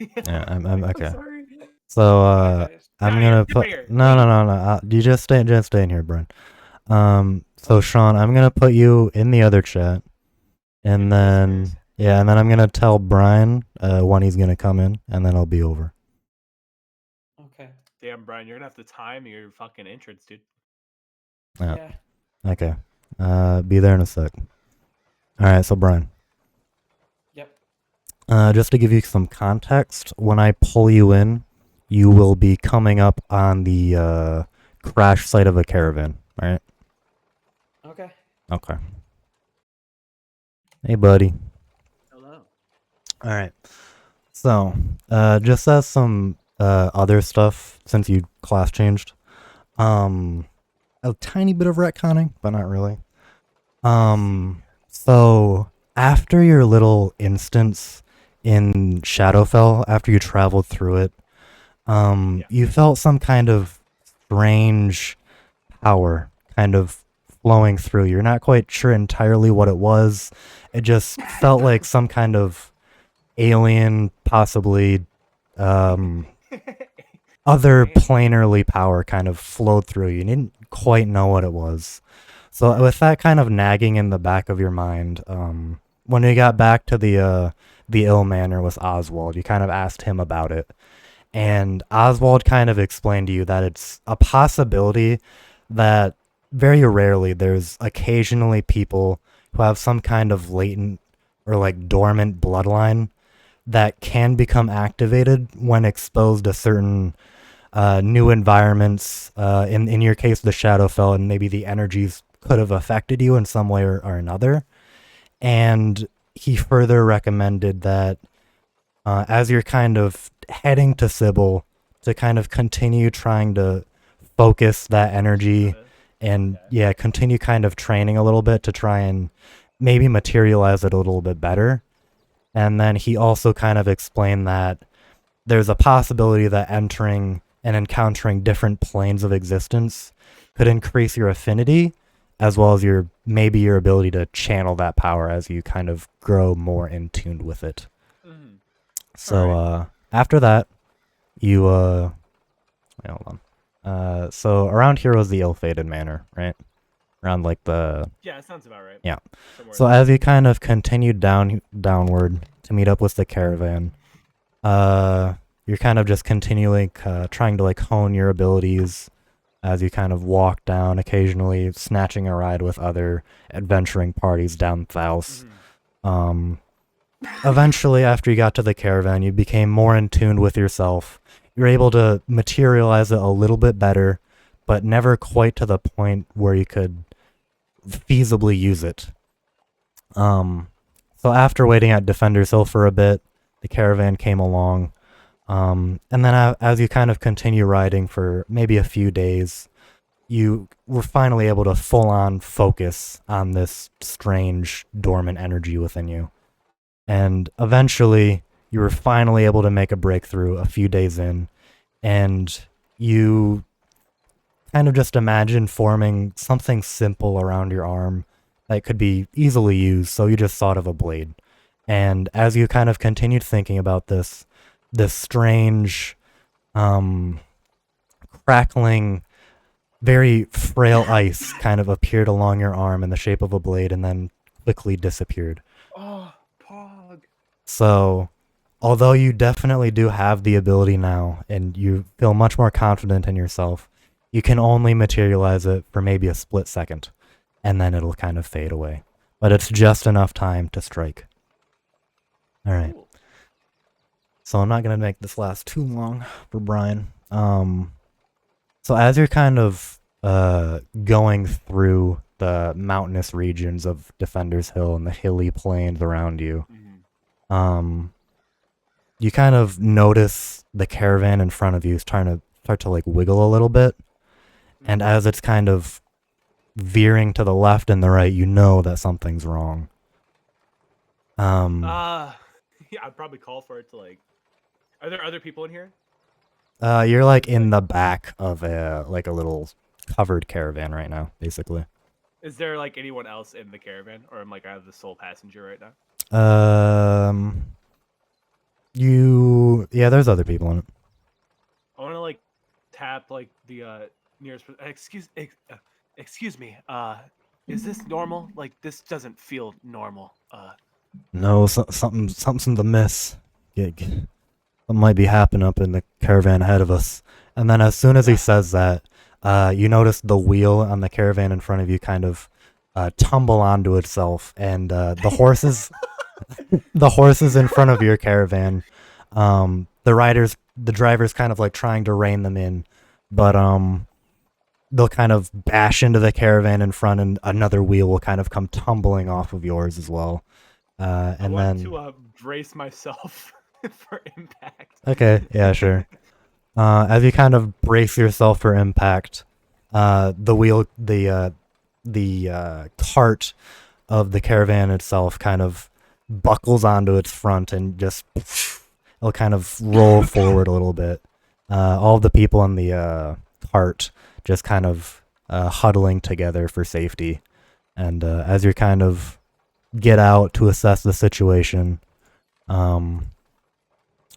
Yeah, I'm I'm okay. sorry. So Get I'm out of here. gonna Get out put of here. no no Leave. no no. You just stay in here, Brian. So Okay. Sean, I'm gonna put you in the other chat, and In the listeners. then yeah, and then I'm gonna tell Brian when he's gonna come in, and then I'll be over. Okay. Damn, Brian, you're gonna have to time your fucking entrance, dude. Yeah. Yeah. Okay. Be there in a sec. All right. So Brian, Yep. just to give you some context, when I pull you in, you will be coming up on the crash site of a caravan. Right? Okay. Okay. Hey, buddy. Hello. All right. So, just as some other stuff, since you class changed, um, a tiny bit of retconning, but not really. I see. So after your little instance in Shadowfell, after you traveled through it, Yeah. you felt some kind of strange power kind of flowing through. You're not quite sure entirely what it was. It just felt like some kind of alien, possibly um, other Alien. planarly power kind of flowed through you. You didn't quite know what it was. So with that kind of nagging in the back of your mind, when you got back to the ill manor with Oswald, you kind of asked him about it, and Oswald kind of explained to you that it's a possibility that very rarely there's occasionally people who have some kind of latent or like dormant bloodline that can become activated when exposed to certain new environments. In your case, the Shadowfell, and maybe the energies could have affected you in some way or another. And he further recommended that as you're kind of heading to Sybil, to kind of continue trying to focus that energy Harvest. and Okay. yeah, continue kind of training a little bit to try and maybe materialize it a little bit better. And then he also kind of explained that there's a possibility that entering and encountering different planes of existence could increase your affinity as well as your ability to channel that power as you kind of grow more in tune with it. Mm. All So right. after that, you wait, hold on. So around here was the ill-fated manor, right? Around like the Yeah, that sounds about right. yeah. Somewhere So there. as you kind of continued downward to meet up with the caravan, uh, you're kind of just continually trying to like hone your abilities as you kind of walk down, occasionally snatching a ride with other adventuring parties down south. Mm-hmm. Um, Eventually, after you got to the caravan, you became more in tune with yourself. You're able to materialize it a little bit better, but never quite to the point where you could feasibly use it. Um, so after waiting at Defender's Hill for a bit, the caravan came along. And then as you kind of continue riding for maybe a few days, you were finally able to full on focus on this strange dormant energy within you. And eventually, you were finally able to make a breakthrough a few days in, and you kind of just imagine forming something simple around your arm that could be easily used, so you just thought of a blade. And as you kind of continued thinking about this strange, um, crackling, very frail ice kind of appeared along your arm in the shape of a blade and then quickly disappeared. Oh, Pog. So, although you definitely do have the ability now and you feel much more confident in yourself, you can only materialize it for maybe a split second and then it'll kind of fade away. But it's just enough time to strike. All right. Cool. So I'm not going to make this last too long for Brian. So as you're kind of going through the mountainous regions of Defender's Hill and the hilly plains around you, Mm-hmm. um, you kind of notice the caravan in front of you is trying to start to like wiggle a little bit. And Mm-hmm. as it's kind of veering to the left and the right, you know that something's wrong. Um, Uh, yeah, I'd probably call for it to like. Are there other people in here? you're Is like this in like? the back of a little covered caravan right now, basically. Is there like anyone else in the caravan, or am like I have the sole passenger right now? Um, Yeah, there's other people in it. I want to like tap like the nearest. Excuse me. Is this normal? Like this doesn't feel normal. No, something's in the miss. Something might be happening up in the caravan ahead of us. And then as soon as he says that, you notice the wheel on the caravan in front of you kind of tumble onto itself, and the horses in front of your caravan, the drivers kind of like trying to rein them in, but they'll kind of bash into the caravan in front, and another wheel will kind of come tumbling off of yours as well. I And want then to brace myself for impact. okay, yeah, sure. As you kind of brace yourself for impact, the cart of the caravan itself kind of buckles onto its front and just it'll kind of roll forward a little bit. All of the people in the cart just kind of huddling together for safety. And as you kind of get out to assess the situation,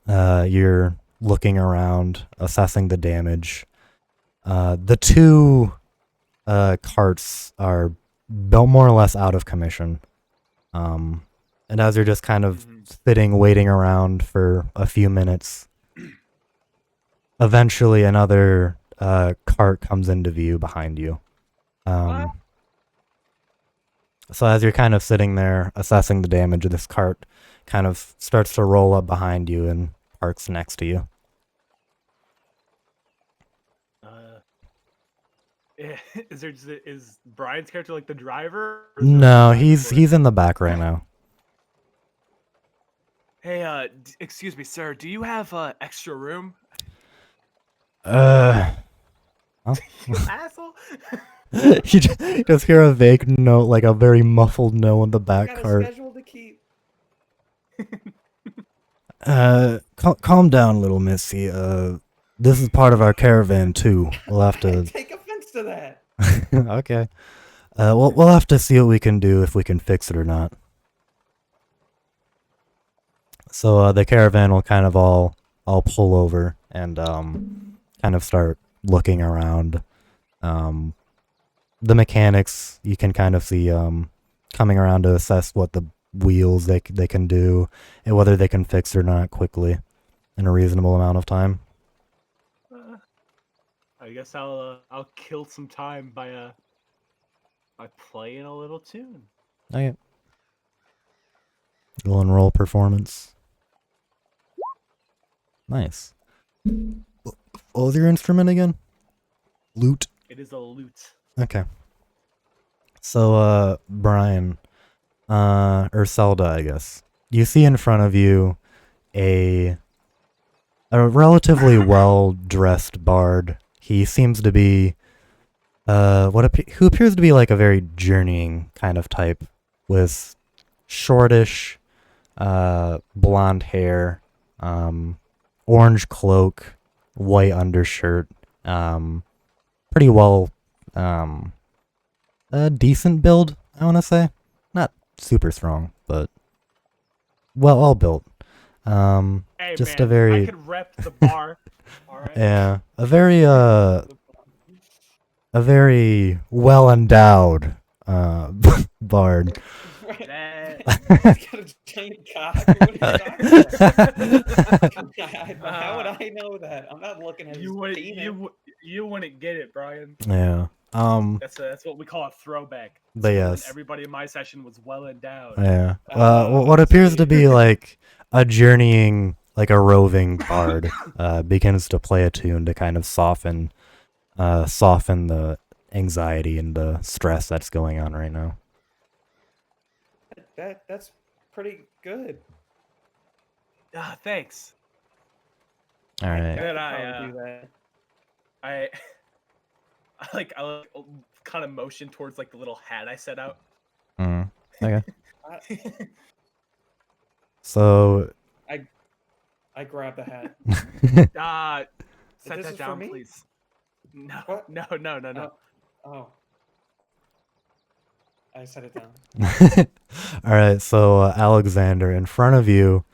you're looking around, assessing the damage. The two carts are more or less out of commission. And as you're just kind of sitting, waiting around for a few minutes, eventually another cart comes into view behind you. So as you're kind of sitting there assessing the damage, this cart kind of starts to roll up behind you and parks next to you. Is Brian's character like the driver? No, he's in the back right now. Hey, excuse me, sir. Do you have extra room? Huh? You asshole! You just hear a vague note, like a very muffled no in the back cart. Schedule to keep. Calm down, little missy. This is part of our caravan too. We'll have to take offense to that. okay. We'll have to see what we can do, if we can fix it or not. So the caravan will kind of all pull over and kind of start looking around. The mechanics you can kind of see coming around to assess what the wheels they can do and whether they can fix or not quickly in a reasonable amount of time. I guess I'll kill some time by playing a little tune. Okay. Roll and roll performance. Nice. What was your instrument again? Lute. It is a lute. Okay. So, Brian, or Selda, I guess. You see in front of you a relatively well-dressed bard. He seems to be, who appears to be like a very journeying kind of type, with shortish, blonde hair, orange cloak, white undershirt, pretty well, a decent build, I want to say. Not super strong, but well built. Hey, just man, a very I could rep the bar. All right. yeah, a very well endowed bard. He's got a giant cock. What are you talking about? How would I know that? I'm not looking at you wouldn't get it, Brian. Yeah. That's what we call a throwback. But yes. Everybody in my session was well endowed. Yeah. What appears to be like a journeying, like a roving bard, begins to play a tune to kind of soften the anxiety and the stress that's going on right now. That's pretty good. Thanks. All right. And then I kind of motion towards like the little hat I set out. Okay. So I grab the hat. Set that down, please. No, what? No. Oh. I set it down. All right, so Alexander, in front of you,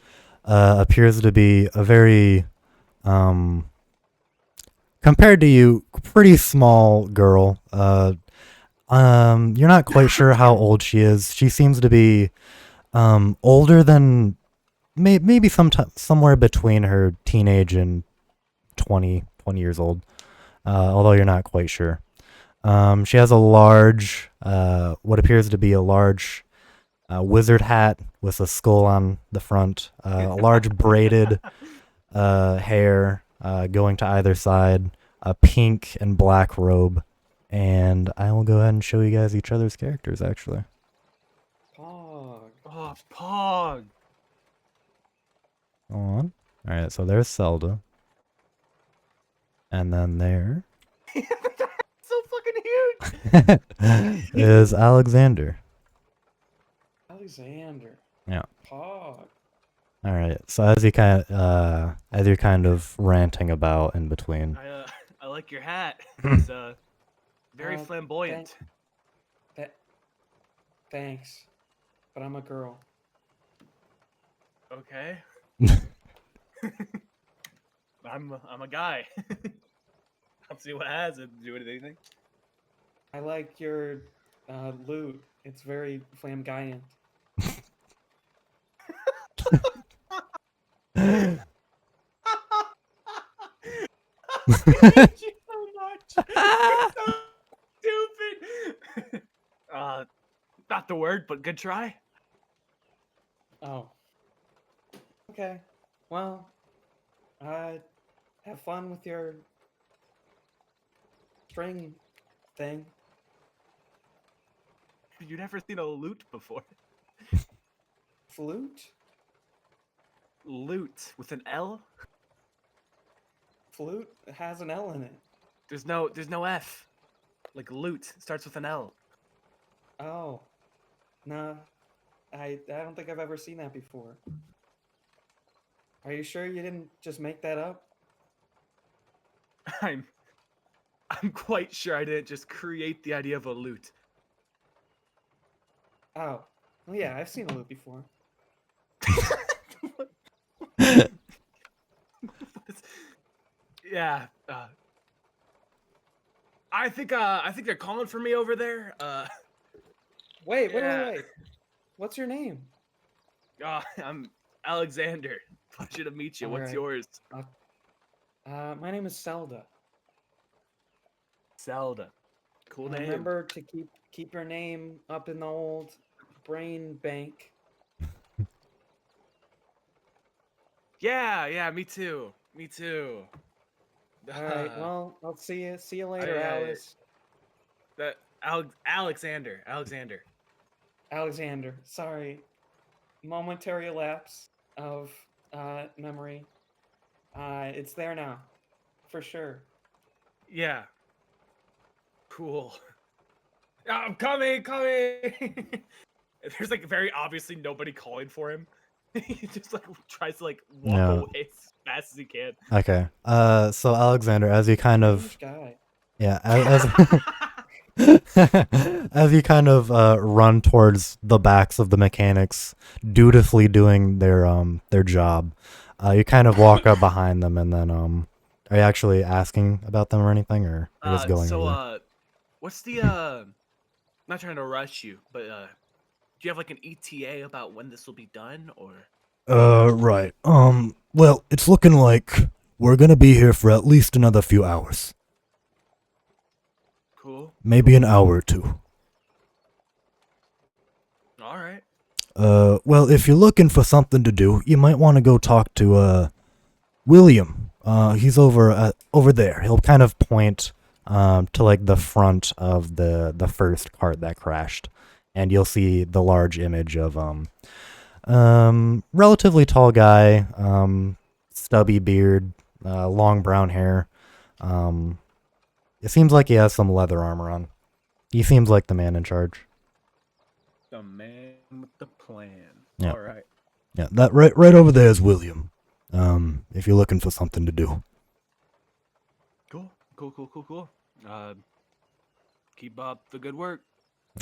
appears to be a very, compared to you, pretty small girl. You're not quite sure how old she is. She seems to be older than maybe somewhere between her teenage and 20 years old. Although you're not quite sure. She has a large, what appears to be a large wizard hat with a skull on the front, a large braided hair going to either side, a pink and black robe, and I will go ahead and show you guys each other's characters, actually. Pog. Oh, Pog. Go on. Alright, so there's Selda. And then there So fucking huge. is Alexander. Alexander. Yeah. Pog. All right. So as you're kind of ranting about in between. I like your hat. It's very Uh, flamboyant. Thanks. But I'm a girl. Okay. I'm a guy. I'll see what has it do anything. I like your loot. It's very flamboyant. I hate you so much. You're so stupid. Not the word, but good try. Oh. Okay. Well, have fun with your string thing. You've never seen a lute before. Flute? Lute with an L. Flute has an L in it. There's no F. Like lute starts with an L. Oh. No. I don't think I've ever seen that before. Are you sure you didn't just make that up? I'm quite sure I didn't just create the idea of a lute. Oh. Well, yeah, I've seen a lute before. Yeah. I think they're calling for me over there. Wait. Yeah. What's your name? I'm Alexander. Pleasure to meet you. What's Alright. yours? My name is Selda. Zelda. Cool name. Remember to keep your name up in the old brain bank. Yeah, me too. All right. Well, I'll see you later, I- Alice. Alexander. Alexander. Sorry. Momentary lapse of memory. It's there now, for sure. Yeah. Cool. I'm coming. There's like very obviously nobody calling for him. He just like tries to like walk Yeah. away as fast as he can. Okay. So Alexander, as you kind of Strange guy. yeah, as you kind of run towards the backs of the mechanics, dutifully doing their job, you kind of walk up behind them, and then are you actually asking about them or anything, or you're just going over there? What's the not trying to rush you, but do you have like an ETA about when this will be done, or? Right. Well, it's looking like we're gonna be here for at least another few hours. Cool. Maybe an hour or two. All right. Well, if you're looking for something to do, you might want to go talk to, William. He's over there. He'll kind of point, to like the front of the first cart that crashed. And you'll see the large image of, relatively tall guy, stubby beard, long brown hair. It seems like he has some leather armor on. He seems like the man in charge. The man with the plan. Yeah. All right. Yeah, that right over there is William. If you're looking for something to do. Cool. Keep up the good work.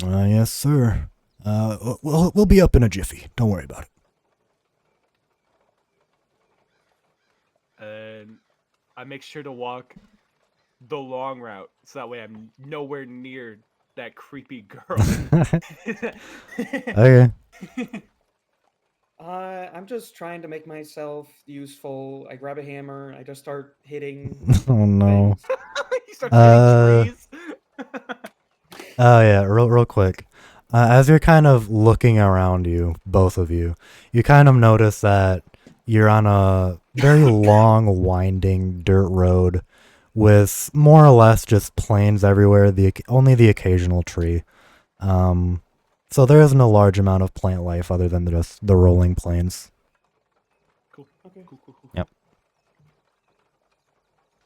Yes, sir. We'll be up in a jiffy. Don't worry about it. and I make sure to walk the long route, so that way I'm nowhere near that creepy girl. Okay. I'm just trying to make myself useful. I grab a hammer. I just start hitting Oh no. things. You start hitting trees. Oh yeah, real quick. As you're kind of looking around you, both of you, you kind of notice that you're on a very long, winding dirt road with more or less just plains everywhere. Only the occasional tree. So there isn't a large amount of plant life other than just the rolling plains. Cool. Okay. Cool. Yep.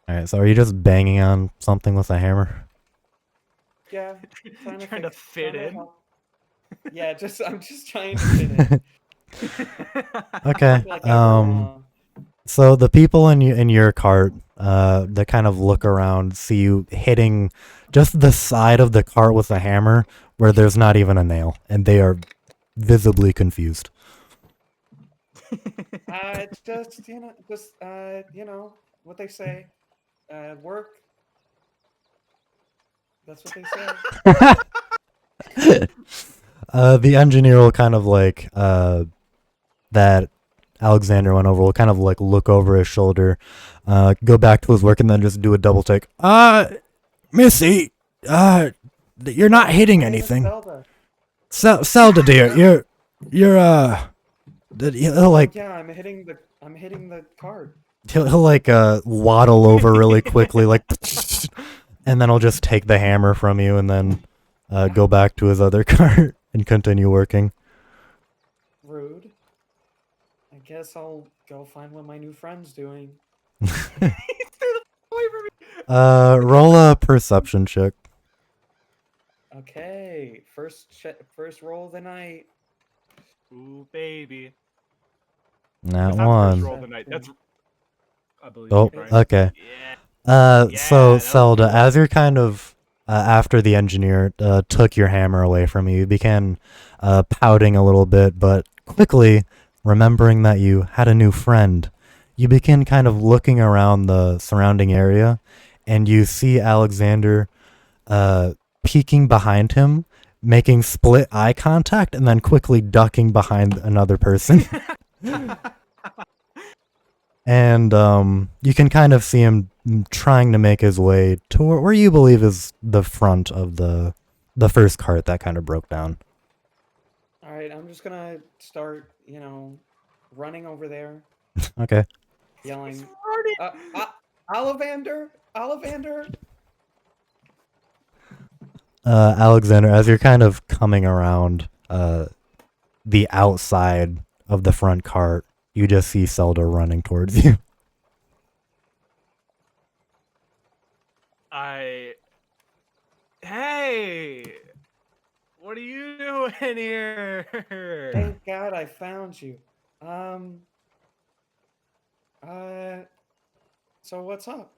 All right. So are you just banging on something with a hammer? Yeah. Trying to fit in. help. Yeah, I'm just trying to fit in. Okay. Like I belong. So the people in your cart, they kind of look around, see you hitting just the side of the cart with a hammer where there's not even a nail, and they are visibly confused. Just what they say. Work. That's what they say. The engineer will kind of like that Alexander went over will kind of like look over his shoulder, go back to his work, and then just do a double take. Missy, you're not hitting My name is anything. Selda. Selda, dear, he'll like Yeah, I'm hitting the card. he'll like waddle over really quickly, like, and then he'll just take the hammer from you, and then go back to his other cart and continue working. Rude. I guess I'll go find what my new friend's doing. Roll a perception check. Okay, first roll of the night. Ooh, baby. Not That's not the one. first roll of the night. That's, I believe. Oh, right? okay. Yeah. So that was Selda, cool. as you're kind of after the engineer took your hammer away from you, you began pouting a little bit, but quickly remembering that you had a new friend, you begin kind of looking around the surrounding area, and you see Alexander peeking behind him, making split eye contact, and then quickly ducking behind another person. And you can kind of see him trying to make his way to where you believe is the front of the first cart that kind of broke down. All right, I'm just gonna start, running over there, Okay. yelling, Running. Ollivander! Alexander, as you're kind of coming around the outside of the front cart, you just see Selda running towards you. Hey, what are you doing here? Thank God I found you. So what's up?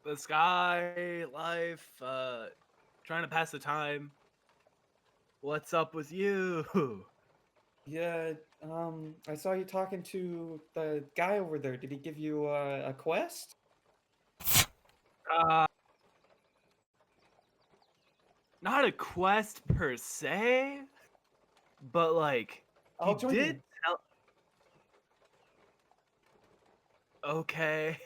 The sky, life, trying to pass the time. What's up with you? Yeah, I saw you talking to the guy over there. Did he give you a quest? Uh, Not a quest per se, but like I'll he join did you. tell. Okay.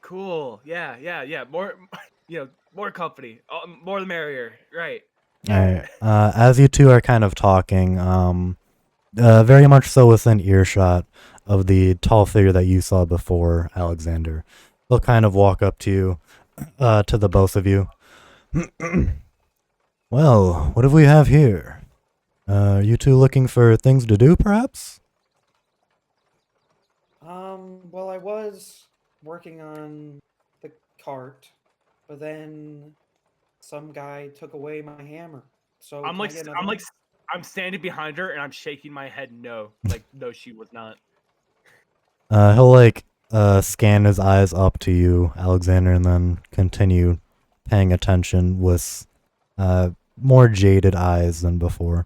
Cool. Yeah. More, more company. More the merrier. Right. Alright. As you two are kind of talking, very much so within earshot of the tall figure that you saw before, Alexander, he'll kind of walk up to you, to the both of you. Well, what do we have here? You two looking for things to do, perhaps? Well, I was working on the cart, but then some guy took away my hammer. So I'm can like, I get I'm another like, I'm standing behind her and I'm shaking my head. No, like, no, she was not. He'll like scan his eyes up to you, Alexander, and then continue paying attention with more jaded eyes than before.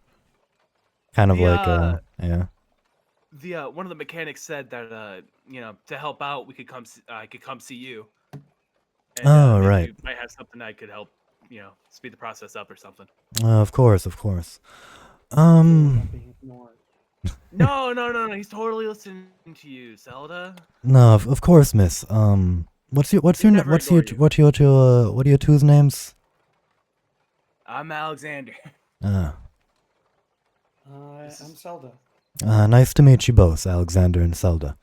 Kind of The, like yeah. one of the mechanics said that to help out, I could come see you, and Oh, maybe right. you might have something I could help, speed the process up or something. Of course, of course. I feel like I'm being ignored. No. He's totally listening to you, Zelda. No, of course, miss. What's He'd never ignore you. what are your two's names? I'm Alexander. Uh, I'm Selda. Nice to meet you both, Alexander and Selda.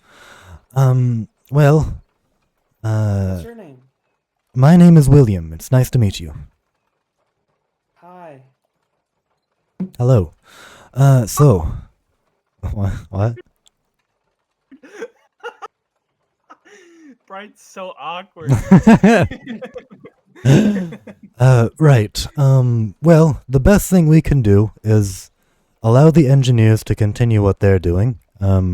Well, What's your name? my name is William. It's nice to meet you. Hi. Hello. So, what? Brian's so awkward. Right. Well, the best thing we can do is allow the engineers to continue what they're doing. They're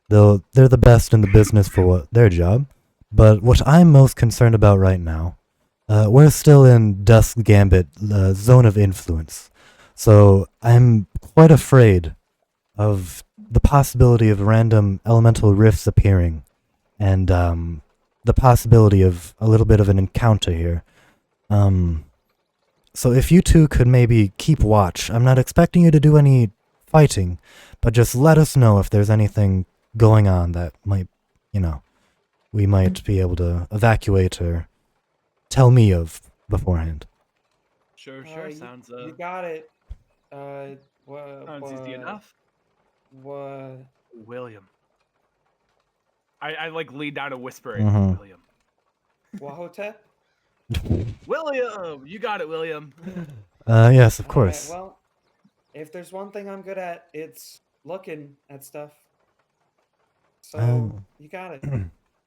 the best in the business for their job. But what I'm most concerned about right now, we're still in Dusk Gambit zone of influence. So I'm quite afraid of the possibility of random elemental rifts appearing, and the possibility of a little bit of an encounter here. So if you two could maybe keep watch, I'm not expecting you to do any fighting, but just let us know if there's anything going on that might, we might be able to evacuate or tell me of beforehand. Sure. You, Sounds you got it. sounds easy enough. What? William. I like lean down and whisper it. Mhm. William. Wahotep? William, you got it, William. Yes, of Alright, course. well, if there's one thing I'm good at, it's looking at stuff. So, you got it.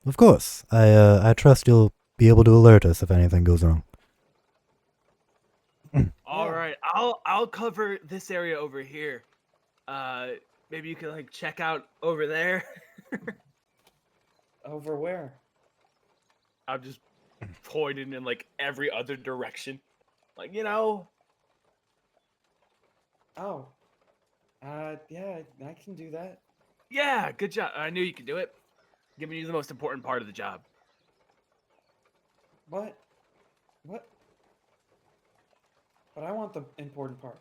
Of course. I trust you'll be able to alert us if anything goes wrong. All Yeah. right, I'll cover this area over here. Maybe you can check out over there. Over where? I'm just pointing in every other direction. Oh. Yeah, I can do that. Yeah, good job. I knew you could do it. Giving you the most important part of the job. What? What? But I want the important part.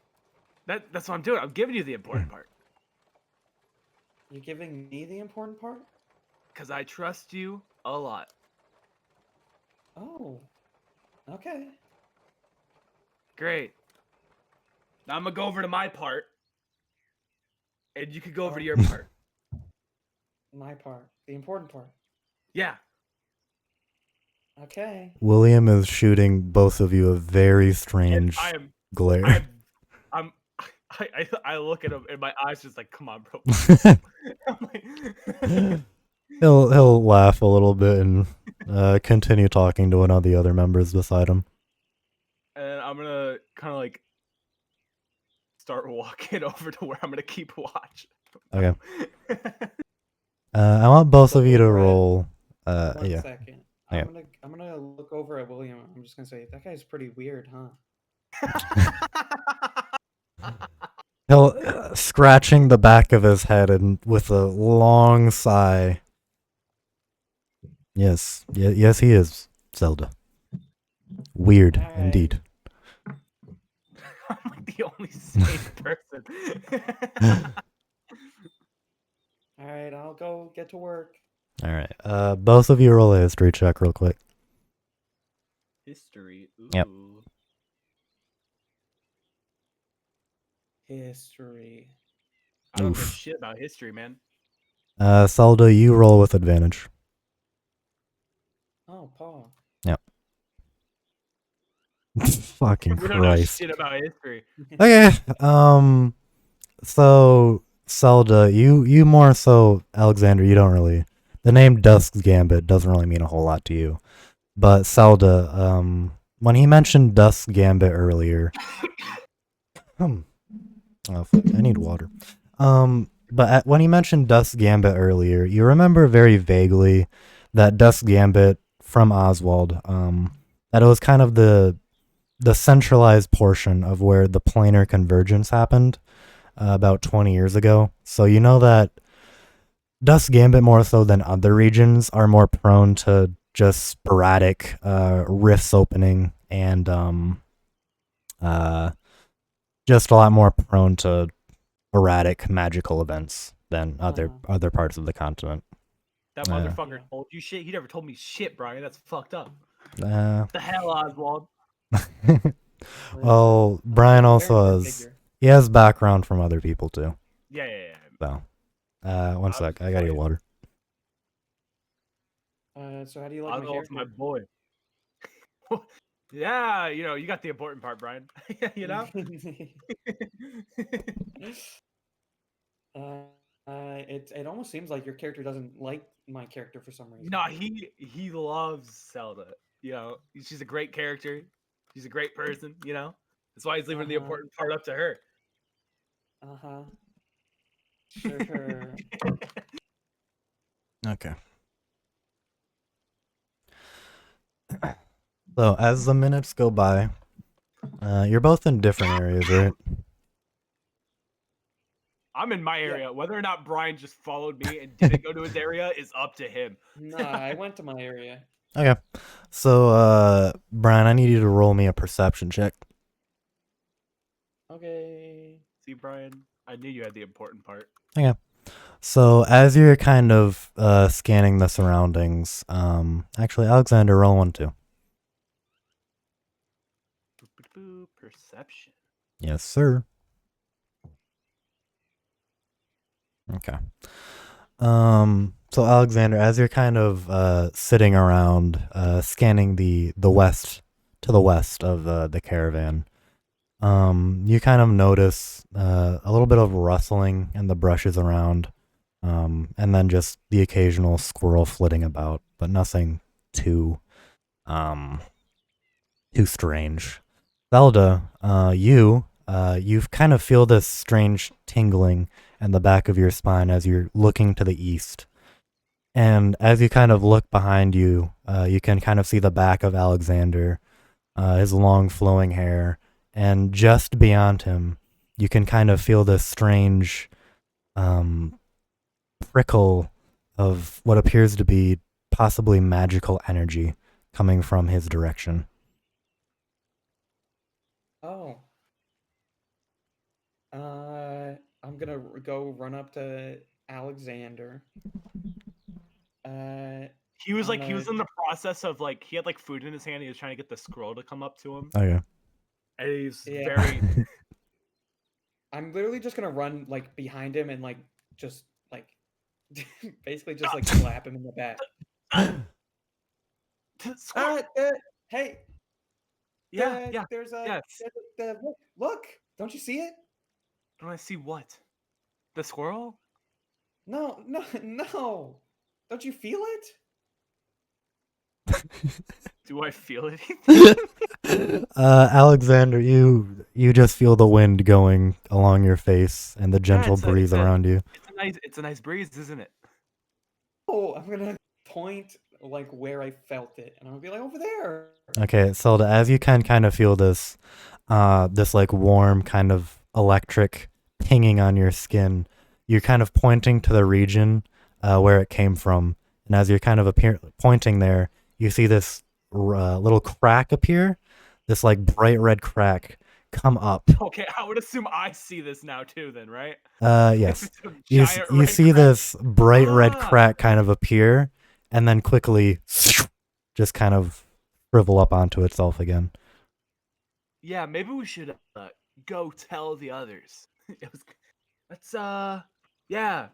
That's what I'm doing. I'm giving you the important part. You're giving me the important part? Because I trust you a lot. Oh. Okay. Great. Now I'm going to go over to my part. And you could go over to Oh. your part. My part. The important part. Yeah. Okay. William is shooting both of you a very strange glare. I look at him and my eyes just come on, bro. I'm like, He'll laugh a little bit and continue talking to one of the other members beside him. and I'm gonna kind of start walking over to where I'm gonna keep watch. Okay. I want both of you to Look over at- roll. One Yeah. second. Yeah. I'm gonna look over at William. I'm just gonna say that guy's pretty weird, huh? He'll scratching the back of his head and with a long sigh. Yes, yes, he is, Zelda. Weird, Alright. indeed. I'm the only sane person. All right, I'll go get to work. All right. Both of you roll a history check real quick. History. Ooh. Yep. History. I don't give a Oof. shit about history, man. Selda, you roll with advantage. Oh, Paul. Fucking We don't know Christ. shit about history. Okay. So Selda, you more so, Alexander, you don't really. The name Dusk's Gambit doesn't really mean a whole lot to you. But Selda, when he mentioned Dusk's Gambit earlier, oh fuck, I need water. When he mentioned Dusk's Gambit earlier, you remember very vaguely that Dusk's Gambit from Oswald, that it was kind of the centralized portion of where the planar convergence happened about 20 years ago. So you know that Dust Gambit, more so than other regions, are more prone to just sporadic rifts opening and uh, just a lot more prone to erratic magical events than other parts of the continent. That motherfucker told you shit. He never told me shit, Brian. That's fucked up. The hell, Oswald. Well, Brian also has background from other people too. Yeah. So, one sec, I gotta get water. So how do you like my Oswald's character? my boy. Yeah, you got the important part, Brian. you know. It almost seems like your character doesn't like my character for some reason. No, he loves Selda. She's a great character. She's a great person. That's why he's leaving the important part up to her. Sure. Okay. So as the minutes go by, you're both in different areas, right? I'm in my area. Yeah. Whether or not Brian just followed me and didn't go to his area is up to him. Nah, I went to my area. Okay. So, Brian, I need you to roll me a perception check. Okay. See, Brian, I knew you had the important part. Okay. So, as you're kind of scanning the surroundings, actually, Alexander, roll 1 too. Perception. Yes, sir. Okay. So Alexander, as you're kind of sitting around scanning the west to the west of the caravan, you kind of notice a little bit of rustling in the brushes around, and then just the occasional squirrel flitting about, but nothing too strange. Zelda, you kind of feel this strange tingling in the back of your spine as you're looking to the east. And as you kind of look behind you, you can kind of see the back of Alexander, his long flowing hair, and just beyond him, you can kind of feel this strange prickle of what appears to be possibly magical energy coming from his direction. Oh. I'm gonna go run up to Alexander. He was he was in the process of he had food in his hand. He was trying to get the squirrel to come up to him. Oh yeah. And he's very. I'm literally just gonna run behind him and just basically just slap him in the back. Hey. Yeah. There's a. Yes. Look! Don't you see it? Don't I see what? The squirrel? No. Don't you feel it? Do I feel it? Alexander, you just feel the wind going along your face and the gentle breeze around you. It's a nice breeze, isn't it? Oh, I'm gonna point where I felt it, and I'm gonna be over there. Okay, Selda, as you can kind of feel this warm kind of electric pinging on your skin, you're kind of pointing to the region where it came from, and as you're kind of pointing there, you see this little crack appear, this bright red crack come up. Okay, I would assume I see this now too, then, right? Yes. You see this bright red crack kind of appear, and then quickly just kind of shrivel up onto itself again. Yeah, maybe we should go tell the others. Yeah,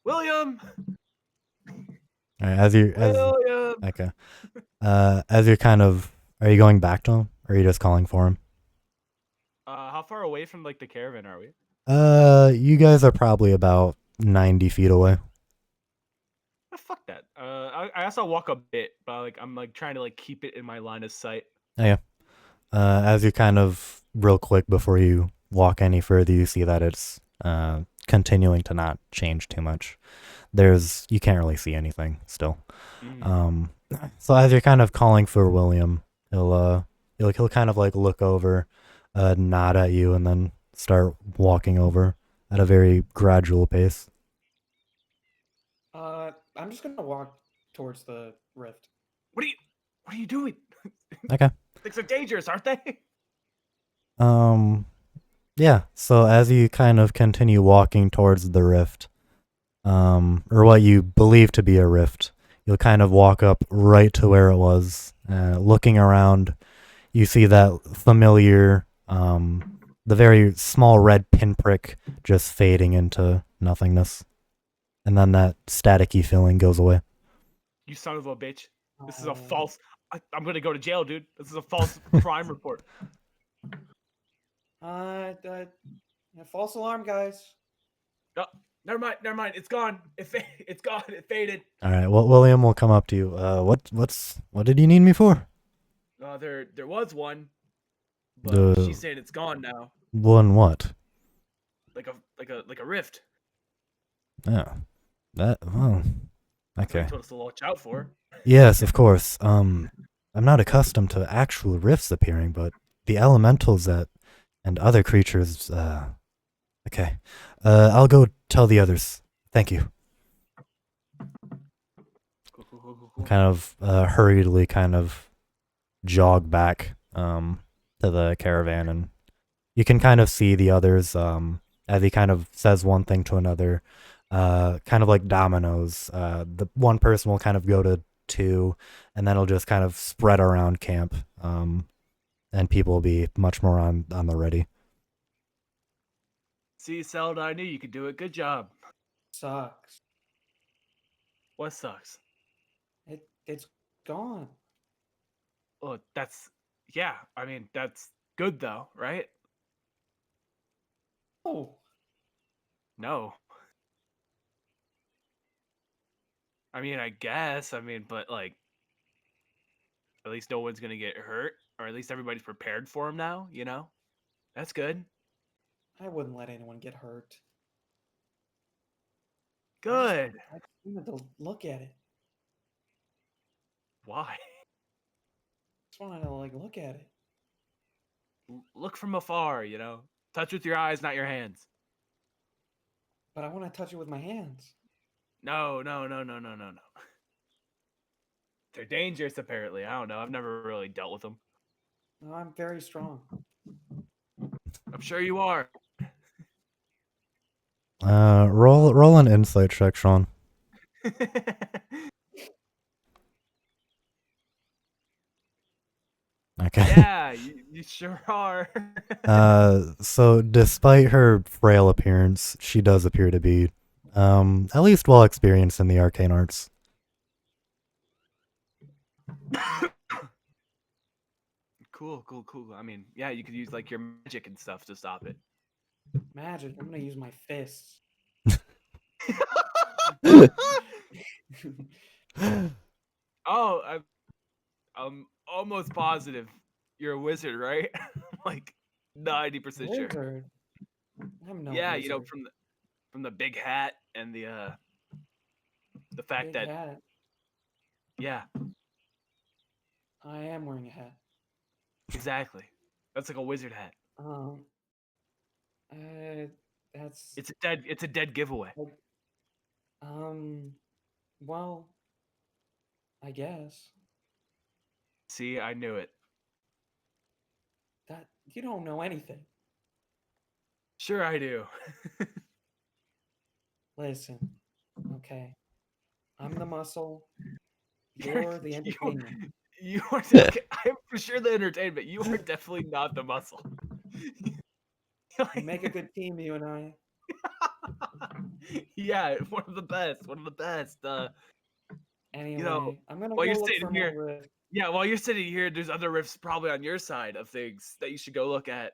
William. All right, William. Okay. As you're are you going back to him, or are you just calling for him? How far away from the caravan are we? You guys are probably about 90 feet away. Oh, fuck that. I also walk a bit, but I'm trying to keep it in my line of sight. Yeah. As you kind of real quick before you walk any further, you see that it's continuing to not change too much. You can't really see anything still. So as you're kind of calling for William, he'll kind of look over, nod at you, and then start walking over at a very gradual pace. I'm just gonna walk towards the rift. What are you doing? Okay. Things are dangerous, aren't they? Yeah. So as you kind of continue walking towards the rift, or what you believe to be a rift, you'll kind of walk up right to where it was. Looking around, you see that familiar, the very small red pinprick just fading into nothingness. And then that staticky feeling goes away. You son of a bitch. This is a Uh, false. I'm gonna go to jail, dude. This is a false crime report. uh, uh, false alarm, guys. Oh, never mind. It's gone. It's gone. It faded. All right. Well, William will come up to you. What did you need me for? There was one, but The she's saying it's gone now. one what? Like a rift. Yeah. That. Oh. That's what Okay. you told us to watch out for. Yes, of course. I'm not accustomed to actual rifts appearing, but the elementals that and other creatures. Okay. I'll go tell the others. Thank you. Cool. Kind of hurriedly, kind of jog back to the caravan, and you can kind of see the others as he kind of says one thing to another, kind of like dominoes. The one person will kind of go to two, and then it'll just kind of spread around camp, and people will be much more on the ready. See, Selda, I knew you could do it. Good job. Sucks. What sucks? It's gone. Well, yeah. I mean, that's good though, right? Oh, No. I mean, I guess. I mean, but like, at least no one's gonna get hurt, or at least everybody's prepared for him now. You know, that's good. I wouldn't let anyone get hurt. Good. I just wanted to look at it. Why? Just wanted to like look at it. Look from afar. You know, touch with your eyes, not your hands. But I want to touch it with my hands. No. They're dangerous, apparently. I don't know. I've never really dealt with them. No, I'm very strong. I'm sure you are. Roll an insight check, Sean. Okay. Yeah, you sure are. So despite her frail appearance, she does appear to be, at least well experienced in the arcane arts. Cool. I mean, yeah, you could use like your magic and stuff to stop it. Magic. I'm gonna use my fists. Oh, I'm almost positive you're a wizard, right? Like 90% sure. Wizard. I'm no Yeah, wizard. you know, from the big hat and the fact Big that hat. yeah, I am wearing a hat. exactly. That's like a wizard hat. Um. That's It's a dead giveaway. like, well, I guess See, I knew it. that you don't know anything. Sure I do. Listen, okay. I'm the muscle. You're the You entertainment. you are okay, I'm for sure the entertainment. You are definitely not the muscle. We make a good team, you and I. Yeah, one of the best. Anyway, I'm gonna while go you're look sitting for here, more rift. yeah, while you're sitting here, there's other rifts probably on your side of things that you should go look at.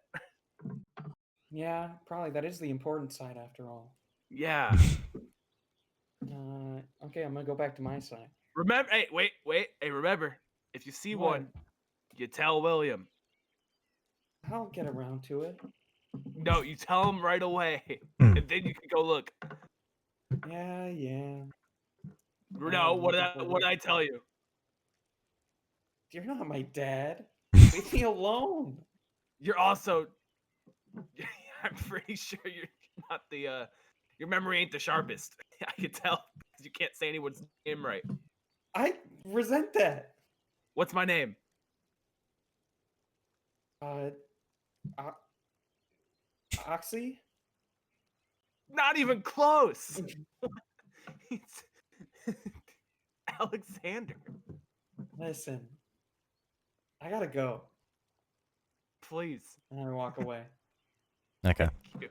Yeah, probably that is the important side after all. Yeah. Okay, I'm gonna go back to my side. Remember, hey, wait. Hey, remember, if you see What? one, you tell William. I'll get around to it. No, you tell him right away, Hmm. and then you can go look. Yeah. No, I'm looking for what did I rift. tell you? You're not my dad. Leave me alone. You're also. I'm pretty sure you're not the. Your memory ain't the sharpest. I can tell. You can't say anyone's name right. I resent that. What's my name? O- Oxy? Not even close. It's Alexander. Listen, I gotta go. Please. And I walk away. Okay. Thank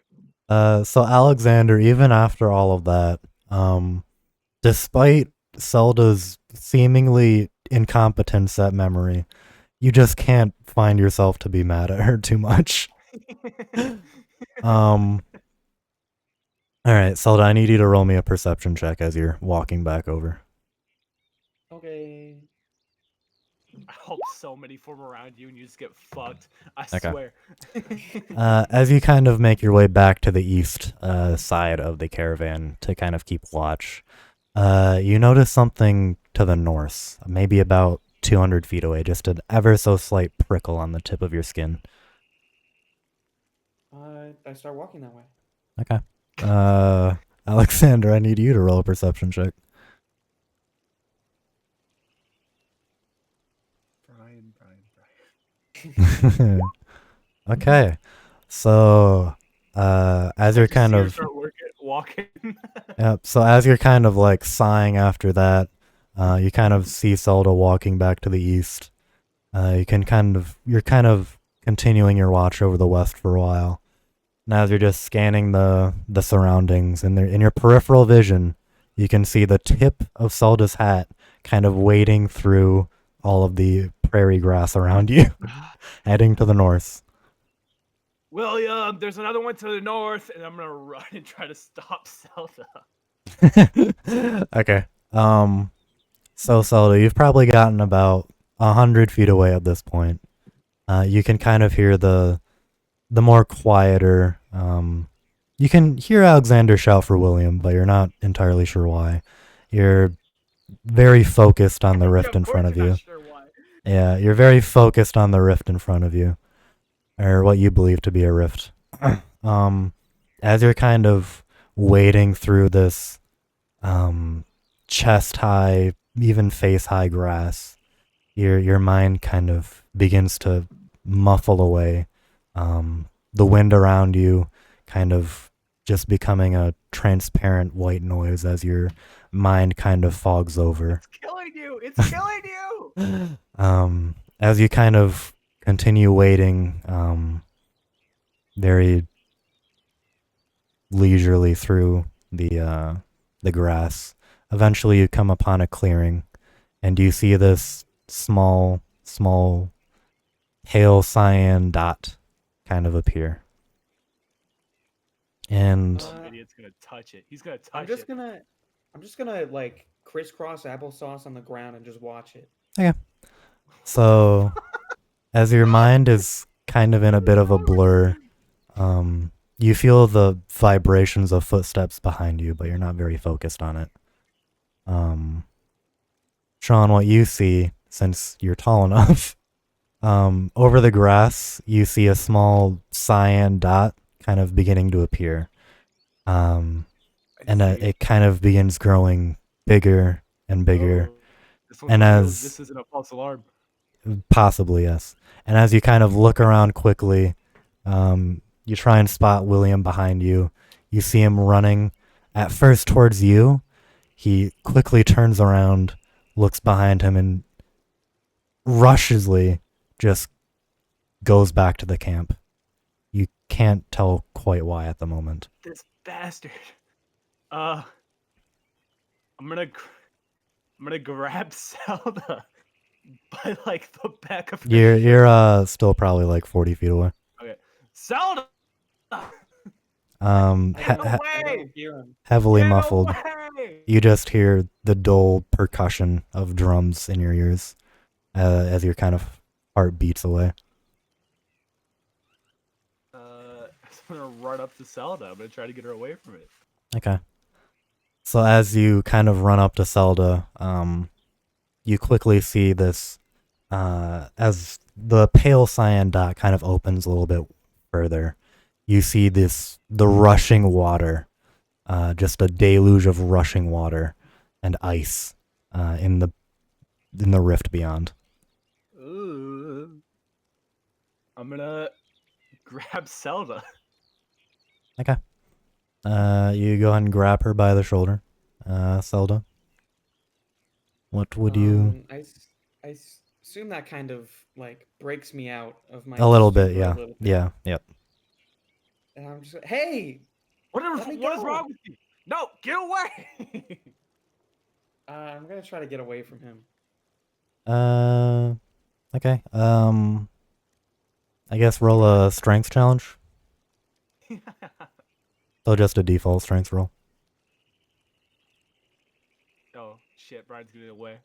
you. So Alexander, even after all of that, despite Selda's seemingly incompetence at memory, you just can't find yourself to be mad at her too much. All right, Selda, I need you to roll me a perception check as you're walking back over. Okay. I hope so many form around you and you just get fucked. I Okay. swear. As you kind of make your way back to the east side of the caravan to kind of keep watch, you notice something to the north, maybe about 200 feet away, just an ever so slight prickle on the tip of your skin. I start walking that way. Okay. Alexander, I need you to roll a perception check. Brian. Okay. So, as you're kind of Start walking. Yep. So as you're kind of like sighing after that, you kind of see Zelda walking back to the east. You're kind of continuing your watch over the west for a while. Now as you're just scanning the surroundings and in your peripheral vision, you can see the tip of Zelda's hat kind of wading through all of the prairie grass around you, heading to the north. William, there's another one to the north, and I'm gonna run and try to stop Selda. Okay. So Zelda, you've probably gotten about 100 feet away at this point. You can kind of hear the more quieter. You can hear Alexander shout for William, but you're not entirely sure why. You're very focused on the rift in front of you. Sure why. Yeah, you're very focused on the rift in front of you, or what you believe to be a rift. As you're kind of wading through this chest high, even face high grass, your mind kind of begins to muffle away. The wind around you kind of just becoming a transparent white noise as your mind kind of fogs over. It's killing you. It's killing you. As you kind of continue wading very leisurely through the grass, eventually you come upon a clearing, and you see this small pale cyan dot kind of appear. And Some idiot's gonna touch it. He's gonna touch I'm just it. gonna like crisscross applesauce on the ground and just watch it. so, as your mind is kind of in a bit of a blur, you feel the vibrations of footsteps behind you, but you're not very focused on it. Sean, what you see, since you're tall enough, over the grass, you see a small cyan dot kind of beginning to appear. And it kind of begins growing bigger and bigger. And as this isn't a false alarm. possibly, yes. And as you kind of look around quickly, you try and spot William behind you. You see him running at first towards you. He quickly turns around, looks behind him, and rushesly just goes back to the camp. You can't tell quite why at the moment. This bastard. I'm gonna grab Selda by like the back of her shirt. You're still probably like 40 feet away. Okay, Selda. Get away! don't hear him. Heavily Get muffled. away! You just hear the dull percussion of drums in your ears as your kind of heart beats away. I'm gonna run up to Selda. I'm gonna try to get her away from it. Okay. So as you kind of run up to Zelda, you quickly see this, as the pale cyan dot kind of opens a little bit further, you see the rushing water, just a deluge of rushing water, and ice in the rift beyond. Ooh. I'm gonna grab Selda. Okay. You go ahead and grab her by the shoulder, Selda. What would you? Assume that kind of like breaks me out of my A little bit, stupor a yeah, little bit. yeah, yep. And I'm just like, hey, What let me is go. wrong with you? No, get away! I'm gonna try to get away from him. Okay. I guess roll a strength challenge. So just a default strength roll. Oh shit, Brian's getting away.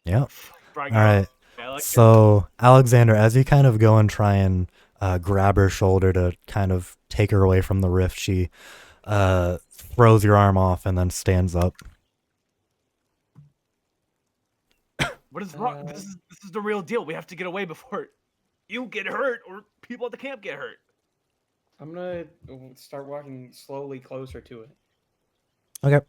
Yep. Brian All got right. Alec. So Alexander, as you kind of go and try and grab her shoulder to kind of take her away from the rift, she throws your arm off and then stands up. What is wrong? This is the real deal. We have to get away before you get hurt or people at the camp get hurt. I'm gonna start walking slowly closer to it. Okay.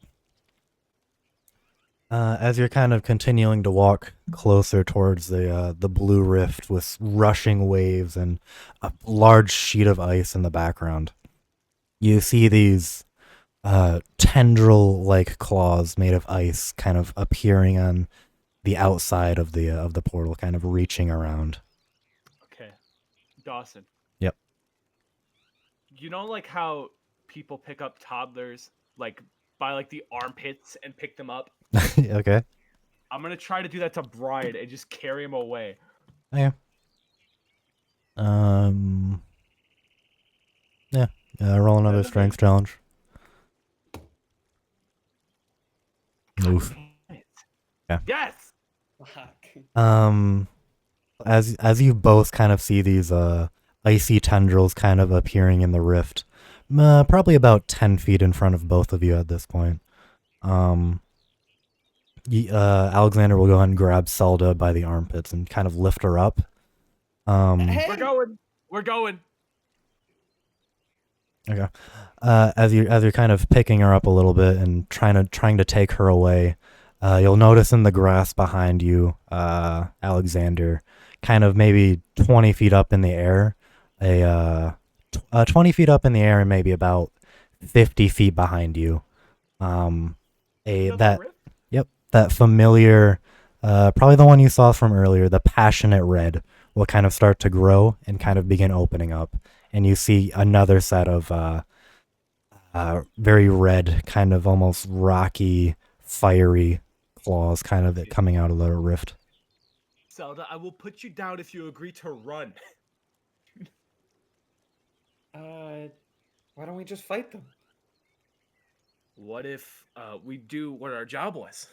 As you're kind of continuing to walk closer towards the blue rift with rushing waves and a large sheet of ice in the background, you see these tendril-like claws made of ice kind of appearing on the outside of the portal, kind of reaching around. Okay, Dawson. Yep. You know, like how people pick up toddlers, like by like the armpits and pick them up. Okay. I'm gonna try to do that to Brian and just carry him away. Yeah. Yeah. Roll another strength challenge. Oof. Yeah. Yes. Fuck. As you both kind of see these icy tendrils kind of appearing in the rift, probably about 10 feet in front of both of you at this point. Alexander will go ahead and grab Selda by the armpits and kind of lift her up. Hey! We're going. Okay. As you're kind of picking her up a little bit and trying to take her away, you'll notice in the grass behind you, Alexander, kind of maybe 20 feet up in the air, 20 feet up in the air and maybe about 50 feet behind you, Another rift? yep, that familiar, probably the one you saw from earlier, the passionate red will kind of start to grow and kind of begin opening up. And you see another set of very red, kind of almost rocky, fiery claws kind of coming out of the rift. Zelda, I will put you down if you agree to run. Why don't we just fight them? What if we do what our job was?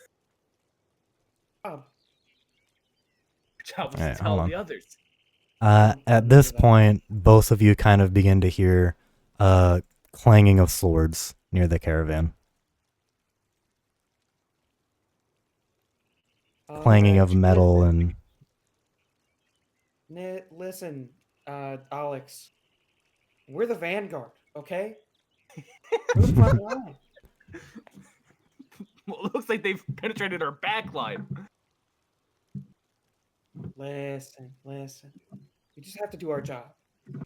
Oh, Our job was Alright, to hold tell on. the others. At this point, both of you kind of begin to hear clanging of swords near the caravan. Clanging of metal and... Listen, Alex. We're the vanguard, okay? We're the front line. Well, it looks like they've penetrated our back line. Listen. We just have to do our job. And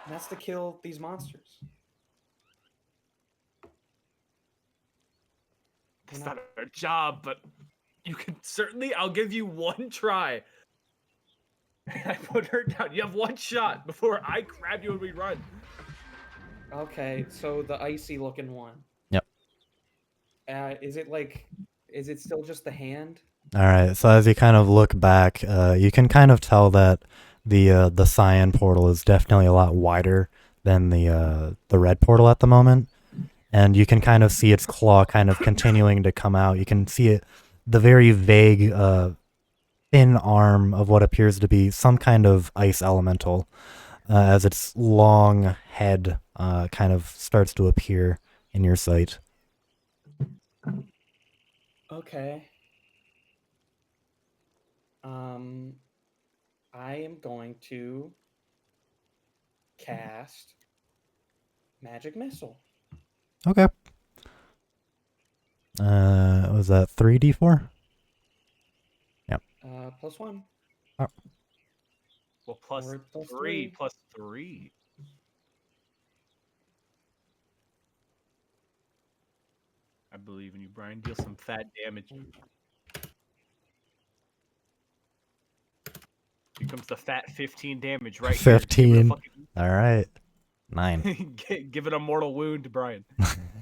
that's to kill these monsters. It's not our job, but you can certainly. I'll give you one try. I put her down. You have one shot before I grab you and we run. Okay, so the icy looking one. Yep. Is it still just the hand? Alright, so as you kind of look back, you can kind of tell that the cyan portal is definitely a lot wider than the red portal at the moment. And you can kind of see its claw kind of continuing to come out. You can see it, the very vague thin arm of what appears to be some kind of ice elemental as its long head kind of starts to appear in your sight. Okay. I am going to cast Magic Missile. Okay. Was that 3d4? +1. Well, plus Or plus 3 3. plus 3. I believe in you, Brian. Deal some fat damage. Here comes the fat 15 damage right here. 15. All right. 9. Give it a mortal wound to Brian.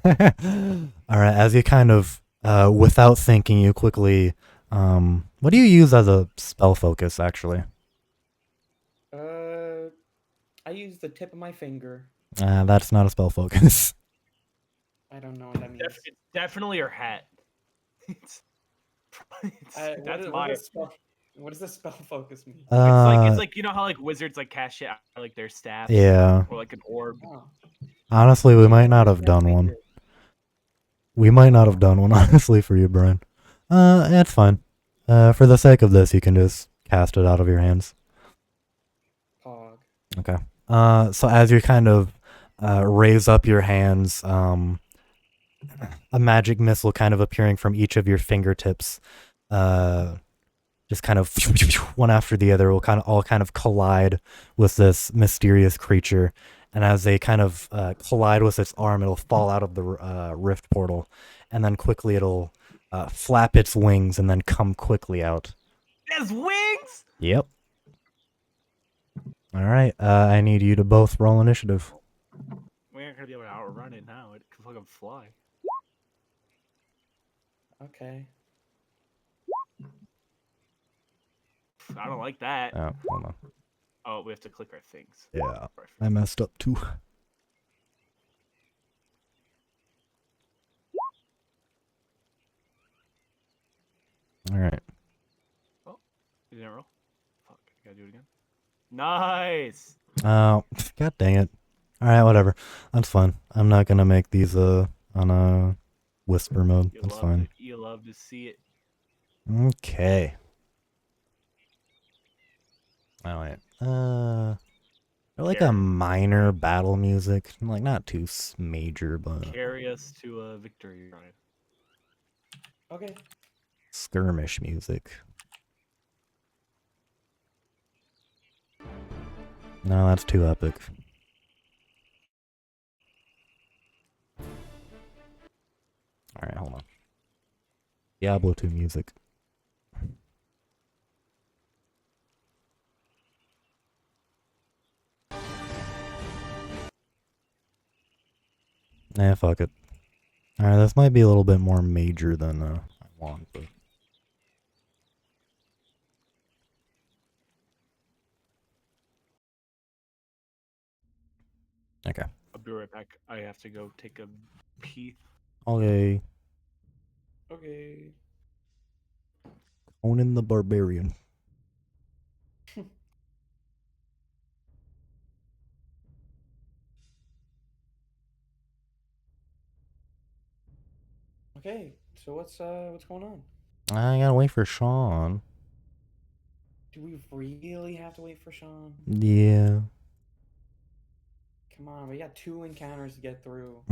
All right. As you kind of, without thinking, you quickly. What do you use as a spell focus, actually? I use the tip of my finger. That's not a spell focus. I don't know what that means. It's definitely her hat. It's, that's my. What does the spell focus mean? It's like you know how like wizards like cast shit out of, like their staffs. Yeah. Or like an orb. Oh. Honestly, we might not have done one. We might not have done one, honestly, for you, Brian. It's fine. For the sake of this, you can just cast it out of your hands. Pog. Okay. So as you kind of raise up your hands, a magic missile kind of appearing from each of your fingertips, just kind of one after the other will all kind of collide with this mysterious creature. And as they kind of collide with its arm, it'll fall out of the rift portal, and then quickly it'll flap its wings and then come quickly out. It has wings. Yep. All right. I need you to both roll initiative. We aren't gonna be able to outrun it now. It can fucking fly. Okay. I don't like that. Oh, hold on. Oh, we have to click our things. Yeah, I messed up too. All right. Oh, you didn't roll. Fuck, I gotta do it again. Nice. Oh, god dang it. All right, whatever. That's fine. I'm not gonna make these on a whisper mode. That's fine. You love to see it. Okay. All right. Like a minor battle music, like not too major, but Carry us to victory, Brian. Okay. skirmish music. No, that's too epic. All right, hold on. Diablo 2 music. Nah, fuck it. Alright, this might be a little bit more major than I want, but... Okay. I'll be right back. I have to go take a pee. Okay. Okay. Conan the Barbarian. Okay. So what's going on? I gotta wait for Sean. Do we really have to wait for Sean? Yeah. Come on, we got 2 encounters to get through.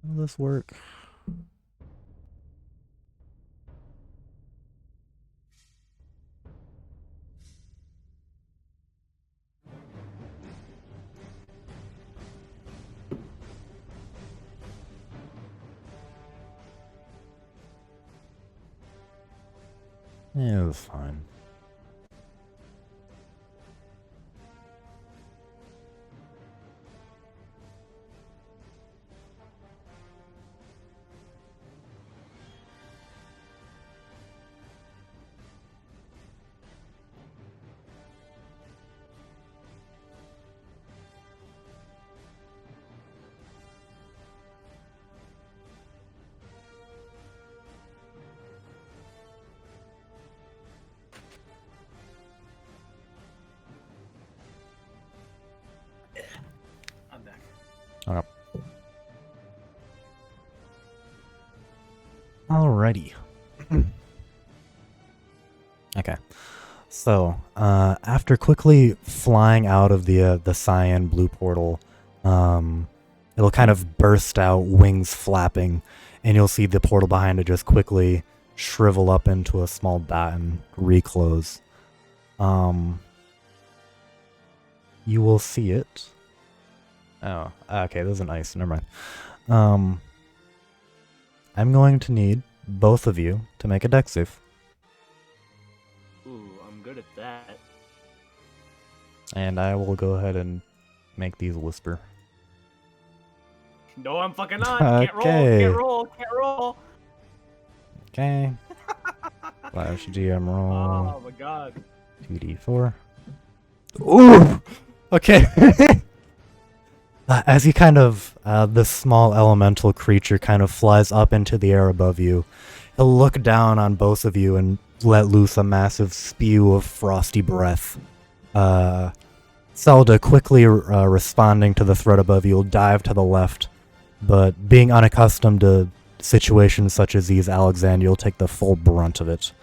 Will this work? Yeah, it was fine. I'm back. Okay. Alrighty. Okay. So, after quickly flying out of the cyan blue portal, it'll kind of burst out, wings flapping, and you'll see the portal behind it just quickly shrivel up into a small dot and reclose. You will see it. Oh, okay, this is an ice. Never mind. I'm going to need both of you to make a dex save. Ooh, I'm good at that. And I will go ahead and make these whisper. No, I'm fucking not. Can't roll. Okay. Can't roll. Can't roll. Okay. Flash GM roll. Oh my god. 2d4. Ooh! Okay. As you kind of, this small elemental creature kind of flies up into the air above you, he'll look down on both of you and let loose a massive spew of frosty breath. Selda, quickly responding to the threat above you, will dive to the left, but being unaccustomed to situations such as these, Alexander, you'll take the full brunt of it.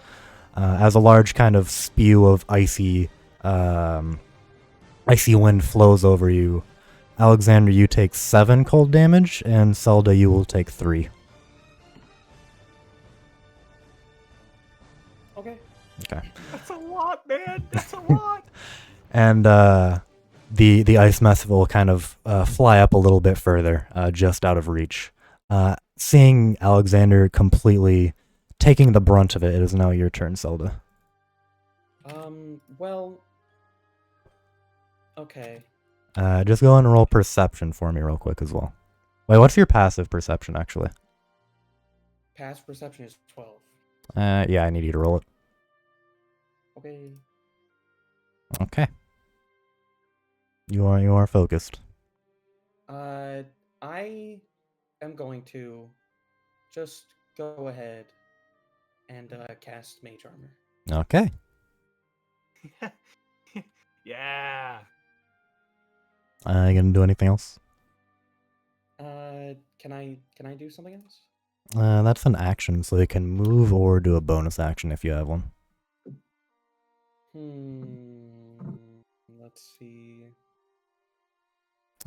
As a large kind of spew of icy wind flows over you, Alexander, you take 7 cold damage, and Selda, you will take 3. Okay. Okay. That's a lot, man. That's a lot. And the ice mess will kind of fly up a little bit further, just out of reach. Seeing Alexander completely taking the brunt of it, it is now your turn, Selda. Well. Okay. Just go and roll perception for me real quick as well. Wait, what's your passive perception, actually? Passive perception is 12. Yeah, I need you to roll it. Okay. Okay. You are focused. I am going to just go ahead and cast Mage Armor. Okay. Yeah. You gonna do anything else? Can I do something else? That's an action, so you can move or do a bonus action if you have one. Let's see.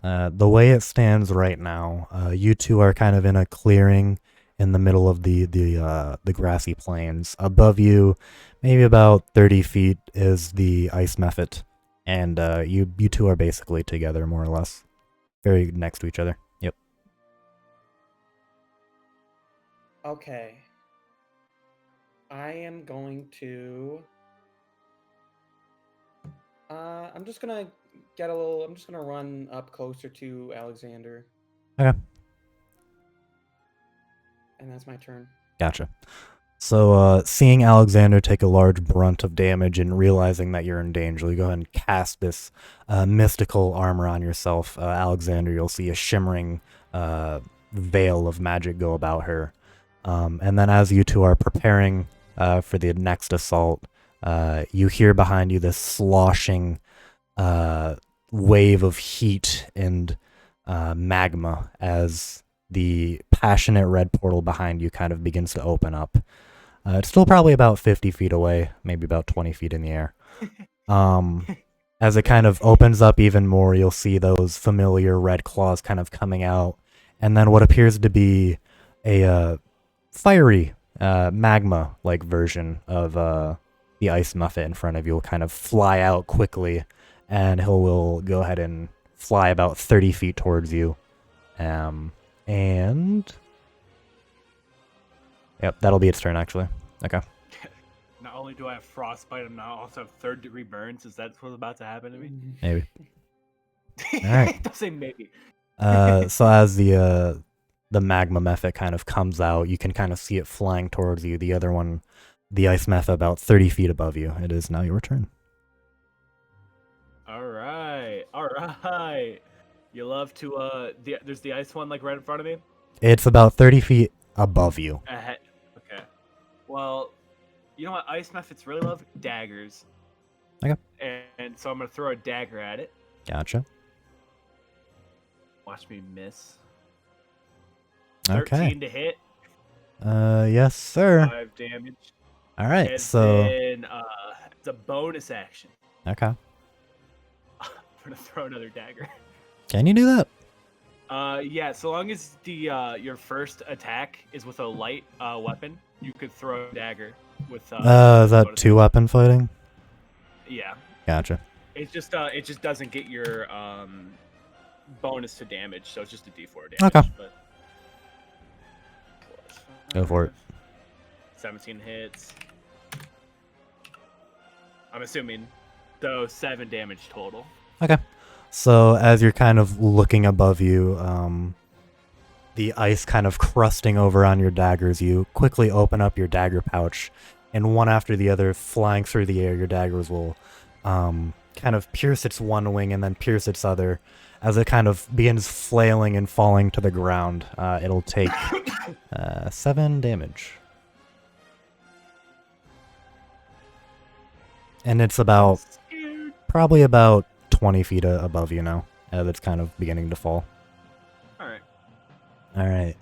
The way it stands right now, you two are kind of in a clearing in the middle of the grassy plains. Above you, maybe about 30 feet, is the ice method, and you two are basically together, more or less, very next to each other. Yep. Okay. I am going to. I'm just gonna I'm just gonna run up closer to Alexander. Okay. And that's my turn. Gotcha. So, seeing Alexander take a large brunt of damage and realizing that you're in danger, you go ahead and cast this mystical armor on yourself. Alexander, you'll see a shimmering veil of magic go about her. And then as you two are preparing for the next assault, you hear behind you this sloshing wave of heat and magma as the passionate red portal behind you kind of begins to open up. It's still probably about 50 feet away, maybe about 20 feet in the air. As it kind of opens up even more, you'll see those familiar red claws kind of coming out, and then what appears to be a fiery magma-like version of the ice muffet in front of you will kind of fly out quickly, and he will go ahead and fly about 30 feet towards you. And yep, that'll be its turn, actually. Okay. Not only do I have frostbite, I'm now also have 3rd-degree burns. Is that what's about to happen to me? Maybe. Alright. Don't say maybe. So as the magma method kind of comes out, you can kind of see it flying towards you. The other one, the ice method, about 30 feet above you. It is now your turn. All right. You love to there's the ice one like right in front of me. It's about 30 feet above you. Ahead. Okay. Well, you know what ice methods really love? Daggers. Okay. And so I'm gonna throw a dagger at it. Gotcha. Watch me miss. Okay. 13 to hit. Yes, sir. 5 damage. All right, And so then it's a bonus action. okay. I'm gonna throw another dagger. Can you do that? Yeah, so long as the your first attack is with a light weapon, you could throw a dagger with Is that bonus 2-weapon fighting? action. Yeah. Gotcha. It just doesn't get your bonus to damage, so it's just a D4 damage. Okay. But Go for it. 17 hits. I'm assuming, though, 7 damage total. Okay. So as you're kind of looking above you, the ice kind of crusting over on your daggers, you quickly open up your dagger pouch, and one after the other, flying through the air, your daggers will kind of pierce its one wing and then pierce its other. As it kind of begins flailing and falling to the ground, it'll take 7 damage. And it's probably about 20 feet above you now, as it's kind of beginning to fall. Alright. Alright.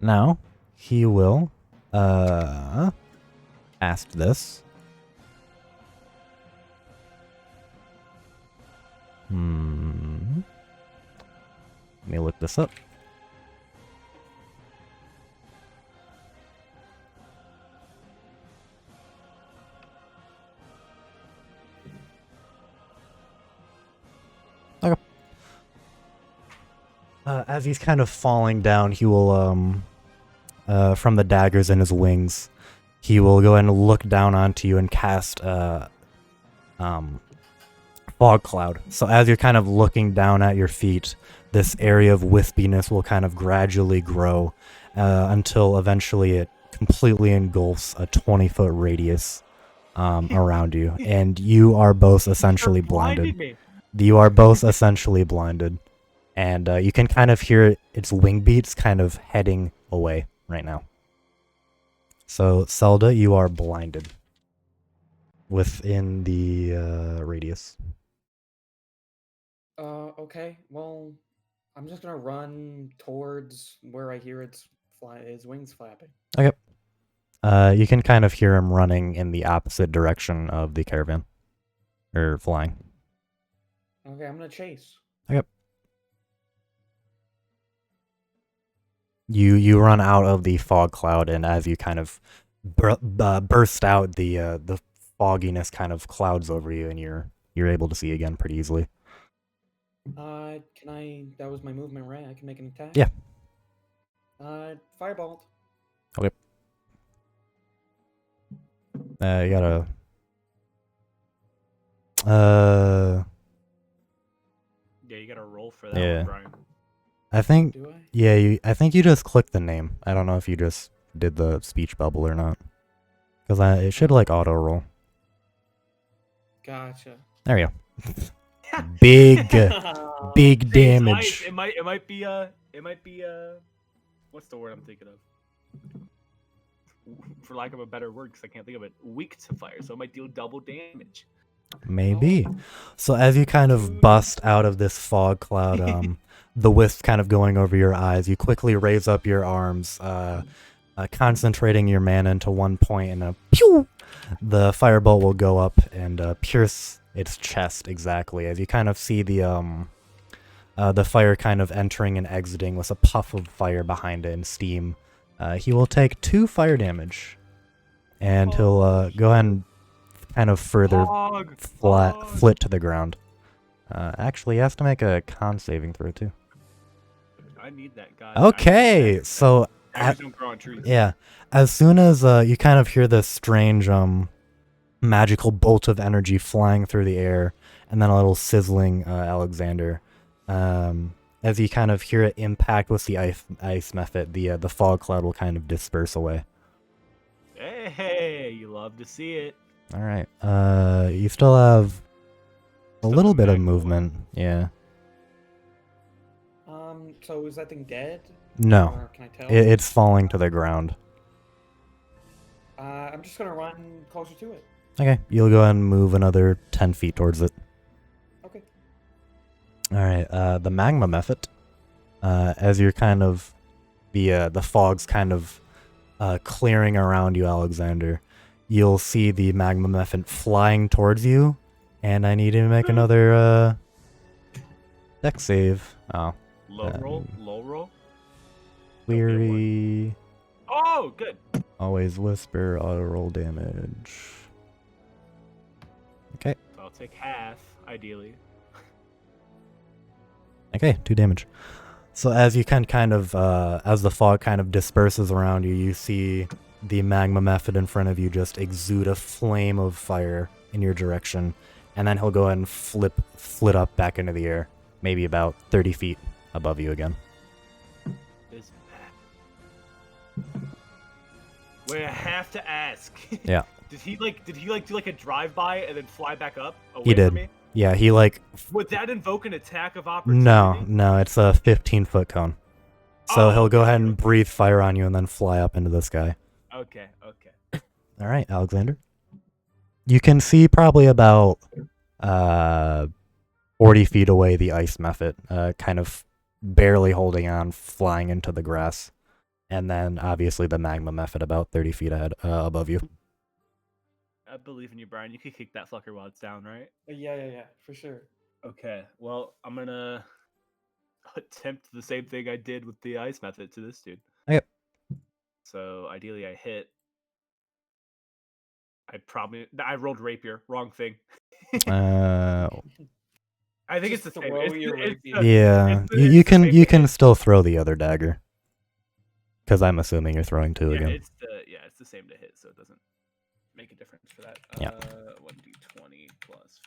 Now, he will cast this. Let me look this up. Okay. As he's kind of falling down, he will, from the daggers in his wings, he will go ahead and look down onto you and cast, fog cloud. So as you're kind of looking down at your feet, this area of wispiness will kind of gradually grow until eventually it completely engulfs a 20-foot radius around you, and you are both essentially blinded. You are both essentially blinded, and you can kind of hear its wing beats kind of heading away right now. So, Selda, you are blinded within the radius. Okay. Well, I'm just gonna run towards where I hear its wings flapping. Okay. You can kind of hear him running in the opposite direction of the caravan. Or flying. Okay, I'm gonna chase. Okay. You run out of the fog cloud, and as you kind of burst out, the fogginess kind of clouds over you, and you're able to see again pretty easily. Can I? That was my movement, right? I can make an attack. Yeah. Firebolt. Okay. You gotta. Yeah, you gotta roll for that Yeah. one, Brian. I think. Do I? Yeah, I think you just clicked the name. I don't know if you just did the speech bubble or not. Because it should like auto roll. Gotcha. There you go. Big See, damage. It might be what's the word I'm thinking of? For lack of a better word, because I can't think of it. Weak to fire, so it might deal double damage. Maybe. So as you kind of bust out of this fog cloud, the wisp kind of going over your eyes, you quickly raise up your arms, concentrating your mana into one point, and pew! The firebolt will go up and pierce its chest exactly. As you kind of see the fire kind of entering and exiting with a puff of fire behind it and steam. He will take 2 fire damage, and he'll go ahead and kind of further flit to the ground. Actually, he has to make a con saving throw too. I need that guy. Okay, so don't grow on trees. yeah, as soon as you kind of hear this strange magical bolt of energy flying through the air, and then a little sizzling, Alexander. As you kind of hear it impact with the ice method, the fog cloud will kind of disperse away. Hey, you love to see it. All right. You still have a little bit of movement. Yeah. So is that thing dead? No, Or can I tell? it's falling to the ground. I'm just gonna run closer to it. Okay, you'll go ahead and move another 10 feet towards it. Okay. All right. The magma method. As you're kind of the fog's kind of clearing around you, Alexander, you'll see the magma muffin flying towards you, and I need you to make another dex save. Oh, Low roll. weary. Oh, good. Always whisper, auto roll damage. Okay. I'll take half, ideally. Okay, 2 damage. So as you can kind of, as the fog kind of disperses around you, you see the magma method in front of you just exude a flame of fire in your direction, and then he'll go ahead and flit up back into the air, maybe about 30 feet above you again. This Wait, I have to ask. Yeah. Did he do like a drive-by and then fly back up away He did. from me? Yeah, he like... Would that invoke an attack of opportunity? No, it's a 15-foot cone. So he'll go ahead and breathe fire on you and then fly up into the sky. Okay. All right, Alexander. You can see probably about 40 feet away the ice method, kind of barely holding on, flying into the grass. And then obviously the magma method about 30 feet ahead, above you. I believe in you, Brian. You can kick that fucker while it's down, right? Yeah, for sure. Okay. Well, I'm gonna attempt the same thing I did with the ice method to this dude. Okay. So ideally, I hit. I rolled rapier. Wrong thing. I think it's Just the same. throw your rapier. Yeah, you can still throw the other dagger. Because I'm assuming you're throwing 2 again. It's the same to hit, so it doesn't make a difference for that. Yeah. 1d20 plus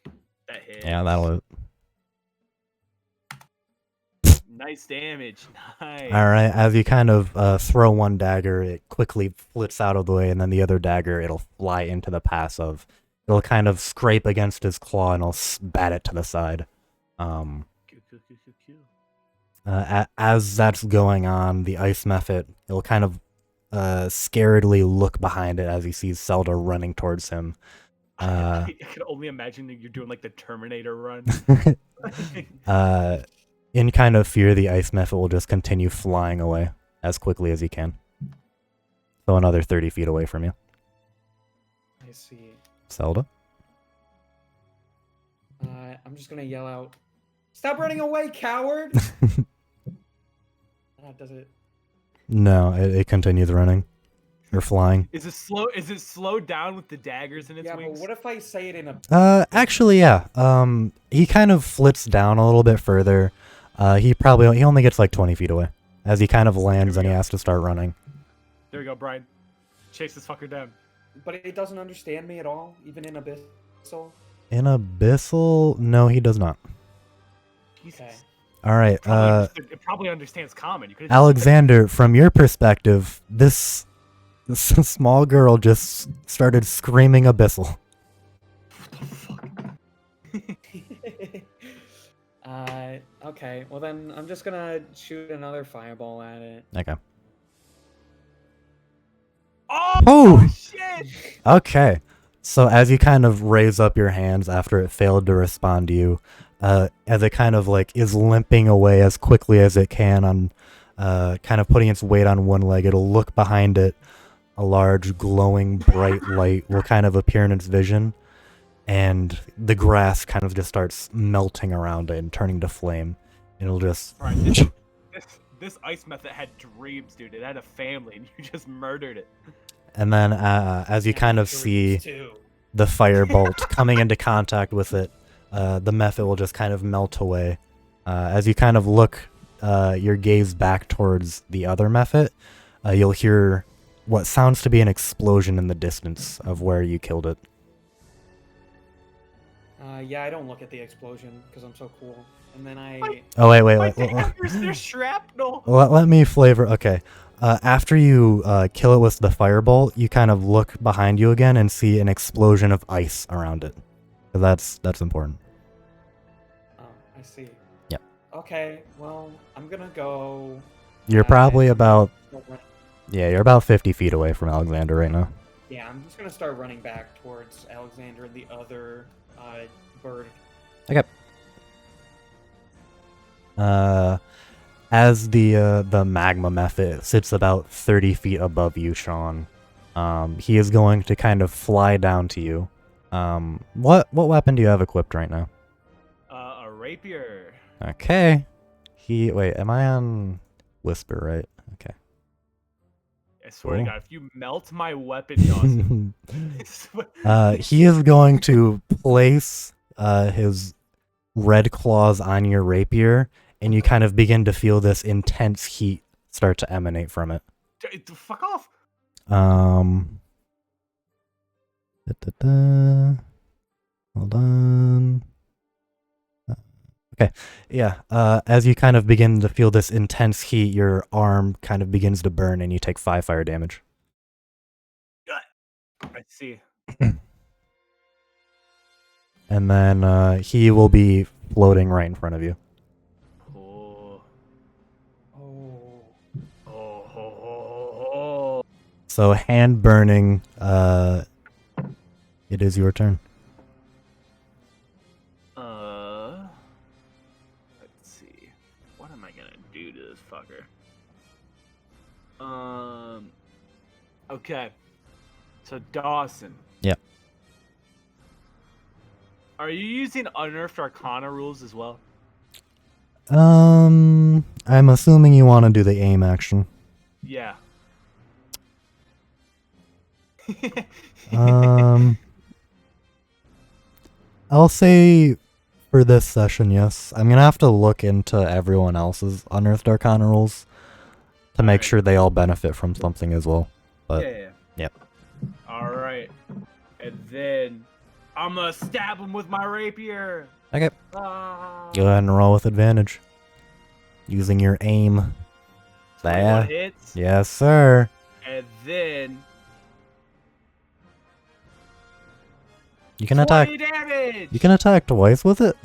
5. That hits. Yeah, that'll... Nice damage. Nice. All right, as you kind of throw one dagger, it quickly flits out of the way, and then the other dagger, it'll fly into the pass of... It'll kind of scrape against his claw, and it'll bat it to the side. Cool. As that's going on, the ice method, it'll kind of scaredly look behind it as he sees Selda running towards him. I can only imagine that you're doing like the Terminator run. In kind of fear, the ice method will just continue flying away as quickly as he can. So another 30 feet away from you. I see. Selda? I'm just gonna yell out, "Stop running away, coward!" Does it? No, it continues running. Or flying. Is it slowed down with the daggers in its wings? Yeah, but what if I say it in a... Actually, yeah. He kind of flits down a little bit further. He only gets like 20 feet away. As he kind of lands and he has to start running. There we go, Brian. Chase this fucker down. But it doesn't understand me at all, even in Abyssal? In Abyssal? No, he does not. Okay. Alright, it probably understands common. Alexander, from your perspective, this small girl just started screaming Abyssal. Okay, well then I'm just gonna shoot another fireball at it. Okay. Oh shit! Okay. So as you kind of raise up your hands after it failed to respond to you, as it kind of like is limping away as quickly as it can on kind of putting its weight on one leg, it'll look behind it. A large glowing bright light will kind of appear in its vision, and the grass kind of just starts melting around it and turning to flame. It'll just... Right, this ice method had dreams, dude. It had a family, and you just murdered it. And then as you kind of see the firebolt coming into contact with it, the method will just kind of melt away. As you kind of look your gaze back towards the other method, you'll hear what sounds to be an explosion in the distance of where you killed it. Yeah, I don't look at the explosion because I'm so cool. And then I... Oh, wait. There's shrapnel! Let me flavor... Okay. After you kill it with the firebolt, you kind of look behind you again and see an explosion of ice around it. So that's important. Oh, I see. Yep. Okay, well, I'm gonna go... You're probably about... Yeah, you're about 50 feet away from Alexander right now. Yeah, I'm just gonna start running back towards Alexander and the other bird. Okay. As the magma method sits about 30 feet above you, Sean, he is going to kind of fly down to you. What weapon do you have equipped right now? A rapier. Okay. Wait, am I on Whisper, right? Okay. I swear to Cool. God, if you melt my weapon, Dawson. He is going to place his red claws on your rapier, and you kind of begin to feel this intense heat start to emanate from it. Fuck off. Hold on. Okay, yeah. As you kind of begin to feel this intense heat, your arm kind of begins to burn, and you take 5 fire damage. I see. And then he will be floating right in front of you. Oh. Oh. Oh. So hand burning. It is your turn. Let's see. What am I gonna do to this fucker? Okay. So Dawson. Yep. Are you using unearthed arcana rules as well? I'm assuming you want to do the aim action. Yeah. I'll say for this session, yes. I'm gonna have to look into everyone else's unearthed arcana rules to make Alright. sure they all benefit from something as well. But Yeah. yep. All right. And then I'm gonna stab him with my rapier. Okay. Ah. Go ahead and roll with advantage. Using your aim. 21 There. hits. Yes, sir. And then You can attack. 20 damage. You can attack twice with it.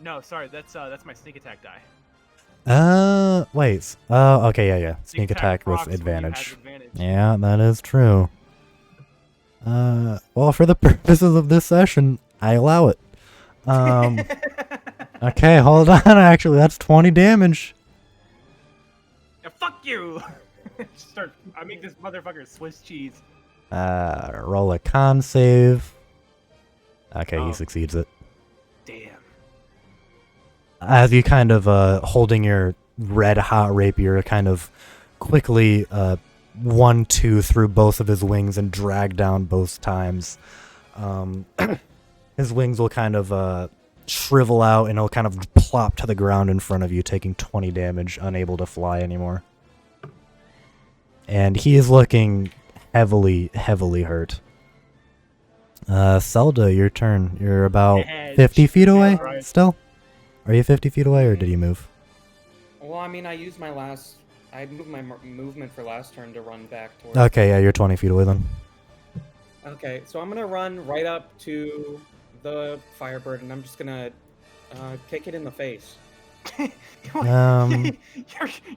No, sorry, that's my sneak attack die. Wait. Okay, yeah. Sneak attack with procs when you have advantage. advantage. Yeah, that is true. Well, for the purposes of this session, I allow it. Okay, hold on. Actually, that's 20 damage. Yeah, fuck you. I make this motherfucker Swiss cheese. Roll a con save. Okay, he Oh. succeeds it. Damn. As you kind of holding your red hot rapier, kind of quickly 1-2 through both of his wings and drag down both times. His wings will kind of shrivel out and he'll kind of plop to the ground in front of you, taking 20 damage, unable to fly anymore. And he is looking heavily hurt. Selda, your turn. You're about Edge. 50 feet away Right. still? Are you 50 feet away or did you move? Well, I mean, I used my last. I moved my movement for last turn to run back towards. Okay, yeah, you're 20 feet away then. Okay, so I'm gonna run right up to the Firebird, and I'm just gonna kick it in the face. Um,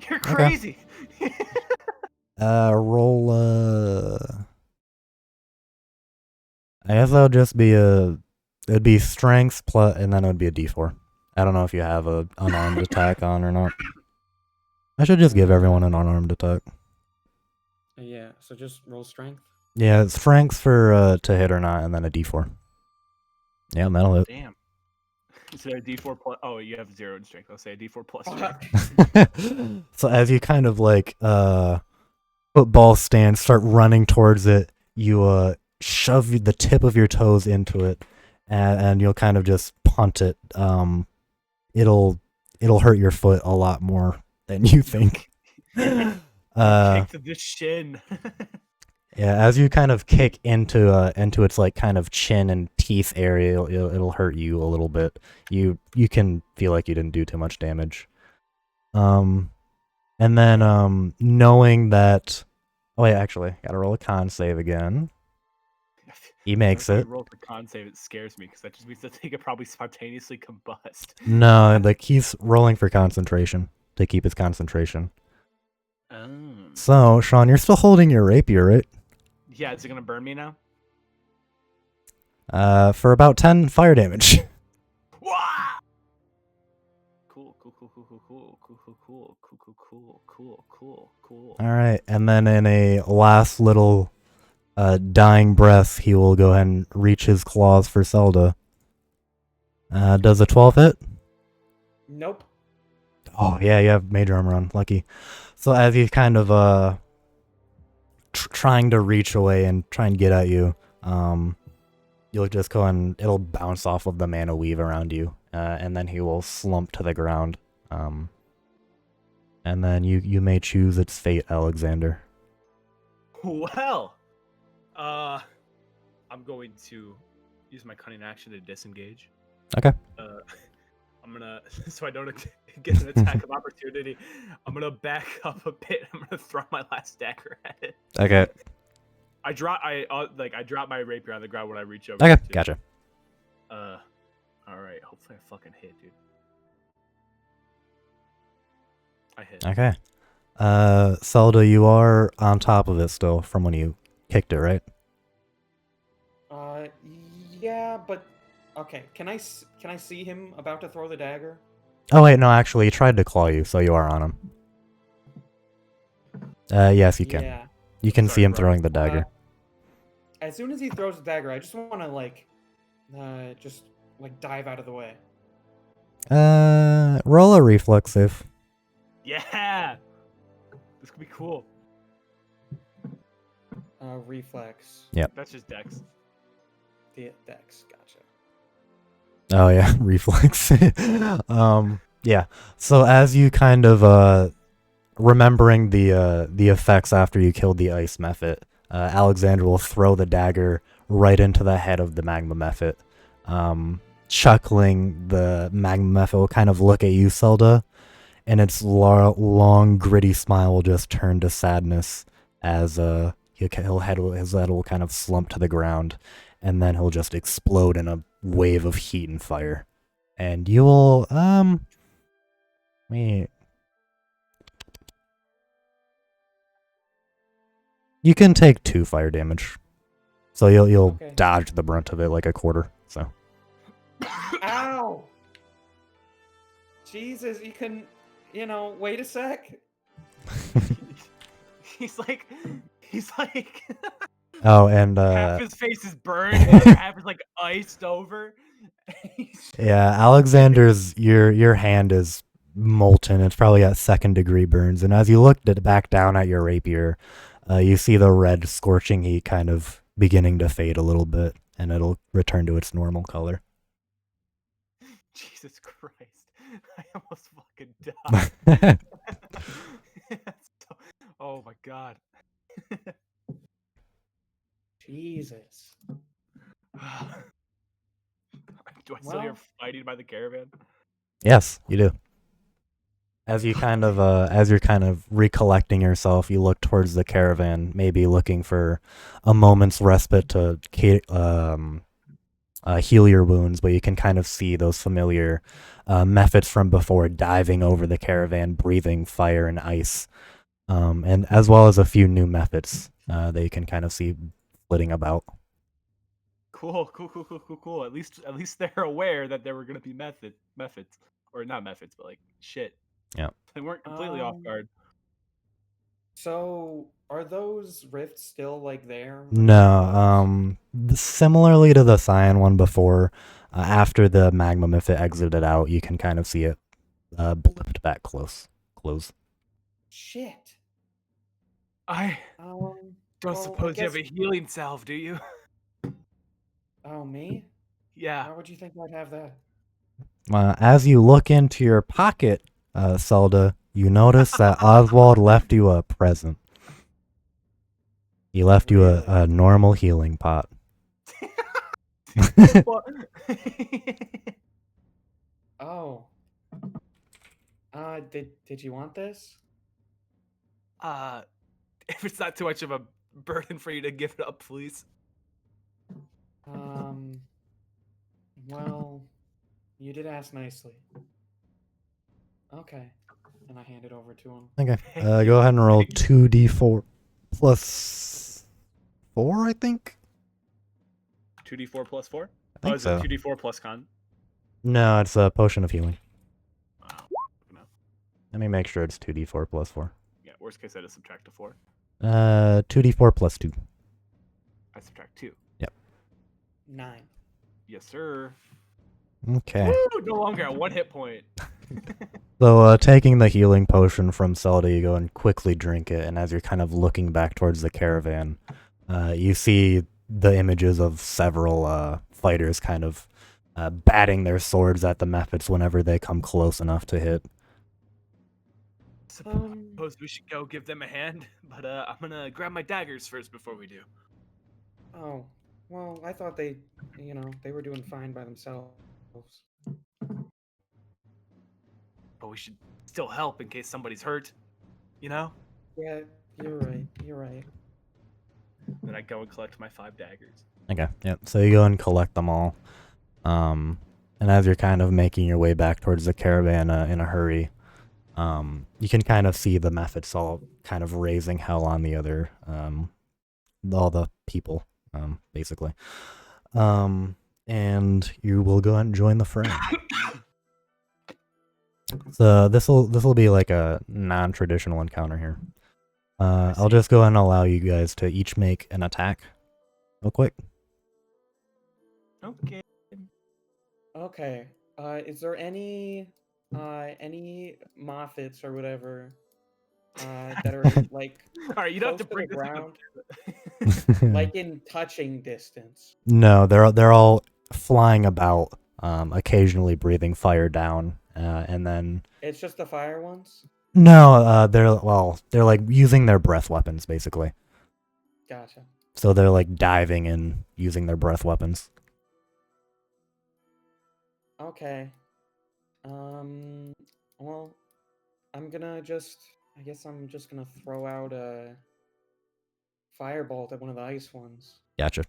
you're crazy. Roll, I guess that'll just be it'd be strength plus, and then it would be a d4. I don't know if you have a unarmed attack on or not. I should just give everyone an unarmed attack. Yeah, so just roll strength. Yeah, it's strength for to hit or not, and then a d4. Yeah, that'll hit. Damn. Is there a D4 plus? Oh, you have 0 in strength. I'll say a D4 plus strength. So as you kind of like football stand, start running towards it, you shove the tip of your toes into it, and you'll kind of just punt it. It'll hurt your foot a lot more than you think. Kick to the shin. Yeah, as you kind of kick into its like kind of chin and teeth area, it'll hurt you a little bit. You can feel like you didn't do too much damage. And then knowing that, oh wait, actually, gotta roll a con save again. He makes When it. I roll the con save, it scares me because that just means that they could probably spontaneously combust. No, like he's rolling for concentration to keep his concentration. Oh. So, Sean, you're still holding your rapier, right? Yeah, is it gonna burn me now? For about 10 fire damage. Wah! Cool. Cool. All right, and then in a last little dying breath, he will go ahead and reach his claws for Selda. Does a 12 hit? Nope. Oh, yeah, you have major armor on. Lucky. So as he's kind of trying to reach away and try and get at you, you'll just go and it'll bounce off of the mana weave around you, and then he will slump to the ground. And then you may choose its fate, Alexander. Well, I'm going to use my cunning action to disengage. Okay. I'm gonna, so I don't get an attack of opportunity. I'm gonna back up a bit. I'm gonna throw my last dagger at it. Okay. I drop my rapier on the ground when I reach over. Okay. too. Gotcha. All right. Hopefully I fucking hit, dude. I hit. Okay. Selda, you are on top of it still from when you kicked it, right? Yeah, but okay. Can I see him about to throw the dagger? Oh wait, no, actually, he tried to claw you, so you are on him. Yes, you can. Yeah. You can Sorry, see him bro. throwing the dagger. As soon as he throws the dagger, I just want to like dive out of the way. Roll a reflex save. Yeah. This could be cool. Reflex. Yep. That's just Dex. Dex. Gotcha. Oh yeah, reflex. Yeah. So as you kind of remembering the effects after you killed the ice mephit, Alexander will throw the dagger right into the head of the magma mephit. Chuckling, the magma mephit will kind of look at you, Selda, and its long, gritty smile will just turn to sadness as his head will kind of slump to the ground, and then he'll just explode in a wave of heat and fire. And you will, you can take 2 fire damage. So you'll Okay. dodge the brunt of it like a quarter, so. Ow! Jesus, you can, wait a sec. He's like, Oh, and half his face is burned, and the other half is like iced over. yeah, Alexander's your hand is molten. It's probably got 2nd-degree burns, and as you look back down at your rapier, you see the red scorching heat kind of beginning to fade a little bit, and it'll return to its normal color. Jesus Christ! I almost fucking died. Oh my god. Jesus. Do I still hear fighting by the caravan? Yes, you do. As you kind of as you're kind of recollecting yourself, you look towards the caravan, maybe looking for a moment's respite to heal your wounds, but you can kind of see those familiar methods from before diving over the caravan, breathing fire and ice, and as well as a few new methods that you can kind of see flitting about. Cool. At least they're aware that there were gonna be methods, or not methods, but like shit. Yeah. They weren't completely off guard. So, are those rifts still like there? No, similarly to the cyan one before, after the magma mythic exited out, you can kind of see it blipped back close. Shit. I Don't don't suppose you have a healing salve, do you? Oh, me? Yeah. How would you think I'd have that? As you look into your pocket, Selda, you notice that Oswald left you a present. He left you a normal healing pot. Oh. Did you want this? If it's not too much of a burden for you to give it up, please. Well, you did ask nicely. Okay. And I hand it over to him. Okay. Go ahead and roll 2d4 plus 4, I think? 2d4 plus 4? I think is so. it 2d4 plus con? No, it's a potion of healing. Wow. No. Let me make sure it's 2d4 plus 4. Yeah, worst case I just subtract a 4. 2d4 plus 2. I subtract 2. 9. Yes, sir. Okay. Woo! No longer at 1 hit point. So, taking the healing potion from Selda, you go and quickly drink it, and as you're kind of looking back towards the caravan, you see the images of several fighters kind of batting their swords at the Mephits whenever they come close enough to hit. Suppose we should go give them a hand, but I'm gonna grab my daggers first before we do. Oh, well, I thought they were doing fine by themselves. But we should still help in case somebody's hurt, you know? Yeah, you're right. You're right. Then I go and collect my 5 daggers. Okay, yep. So you go and collect them all. And as you're kind of making your way back towards the caravan in a hurry, you can kind of see the Mephits all kind of raising hell on the other, all the people, basically. And you will go and join the fray. So this'll be like a non-traditional encounter here. I'll just go and allow you guys to each make an attack, real quick. Okay. Okay. Is there any Moffats or whatever that are like Alright, you don't have to close to bring the this ground, like in touching distance? No, they're all flying about, occasionally breathing fire down, and then It's just the fire ones? no, they're like using their breath weapons basically. Gotcha. So they're like diving and using their breath weapons. Okay. Well, I guess I'm just gonna throw out a Firebolt at one of the ice ones. Gotcha.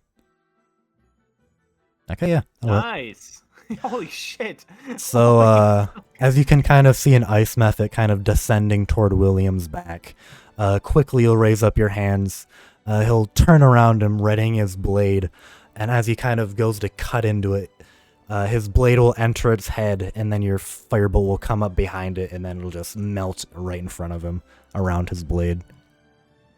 Okay, yeah. Nice. Holy shit. So, as you can kind of see an ice method kind of descending toward William's back, quickly you'll raise up your hands. He'll turn around and readying his blade, and as he kind of goes to cut into it, his blade will enter its head, and then your firebolt will come up behind it, and then it'll just melt right in front of him around his blade.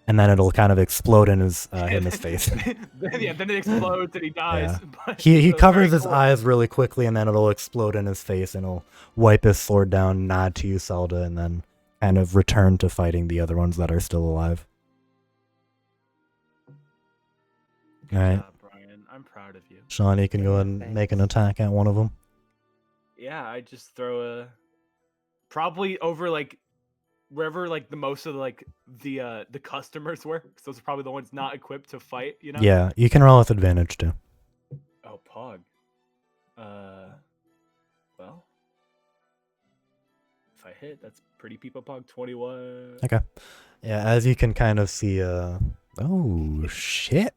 And then it'll kind of explode in his face. Then it explodes and he dies. Yeah. But He it's covers very his cool. eyes really quickly, and then it'll explode in his face, and he'll wipe his sword down, nod to you, Selda, and then kind of return to fighting the other ones that are still alive. Good Alright. job, Brian. I'm proud of you. Sean, you can go and make an attack at one of them. Yeah, I just throw a probably over like wherever like the most of like the customers were, because those are probably the ones not equipped to fight, you know? Yeah, you can roll with advantage too. Oh, Pog. Well, if I hit, that's pretty people Pog 21. Okay. Yeah, as you can kind of see, oh shit.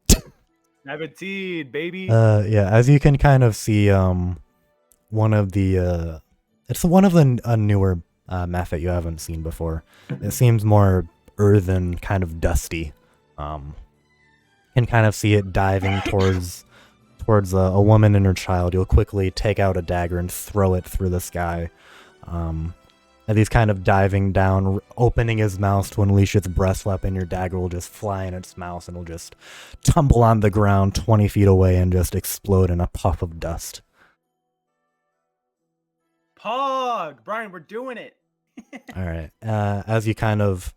17, baby. Yeah, as you can kind of see, one of the, it's one of the newer Mephit you haven't seen before. It seems more earthen, kind of dusty. Can kind of see it diving towards a woman and her child. You'll quickly take out a dagger and throw it through the sky. As he's kind of diving down, opening his mouth to unleash its breath weapon, your dagger will just fly in its mouth and it'll just tumble on the ground 20 feet away and just explode in a puff of dust. Pog! Brian, we're doing it. Alright, as you kind of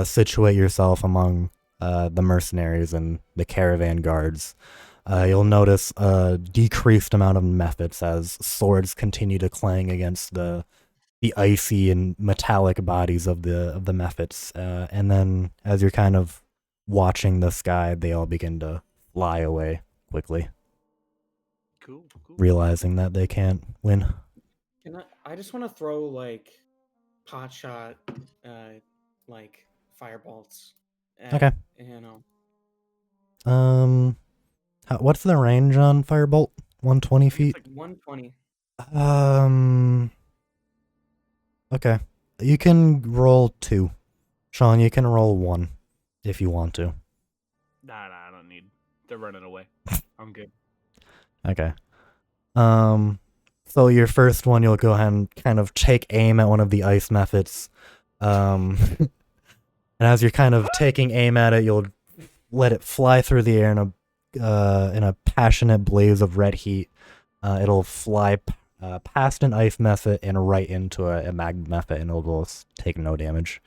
situate yourself among the mercenaries and the caravan guards, you'll notice a decreased amount of Mephits as swords continue to clang against the icy and metallic bodies of the Mephits. And then as you're kind of watching the sky, they all begin to fly away quickly, Cool. realizing that they can't win. I just want to throw like pot shot, like firebolts. Okay. You know. What's the range on Firebolt? 120 feet? It's like 120. Okay. You can roll 2. Sean, you can roll 1 if you want to. Nah, I don't need. They're running away. I'm good. Okay. So your first one, you'll go ahead and kind of take aim at one of the ice methods. And as you're kind of taking aim at it, you'll let it fly through the air in a passionate blaze of red heat. It'll fly past an ice method and right into a magma method, and it'll just take no damage.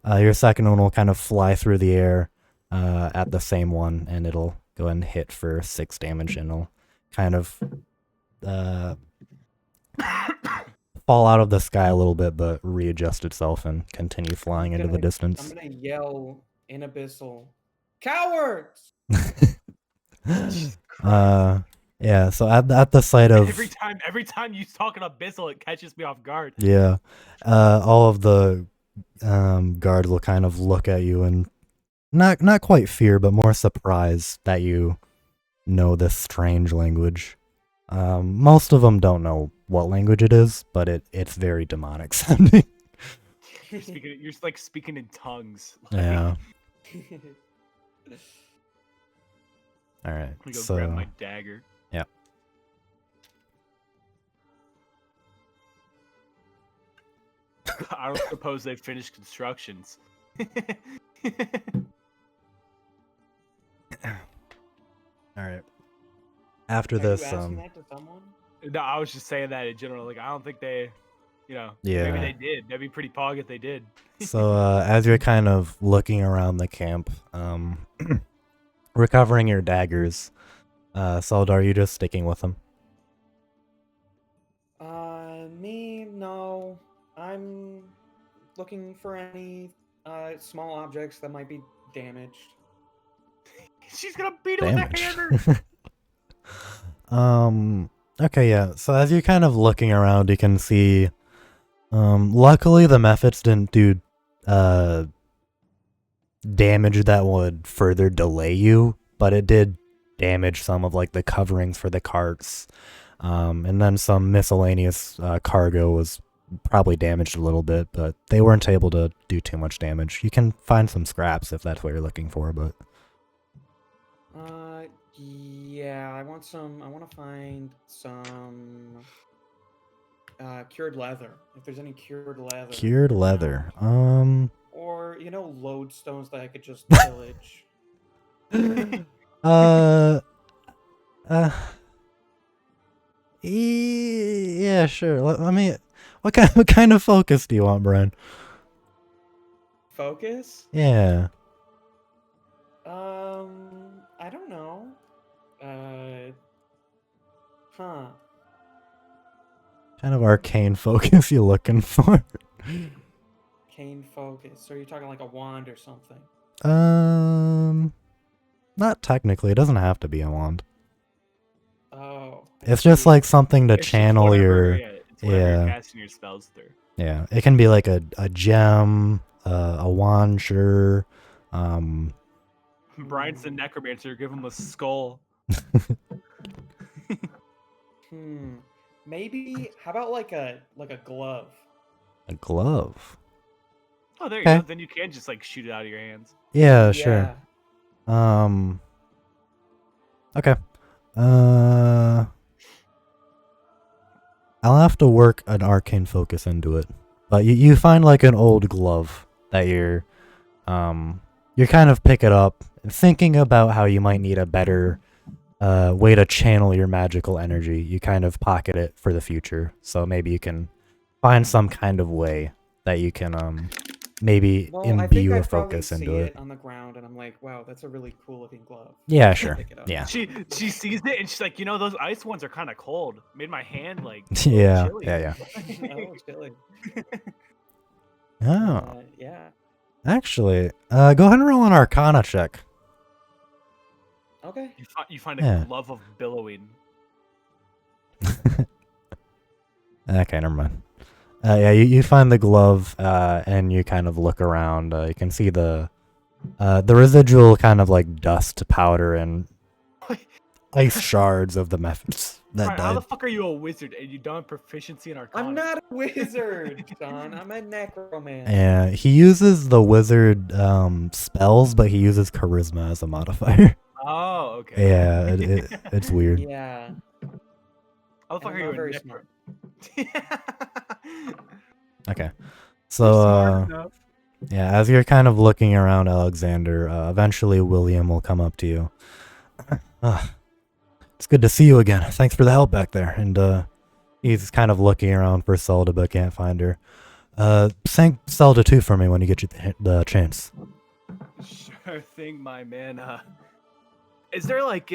Your second one will kind of fly through the air at the same one, and it'll go and hit for 6 damage, and it'll kind of fall out of the sky a little bit, but readjust itself and continue flying into the I'm distance. gonna yell in abyssal, cowards! Yeah. So at the sight of Every time you talk an abyssal, it catches me off guard. yeah, all of the guards will kind of look at you and not quite fear, but more surprise that you know this strange language. Most of them don't know what language it is, but it's very demonic sounding. You're like speaking in tongues. Yeah. All right. I'm gonna go So grab my dagger. yeah. I don't suppose they finished constructions. All right. After Are this, you asking that to someone? No, I was just saying that in general. Like, I don't think they, maybe Yeah. they did. That'd be pretty pog if they did. So as you're kind of looking around the camp, recovering your daggers, Selda, are you just sticking with them? Me, no. I'm looking for any small objects that might be damaged. She's gonna beat it with a hammer. Okay, yeah. So as you're kind of looking around, you can see, luckily the methods didn't do damage that would further delay you, but it did damage some of like the coverings for the carts, and then some miscellaneous cargo was probably damaged a little bit, but they weren't able to do too much damage. You can find some scraps if that's what you're looking for, but Yeah, I want to find some cured leather. If there's any cured leather. cured leather. Or lodestones that I could just pillage. Yeah, sure. Let me. What kind of focus do you want, Brian? Focus? Yeah. I don't know. Huh. Kind of arcane focus you looking for? Cane focus. So you're talking like a wand or something? Not technically. It doesn't have to be a wand. Oh. It's just like something to It's just channel whatever- your. it's whatever yeah. you're casting your spells through. Yeah, it can be like a gem, a wand, sure. Brian's the necromancer. Give him a skull. Maybe. How about like a glove? A glove. Oh, there you Okay. go. Then you can just like shoot it out of your hands. Yeah, sure. Okay. I'll have to work an arcane focus into it. But you find like an old glove that you kind of pick it up, thinking about how you might need a better way to channel your magical energy. You kind of pocket it for the future. So maybe you can find some kind of way that you can maybe Well, I think imbue a I'd probably focus see into it. on the ground, and I'm like, wow, that's a really cool looking glove. Yeah, I'll sure. pick it up. Yeah. She sees it and she's like, those ice ones are kind of cold. Made my hand like Yeah, chilly. yeah. Oh, chilly. Oh, Yeah. actually, go ahead and roll an Arcana check. Okay. You find Yeah. a glove of billowing. Okay, never mind. Yeah, you find the glove, and you kind of look around. You can see the residual kind of like dust, powder, and ice shards of the methods that Brian, how the died. fuck are you a wizard and you don't have proficiency in Arcana? I'm not a wizard, John. I'm a necromancer. Yeah, he uses the wizard spells, but he uses charisma as a modifier. Oh, okay. Yeah, it's weird. Yeah. How the fuck I'm are you not a very necro? smart. Okay. You're So, smart enough. yeah, as you're kind of looking around, Alexander, eventually William will come up to you. It's good to see you again. Thanks for the help back there. And he's kind of looking around for Selda, but can't find her. Thank Selda too for me when you get the chance. Sure thing, my man. Is there like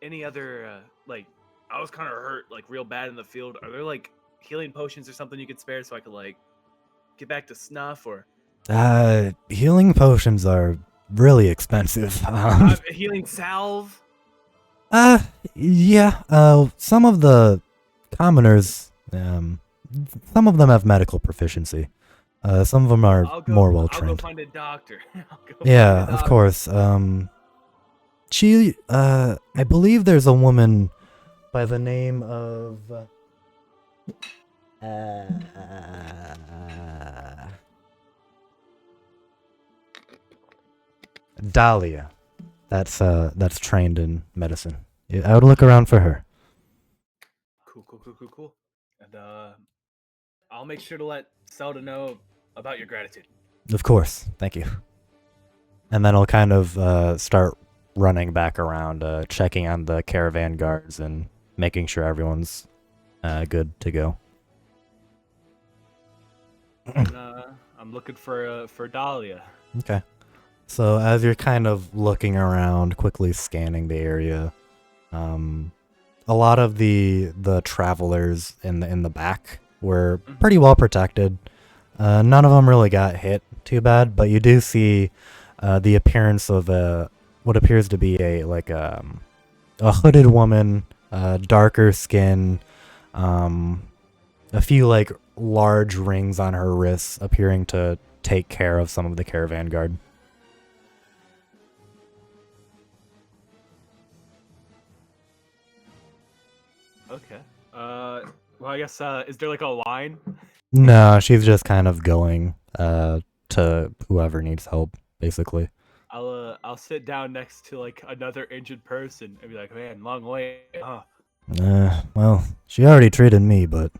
any other like I was kind of hurt like real bad in the field. Are there like healing potions or something you could spare so I could like get back to snuff or Healing potions are really expensive. healing salve? Yeah. Some of the commoners, some of them have medical proficiency. Some of them are more well I'll go trained. find a doctor. I'll go Yeah, find a of doctor. course. I believe there's a woman by the name of Dahlia. That's trained in medicine. I would look around for her. Cool. And I'll make sure to let Zelda know about your gratitude. Of course. Thank you. And then I'll kind of start running back around, checking on the caravan guards and making sure everyone's good to go. And, I'm looking for Dahlia. Okay. So as you're kind of looking around, quickly scanning the area, a lot of the travelers in the back were pretty well protected. None of them really got hit too bad, but you do see the appearance of what appears to be a hooded woman, darker skin, a few like large rings on her wrists, appearing to take care of some of the caravan guard. Okay. Well, I guess is there like a line? No, she's just kind of going to whoever needs help, basically. I'll sit down next to like another injured person and be like, man, long way, huh? Well, she already treated me, but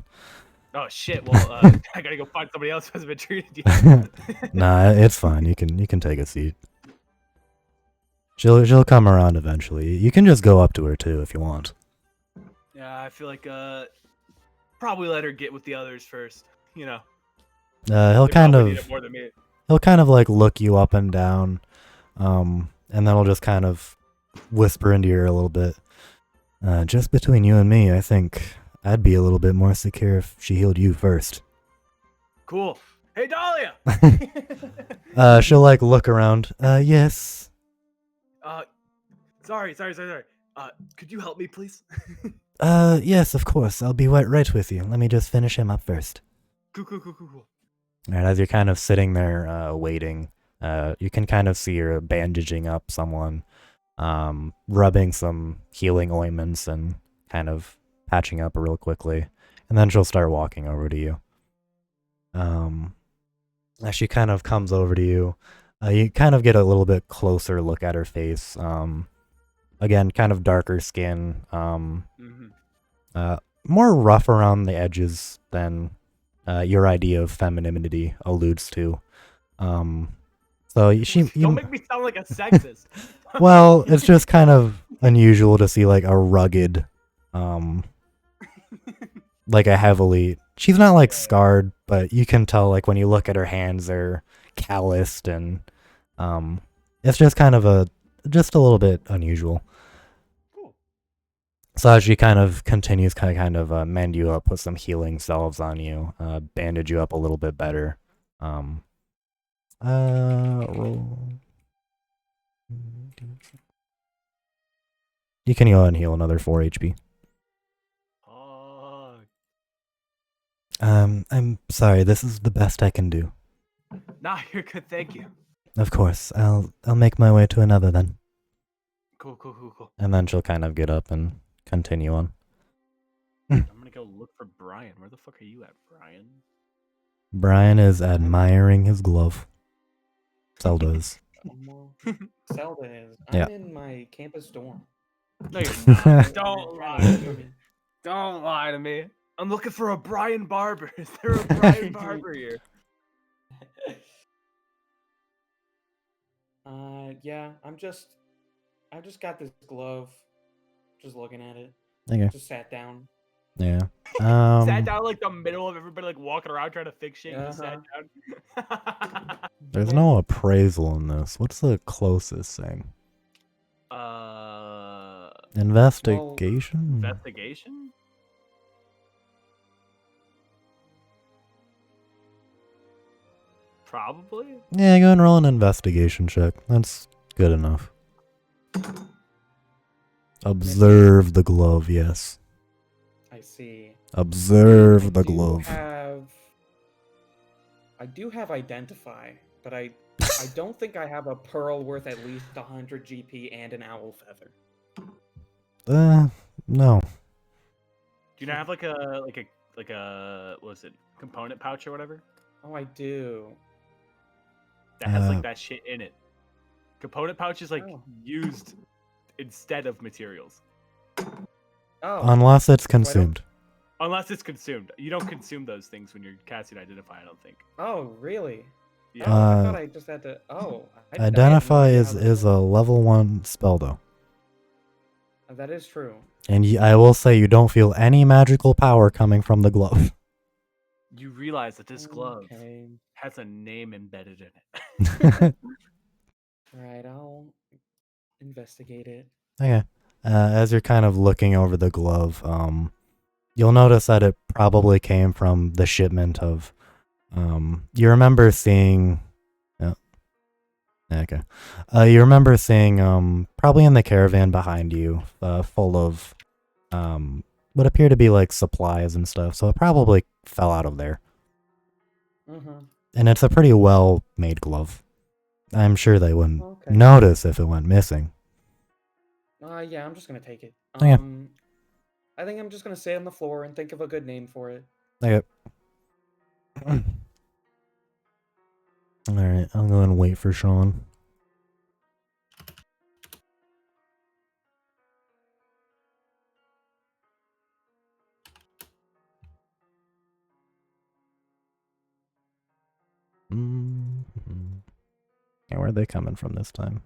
Oh shit. Well, I gotta go find somebody else who hasn't been treated yet. nah, it's fine. You can take a seat. She'll come around eventually. You can just go up to her too if you want. Yeah, I feel like probably let her get with the others first. You know, He'll they kind probably need of it more than me. he'll kind of like look you up and down, and then he'll just kind of whisper into your ear a little bit. Just between you and me, I think I'd be a little bit more secure if she healed you first. Cool. Hey, Dahlia. She'll like look around. Yes. Sorry. Could you help me, please? Yes, of course. I'll be right with you. Let me just finish him up first. Cool. Alright, as you're kind of sitting there, waiting, you can kind of see her bandaging up someone, rubbing some healing ointments and kind of patching up real quickly, and then she'll start walking over to you. As she kind of comes over to you, you kind of get a little bit closer look at her face. Again, kind of darker skin, more rough around the edges than your idea of femininity alludes to. So Don't make me sound like a sexist. well, it's just kind of unusual to see like a rugged, like a heavily. She's not like scarred, but you can tell like when you look at her hands, they're calloused, and it's just kind of just a little bit unusual. Cool. So as she kind of continues, kind of mend you up, put some healing salves on you, bandage you up a little bit better. Roll. You can go ahead and heal another 4 HP. I'm sorry. This is the best I can do. Nah, you're good. Thank you. Of course. I'll make my way to another then. Cool. And then she'll kind of get up and continue on. I'm gonna go look for Brian. Where the fuck are you at, Brian? Brian is admiring his glove. Zelda is. Selda is. Yeah. I'm in my campus dorm. No, you're not. Don't lie to me. Don't lie to me. I'm looking for a Brian Barber. Is there a Brian Barber here? Yeah, I just got this glove. Just looking at it. Okay. Just sat down. Yeah. Sat down like the middle of everybody like walking around trying to fix shit. And just sat down. There's no appraisal in this. What's the closest thing? Investigation? Investigation? Probably. Yeah, go and roll an investigation check. That's good enough. Observe the glove, yes. I see. Observe the glove. I do have identify, but I don't think I have a pearl worth at least 100 GP and an owl feather. No. Do you not have like a what was it, component pouch or whatever? Oh, I do. That has like that shit in it. Component pouch is like Oh. used instead of materials. Oh. Unless it's consumed. Unless it's consumed. You don't consume those things when you're casting identify, I don't think. Oh, really? Yeah. Oh, I thought I just had to. Oh. I had no Identify idea is how that is a level 1 spell though. That is true. And I will say you don't feel any magical power coming from the glove. You realize that this glove Okay. has a name embedded in it. Right, I'll investigate it. Okay. As you're kind of looking over the glove, you'll notice that it probably came from the shipment of. You remember seeing. Okay. You remember seeing probably in the caravan behind you, full of what appear to be like supplies and stuff. So it probably fell out of there. Mm-hmm. And it's a pretty well made glove. I'm sure they wouldn't Okay. notice if it went missing. Yeah, I'm just gonna take it. Okay. I think I'm just gonna sit on the floor and think of a good name for it. Okay. Alright, I'll go and wait for Sean. Yeah, where are they coming from this time?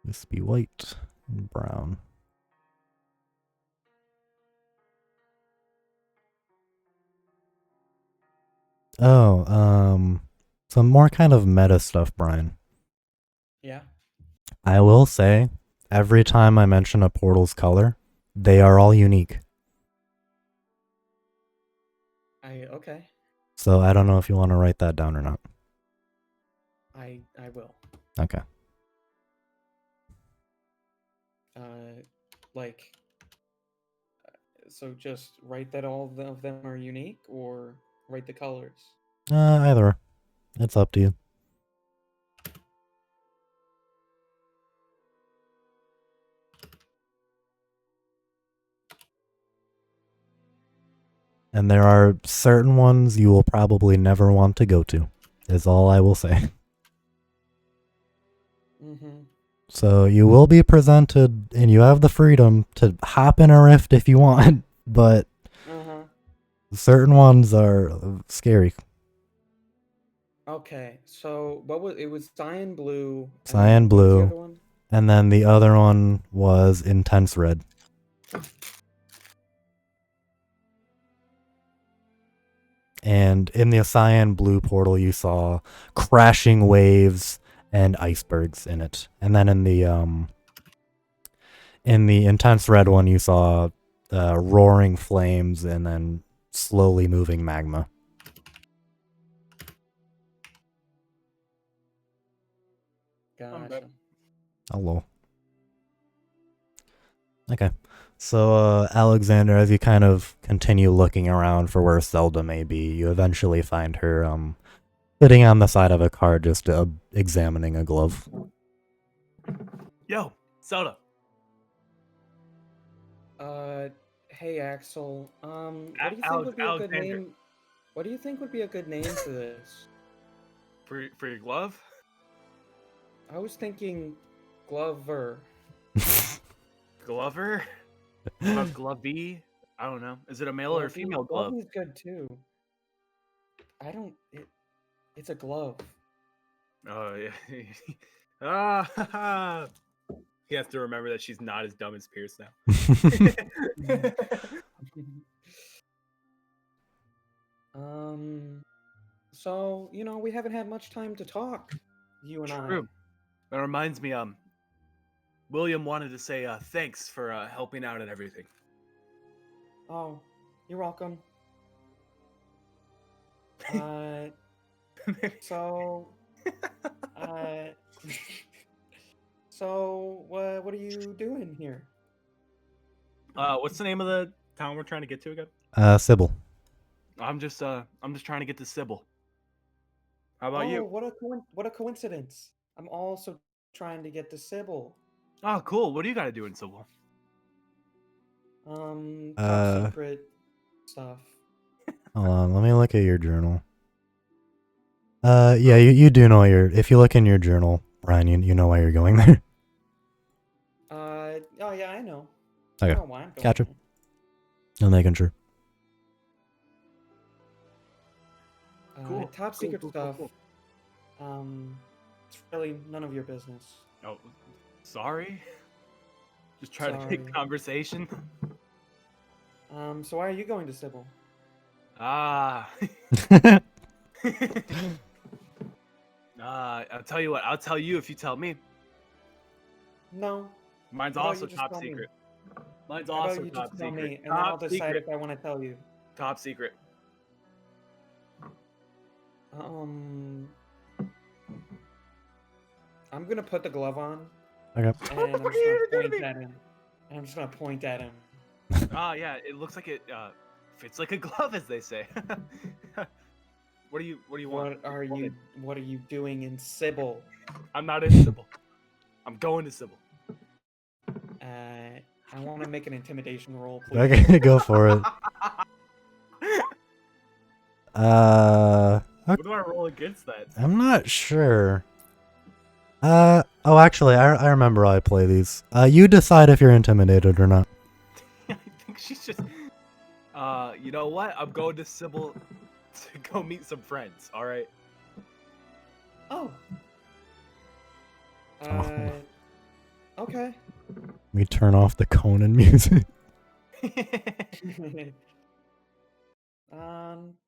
This be white and brown. Oh, some more kind of meta stuff, Brian. Yeah. I will say, every time I mention a portal's color, they are all unique. Okay. So I don't know if you want to write that down or not. I will. Okay. Like. So just write that all of them are unique, or write the colors. Either. It's up to you. And there are certain ones you will probably never want to go to, is all I will say. Mm-hmm. So you will be presented, and you have the freedom to hop in a rift if you want, but certain ones are scary. Okay, so it was cyan blue. Cyan and what was the blue. other one? And then the other one was intense red. And in the cyan blue portal, you saw crashing waves and icebergs in it. And then in the intense red one, you saw roaring flames and then slowly moving magma. Gotcha. Hello. Okay. So, Alexander, as you kind of continue looking around for where Selda may be, you eventually find her sitting on the side of a car just examining a glove. Yo, Selda. Hey Axel. What do you think would be a good Alexander. name? What do you think would be a good name for this? For your glove? I was thinking Glover. Glover? What about glove B? I don't know. Is it a male or a female glove? Glove is good too. I don't. It's a glove. Oh yeah. Ah, he has to remember that she's not as dumb as Pierce now. So we haven't had much time to talk, you and True. That reminds me. William wanted to say thanks for helping out and everything. I. Oh, you're welcome. So, uh, so what are you doing here? What's the name of the town we're trying to get to again? Sybil. I'm just trying to get to Sybil. How about Oh, you? what a coincidence! I'm also trying to get to Sybil. Oh, cool. What do you got to do in Sybil? Top Uh, secret stuff. Hold on, let me look at your journal. Yeah, you do know if you look in your journal, Ryan, you know why you're going there. Oh yeah, I know. Okay, I know why I'm going gotcha. there. I'm making sure. Cool. Top secret stuff. Cool. It's really none of your business. Oh, sorry. Just trying to Sorry. make conversation. So why are you going to Sybil? Ah. I'll tell you what. I'll tell you if you tell me. No. Mine's How about also you just top tell me? secret. Mine's How also about you top just tell secret. me, and then I'll Top decide secret. if I want to tell you. Top secret. I'm gonna put the glove on, Okay. and I'm just gonna point at him. And I'm just gonna point at him. Ah, yeah. It looks like it fits like a glove, as they say. What do you want? What are you doing in Sybil? I'm not in Sybil. I'm going to Sybil. I want to make an intimidation roll, please. Okay, go for it. What do I roll against that? I'm not sure. Oh, actually, I remember how I play these. You decide if you're intimidated or not. I think she's just. You know what? I'm going to Sybil to go meet some friends. All right. Oh. Oh. Okay. Let me turn off the Conan music.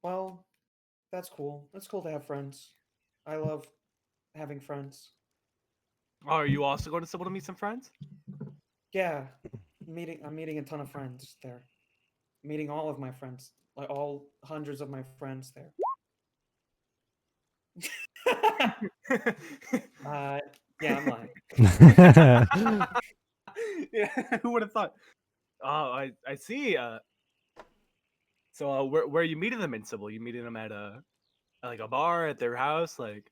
Well, that's cool. It's cool to have friends. I love having friends. Oh, are you also going to Sybil to meet some friends? Yeah. I'm meeting a ton of friends there. Meeting all of my friends. Like all hundreds of my friends there. Yeah, I'm lying. Yeah, who would have thought? Oh, I see. So where are you meeting them in Sybil? You meeting them at like a bar at their house, like?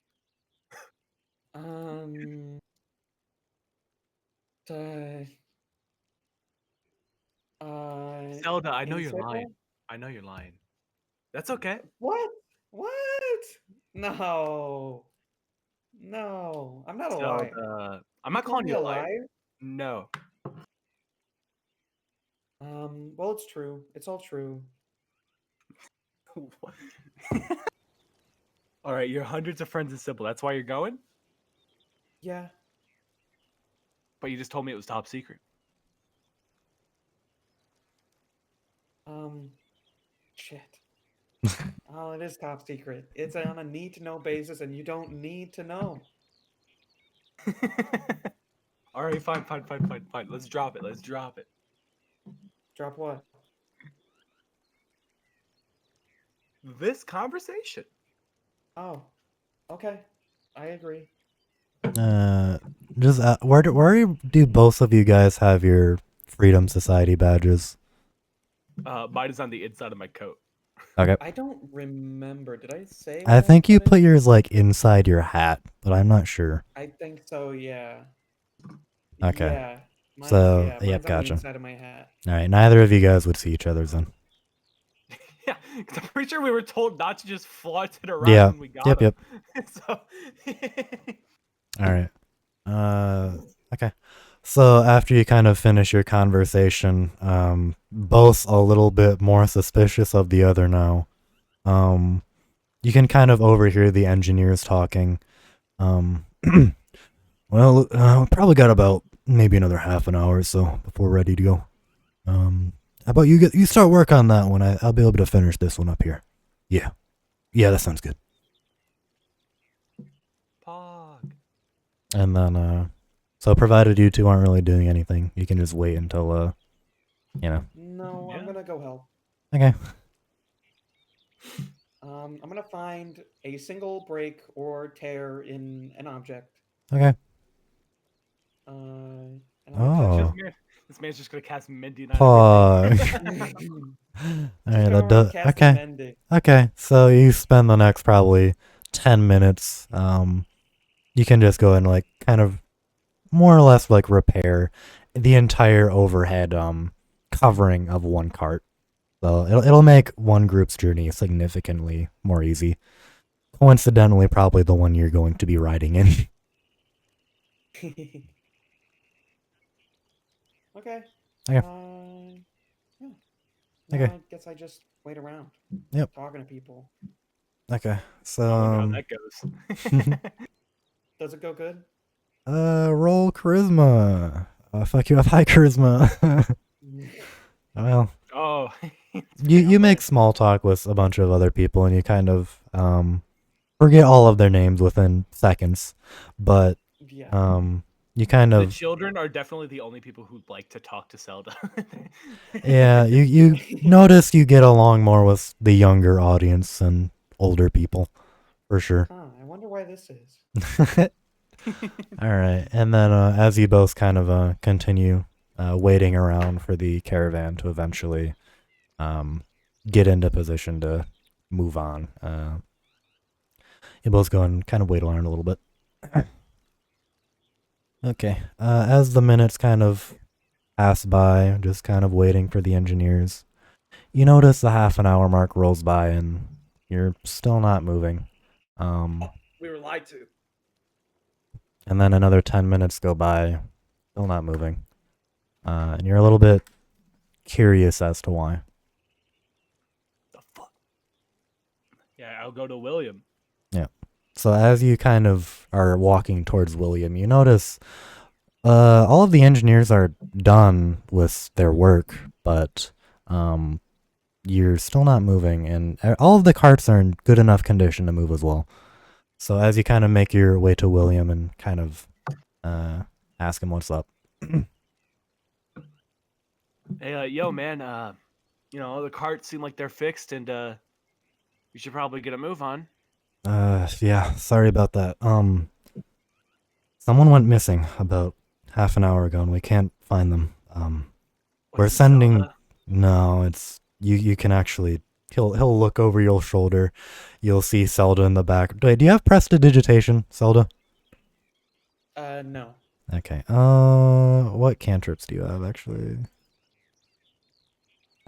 The Selda, I know in you're Sybil? lying. I know you're lying. That's okay. What? What? No. No, I'm not a liar. Selda, I'm You not call calling me you a a liar. liar? No. Well, it's true. It's all true. All right, you're hundreds of friends in Sybil. That's why you're going? Yeah. But you just told me it was top secret. Shit. Oh, it is top secret. It's on a need to know basis, and you don't need to know. All right, fine. Let's drop it. Drop what? This conversation. Oh, okay. I agree. Just where do both of you guys have your Freedom Society badges? Mine is on the inside of my coat. Okay. I don't remember. Did I say? I where think you it? put yours like inside your hat, but I'm not sure. I think so. Yeah. Okay. Yeah. So, Mine's on gotcha. the inside of my hat. All right, neither of you guys would see each other's then. Yeah, because I'm pretty sure we were told not to just flaunt it around Yeah. when we got Yep. them. So. All right. Okay. So after you kind of finish your conversation, both a little bit more suspicious of the other now. You can kind of overhear the engineers talking. Um, well, we probably got about maybe another half an hour or so before we're ready to go. How about you start work on that one? I'll be able to finish this one up here. Yeah, yeah, that sounds good. Pog. And then, so provided you two aren't really doing anything, you can just wait until No, I'm Yeah. gonna go help. Okay. I'm gonna find a single break or tear in an object. Okay. And Oh. This man's just gonna cast Mending on Pog. everything. Alright, gonna that run does. casting Okay. mending. Okay. So you spend the next probably 10 minutes. You can just go and like kind of more or less like repair the entire overhead covering of one cart. So it'll make one group's journey significantly more easy. Coincidentally, probably the one you're going to be riding in. Okay. Okay. Yeah. Now Okay. I guess I just wait around. Yep. Talking to people. Okay. So I wonder how that goes. Does it go good? roll charisma. Fuck you have high charisma. Well, Oh. you make small talk with a bunch of other people and you kind of forget all of their names within seconds, but Yeah. you kind The of children are definitely the only people who like to talk to Selda. yeah, you notice you get along more with the younger audience and older people for sure. Huh, I wonder why this is. All right, and then as you both kind of continue waiting around for the caravan to eventually get into position to move on, you both go and kind of wait around a little bit. Okay, as the minutes kind of pass by, just kind of waiting for the engineers, you notice the half an hour mark rolls by and you're still not moving. We were lied to. And then another 10 minutes go by, still not moving. And you're a little bit curious as to why. The fuck? Yeah, I'll go to William. Yeah. So as you kind of are walking towards William, you notice all of the engineers are done with their work, but you're still not moving, and all of the carts are in good enough condition to move as well. So as you kind of make your way to William and kind of ask him what's up. Hey, yo, man. The carts seem like they're fixed, and we should probably get a move on. Yeah, sorry about that. Someone went missing about half an hour ago, and we can't find them. We're Was it sending. Zelda? No, it's you. You can actually. He'll look over your shoulder. You'll see Selda in the back. Wait, do you have prestidigitation, Selda? No. Okay. What cantrips do you have actually?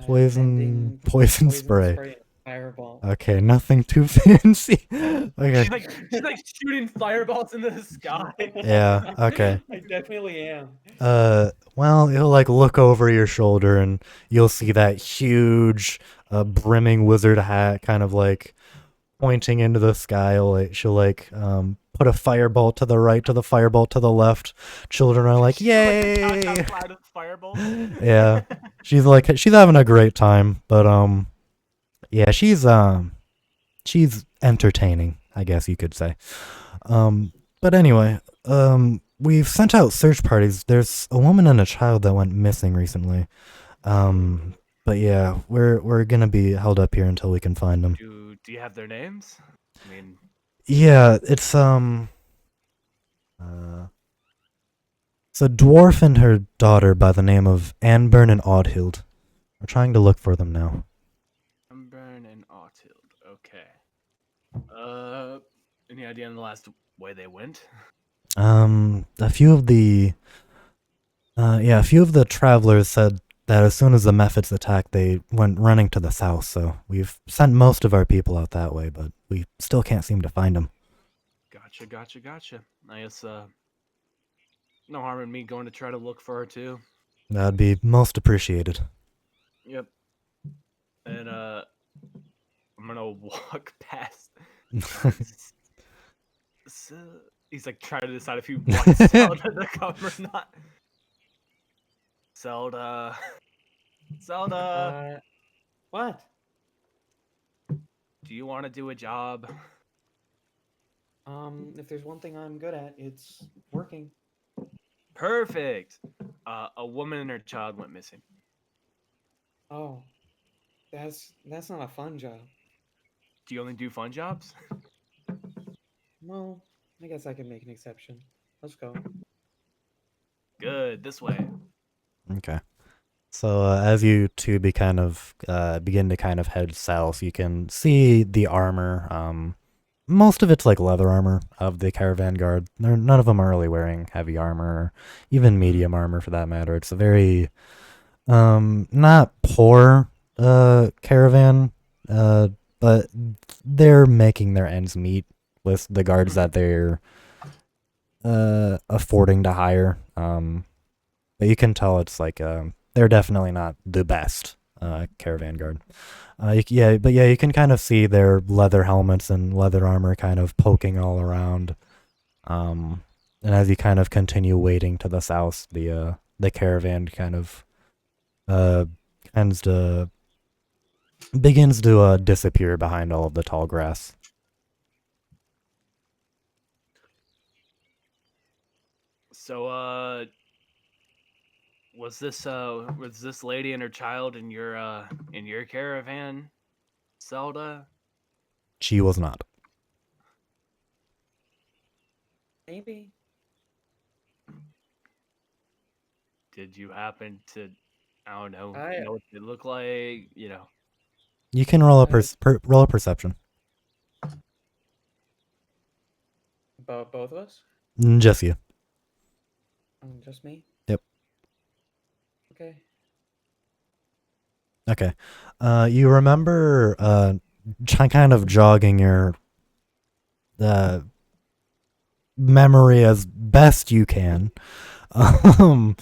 Mending, Poison spray. and fireball. Okay, nothing too fancy. Okay. She's like shooting fireballs into the sky. Yeah. Okay. I definitely am. Well, he'll like look over your shoulder and you'll see that huge, brimming wizard hat kind of like pointing into the sky. She'll put a firebolt to the right, to the firebolt to the left. Children are like, She's like a yay! countdown cloud of fireballs. Yeah, she's having a great time, but yeah, she's entertaining, I guess you could say. But anyway, we've sent out search parties. There's a woman and a child that went missing recently. But yeah, we're gonna be held up here until we can find them. Do you have their names? I mean, Yeah, it's a dwarf and her daughter by the name of Anburn and Oddhild. We're trying to look for them now. Sunburn and Ottild. Okay. Any idea on the last way they went? A few of the travelers said that as soon as the Mephits attacked, they went running to the south. So we've sent most of our people out that way, but we still can't seem to find them. Gotcha. I guess no harm in me going to try to look for her too. That'd be most appreciated. Yep. And I'm gonna walk past. S- S- He's like trying to decide if he wants Zelda to come or not. Zelda, Zelda, What? do you want to do a job? If there's one thing I'm good at, it's working. Perfect. A woman and her child went missing. Oh, that's not a fun job. Do you only do fun jobs? Well, I guess I can make an exception. Let's go. Good. This way. Okay. So as you two begin to kind of head south, you can see the armor. Most of it's like leather armor of the caravan guard. None of them are really wearing heavy armor, or even medium armor for that matter. It's a very not poor caravan, but they're making their ends meet with the guards that they're affording to hire. But you can tell it's like they're definitely not the best caravan guard. Yeah, you can kind of see their leather helmets and leather armor kind of poking all around. And as you kind of continue wading to the south, the caravan kind of tends to begins to disappear behind all of the tall grass. So, was this lady and her child in your caravan, Zelda? She was not. Maybe. Did you happen to, I don't know, I know what they look like? You know. You can roll a I roll a perception. both of us? Just you. Just me? Yep. Okay. Okay. You remember kind of jogging your memory as best you can. Um,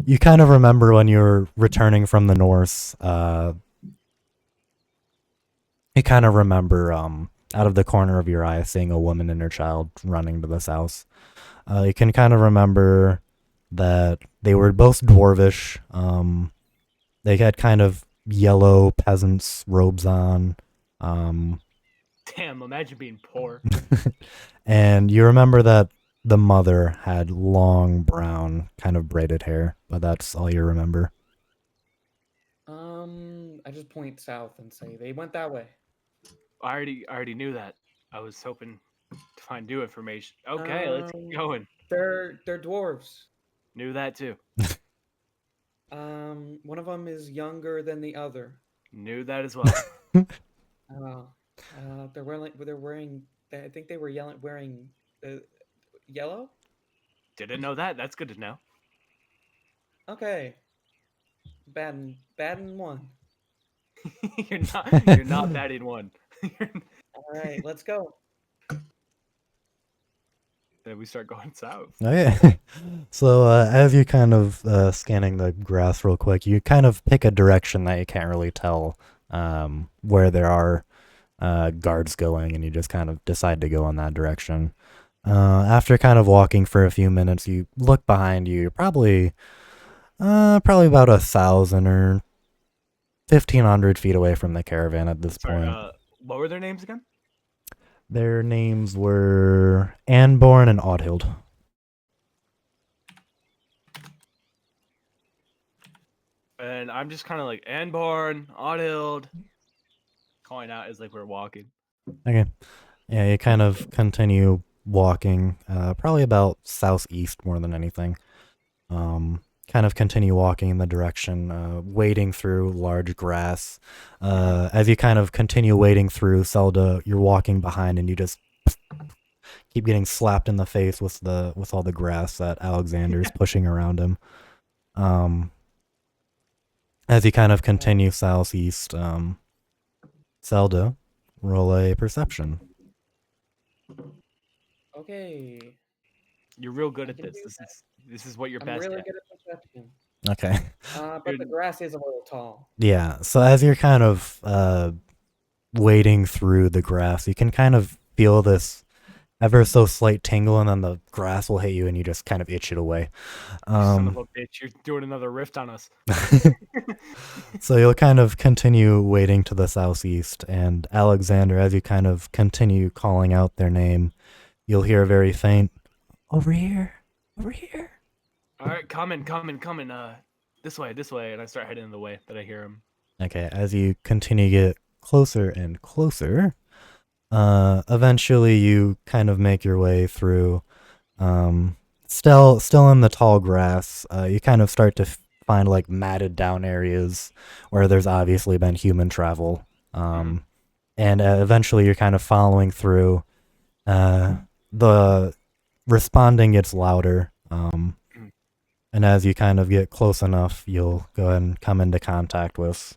you kind of remember when you were returning from the Norse. You kind of remember out of the corner of your eye seeing a woman and her child running to this house. You can kind of remember that they were both dwarvish. They had kind of yellow peasants' robes on. Damn, imagine being poor. And you remember that the mother had long brown kind of braided hair, but that's all you remember. I just point south and say they went that way. I already knew that. I was hoping to find new information. Okay, let's keep Um, going. they're dwarves. Knew that too. One of them is younger than the other. Knew that as well. Uh, they're wearing. I think they were wearing yellow. Didn't know that. That's good to know. Okay, bad in one. you're not bad in one. All right, let's go. Then we start going south. Okay. So as you kind of scanning the grass real quick, you kind of pick a direction that you can't really tell where there are guards going, and you just kind of decide to go in that direction. After kind of walking for a few minutes, you look behind you. You're probably about 1,000 or 1,500 feet away from the caravan at this Sorry, point. what were their names again? Their names were Anborn and Oddhild. And I'm just kind of like Anborn, Oddhild, calling out as like we're walking. Okay. Yeah, you kind of continue walking, probably about southeast more than anything. Kind of continue walking in the direction, wading through large grass. As you kind of continue wading through, Selda, you're walking behind, and you just keep getting slapped in the face with all the grass that Alexander's pushing around him. As you kind of continue southeast, Zelda, roll a perception. Okay. You're real good I at can this. do This is what you're I'm best really at. good at perception. Okay. But the Dude, grass is a little tall. Yeah. So as you're kind of wading through the grass, you can kind of feel this ever so slight tingle, and then the grass will hit you, and you just kind of itch it away. you son of a bitch, you're doing another rift on us. So you'll kind of continue wading to the southeast, and Alexander, as you kind of continue calling out their name, you'll hear a very faint, over here, over here. All right, coming. This way, and I start heading the way that I hear him. Okay, as you continue to get closer and closer, eventually you kind of make your way through, still in the tall grass. You kind of start to find like matted down areas where there's obviously been human travel. And eventually you're kind of following through. The responding gets louder. And as you kind of get close enough, you'll go ahead and come into contact with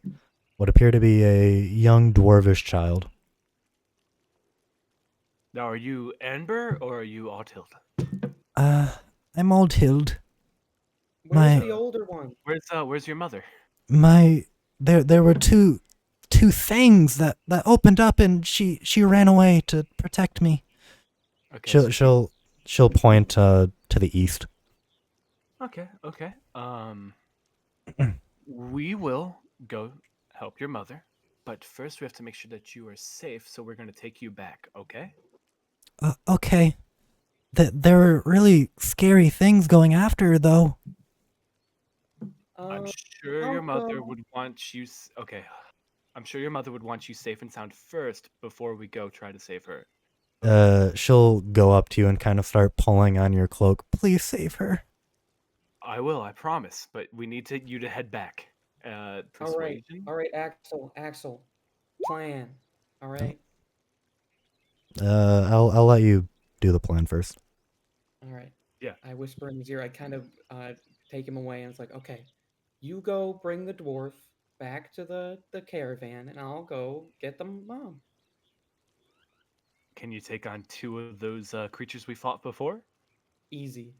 what appear to be a young dwarvish child. Now, are you Amber or are you Altild? I'm old Hild. Where's My- the older one? Where's your mother? There were two things that opened up, and she ran away to protect me. Okay. She'll point to the east. Okay. We will go help your mother, but first we have to make sure that you are safe. So we're gonna take you back. Okay. Okay. There were really scary things going after her, though. I'm Uh, sure how your mother come- would want you. Okay. I'm sure your mother would want you safe and sound first before we go try to save her. She'll go up to you and kind of start pulling on your cloak. Please save her. I will, I promise. But we need you to head back. Persuasion. all right, Axel, plan. All right, I'll let you do the plan first. all right. Yeah. I whisper in his ear. I kind of take him away, and it's like, okay, you go bring the dwarf back to the caravan, and I'll go get the mom. Can you take on two of those creatures we fought before? Easy.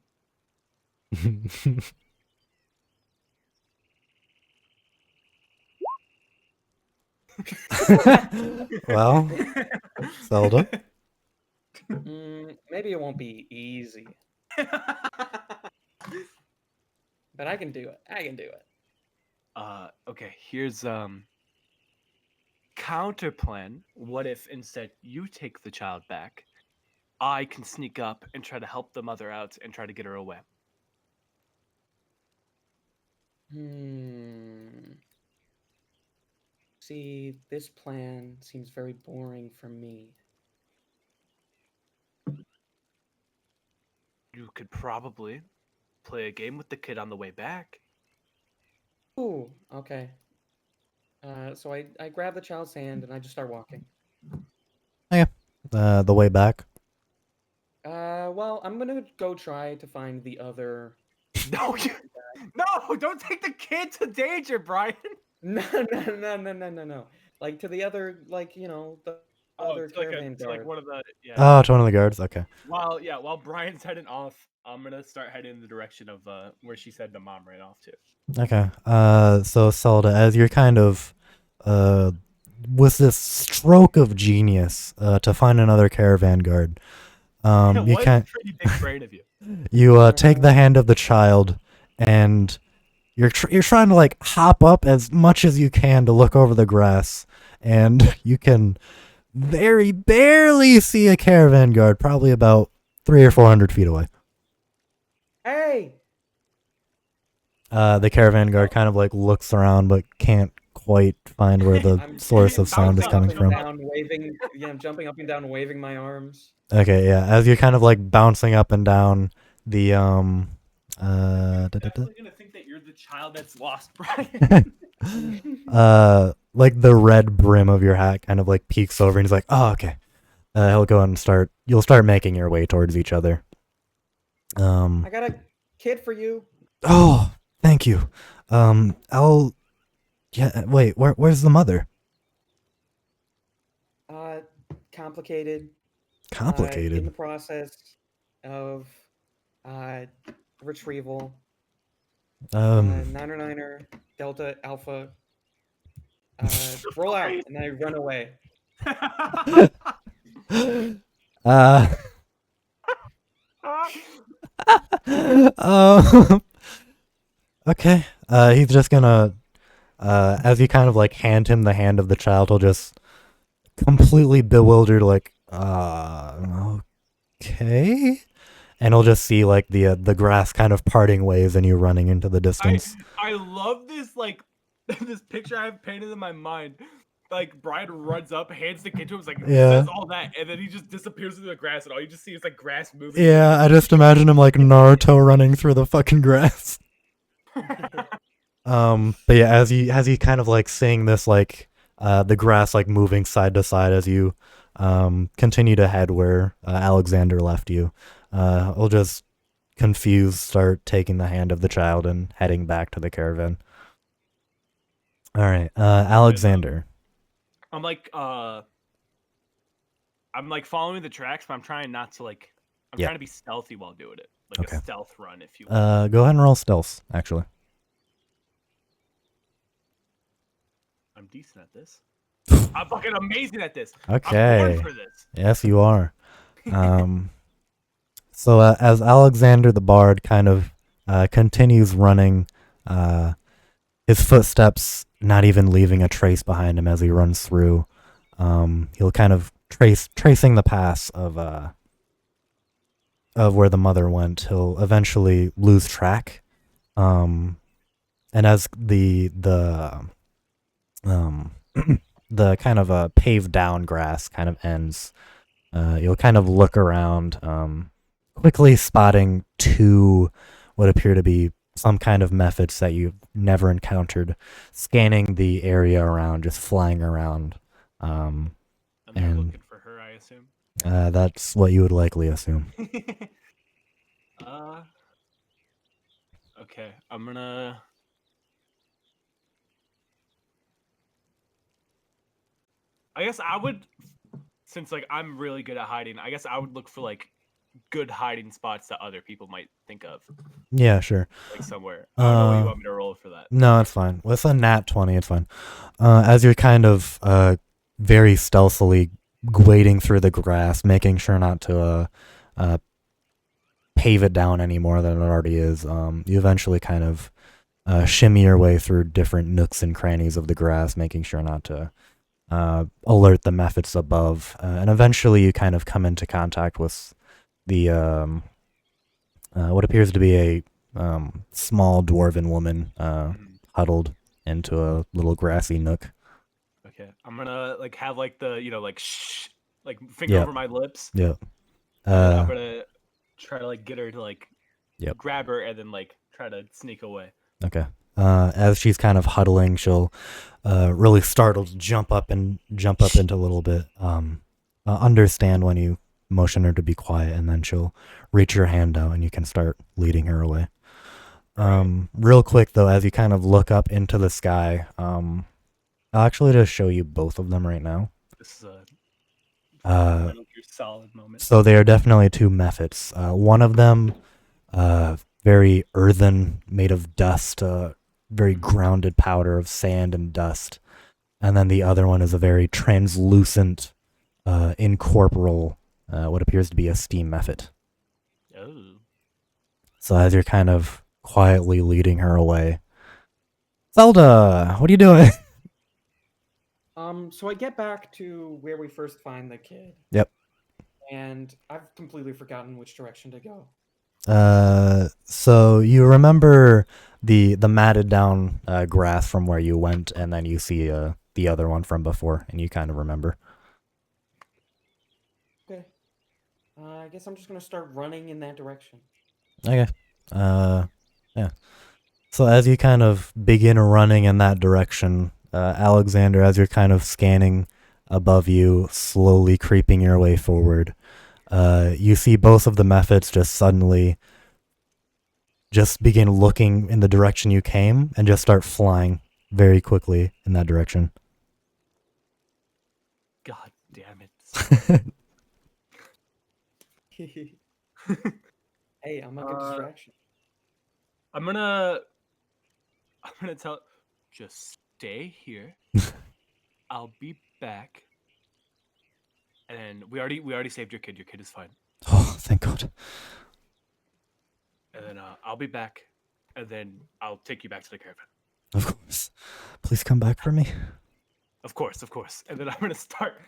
Well, Zelda. Maybe it won't be easy, but I can do it. I can do it. Okay, here's counter plan. What if instead you take the child back? I can sneak up and try to help the mother out and try to get her away. See, this plan seems very boring for me. You could probably play a game with the kid on the way back. Ooh, okay. So I grab the child's hand and I just start walking. The way back. Well, I'm gonna go try to find the other. No, no, don't take the kid to danger, Brian. No. Like to the other, like the other caravan to like guard. one of the Oh, to one of the guards. Okay. While Brian's heading off, I'm gonna start heading in the direction of where she said the mom ran off to. Okay. So Selda, as you're kind of, with this stroke of genius, to find another caravan guard, you What can't. pretty big brain of you. You take the hand of the child, and you're trying to like hop up as much as you can to look over the grass, and you can very barely see a caravan guard, probably about 300 or 400 feet away. Hey! The caravan guard kind of like looks around but can't quite find where the I'm source of sound is bouncing coming up from. and down, waving. Yeah, I'm jumping up and down, waving my arms. Okay, yeah. As you're kind of like bouncing up and down the Definitely gonna think that you're the child that's lost, Brian. like the red brim of your hat kind of like peeks over, and he's like, "Oh, okay." He'll go and you'll start making your way towards each other. I got a kid for you. Oh, thank you. Wait, where's the mother? Complicated. In Complicated. the process of Retrieval. Um, Niner Niner. Delta Alpha. Roll out, and then I run away. uh, um, okay. He's just gonna, as you kind of like hand him the hand of the child, he'll just completely bewildered, like, okay. And he'll just see like the grass kind of parting ways and you running into the distance. I love this like this picture I've painted in my mind. Like Brian runs up, hands the kid to him, like Yeah. says all that, and then he just disappears into the grass, and all you just see is like grass moving. Yeah, I just imagine him like Naruto running through the fucking grass. But yeah, as he kind of like seeing this like the grass like moving side to side as you continue to head where Alexander left you, we'll just confused start taking the hand of the child and heading back to the caravan. All right, Alexander. I'm like following the tracks, but I'm trying not to like. I'm Yeah. trying to be stealthy while doing it, like Okay. a stealth run, if you will. Go ahead and roll stealth. Actually, I'm decent at this. I'm fucking amazing at this. okay. I'm born for this. Yes, you are. So as Alexander the Bard kind of continues running, his footsteps not even leaving a trace behind him as he runs through, he'll kind of tracing the paths of where the mother went. He'll eventually lose track, and as the the kind of paved down grass kind of ends, you'll kind of look around, quickly spotting two what appear to be some kind of methods that you've never encountered, scanning the area around, just flying around. And they're And- looking for her, I assume. That's what you would likely assume. Okay, I'm gonna. I guess I would, since like I'm really good at hiding. I guess I would look for like good hiding spots that other people might think of, Yeah, sure. like somewhere. I don't know what you want me to roll for that. No, it's fine. With a nat 20, it's fine. As you're kind of very stealthily wading through the grass, making sure not to pave it down any more than it already is, you eventually kind of shimmy your way through different nooks and crannies of the grass, making sure not to alert the methods above. And eventually you kind of come into contact with the what appears to be a small dwarven woman huddled into a little grassy nook. Okay, I'm gonna like have like the like shh, like finger Yep. over my lips. Yep. I'm gonna try to like get her to like Yep. grab her and then like try to sneak away. Okay. As she's kind of huddling, she'll really startled jump up into a little bit. Understand when you motion her to be quiet, and then she'll reach your hand out and you can start leading her away. Real quick though, as you kind of look up into the sky, I'll actually just show you both of them right now. This is a solid moment. So they are definitely two methods. One of them, very earthen, made of dust, very grounded powder of sand and dust. And then the other one is a very translucent, incorporeal, what appears to be a steam method. Oh. So as you're kind of quietly leading her away, Zelda, what are you doing? So I get back to where we first find the kid. Yep. And I've completely forgotten which direction to go. So you remember the matted down grass from where you went, and then you see the other one from before, and you kind of remember. Okay. I guess I'm just gonna start running in that direction. Okay. Yeah. So as you kind of begin running in that direction, Alexander, as you're kind of scanning above you, slowly creeping your way forward, you see both of the methods just suddenly just begin looking in the direction you came and just start flying very quickly in that direction. God damn it. Hey, I'm a good Uh, distraction. I'm gonna tell. Just stay here. I'll be back. And we already saved your kid. Your kid is fine. Oh, thank God. And then I'll be back. And then I'll take you back to the caravan. Of course. Please come back for me. Of course, of course. And then I'm gonna start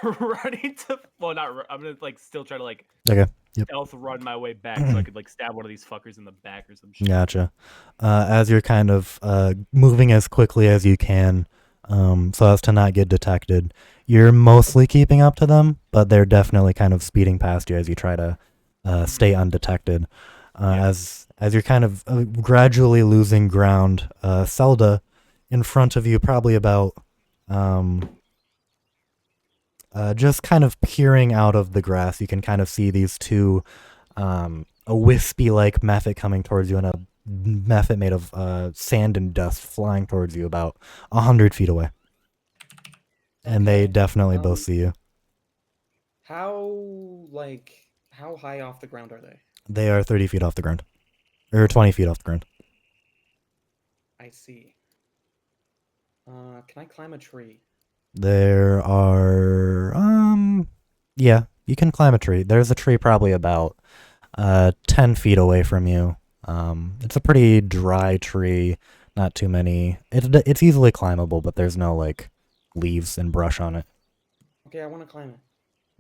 running to. Well, not. I'm gonna like still try to like Okay. Yep. stealth run my way back so I could like stab one of these fuckers in the back or some shit. Gotcha. As you're kind of moving as quickly as you can, so as to not get detected, you're mostly keeping up to them, but they're definitely kind of speeding past you as you try to stay undetected. Yeah. As you're kind of gradually losing ground, Selda, in front of you, probably about just kind of peering out of the grass, you can kind of see these two, a wispy-like mephit coming towards you, and a mephit made of sand and dust flying towards you about 100 feet away. And they Okay, definitely both see you. How high off the ground are they? They are 30 feet off the ground. Or 20 feet off the ground. I see. Can I climb a tree? There are, yeah, you can climb a tree. There's a tree probably about 10 feet away from you. It's a pretty dry tree, not too many. It's easily climbable, but there's no, like, leaves and brush on it. Okay, I want to climb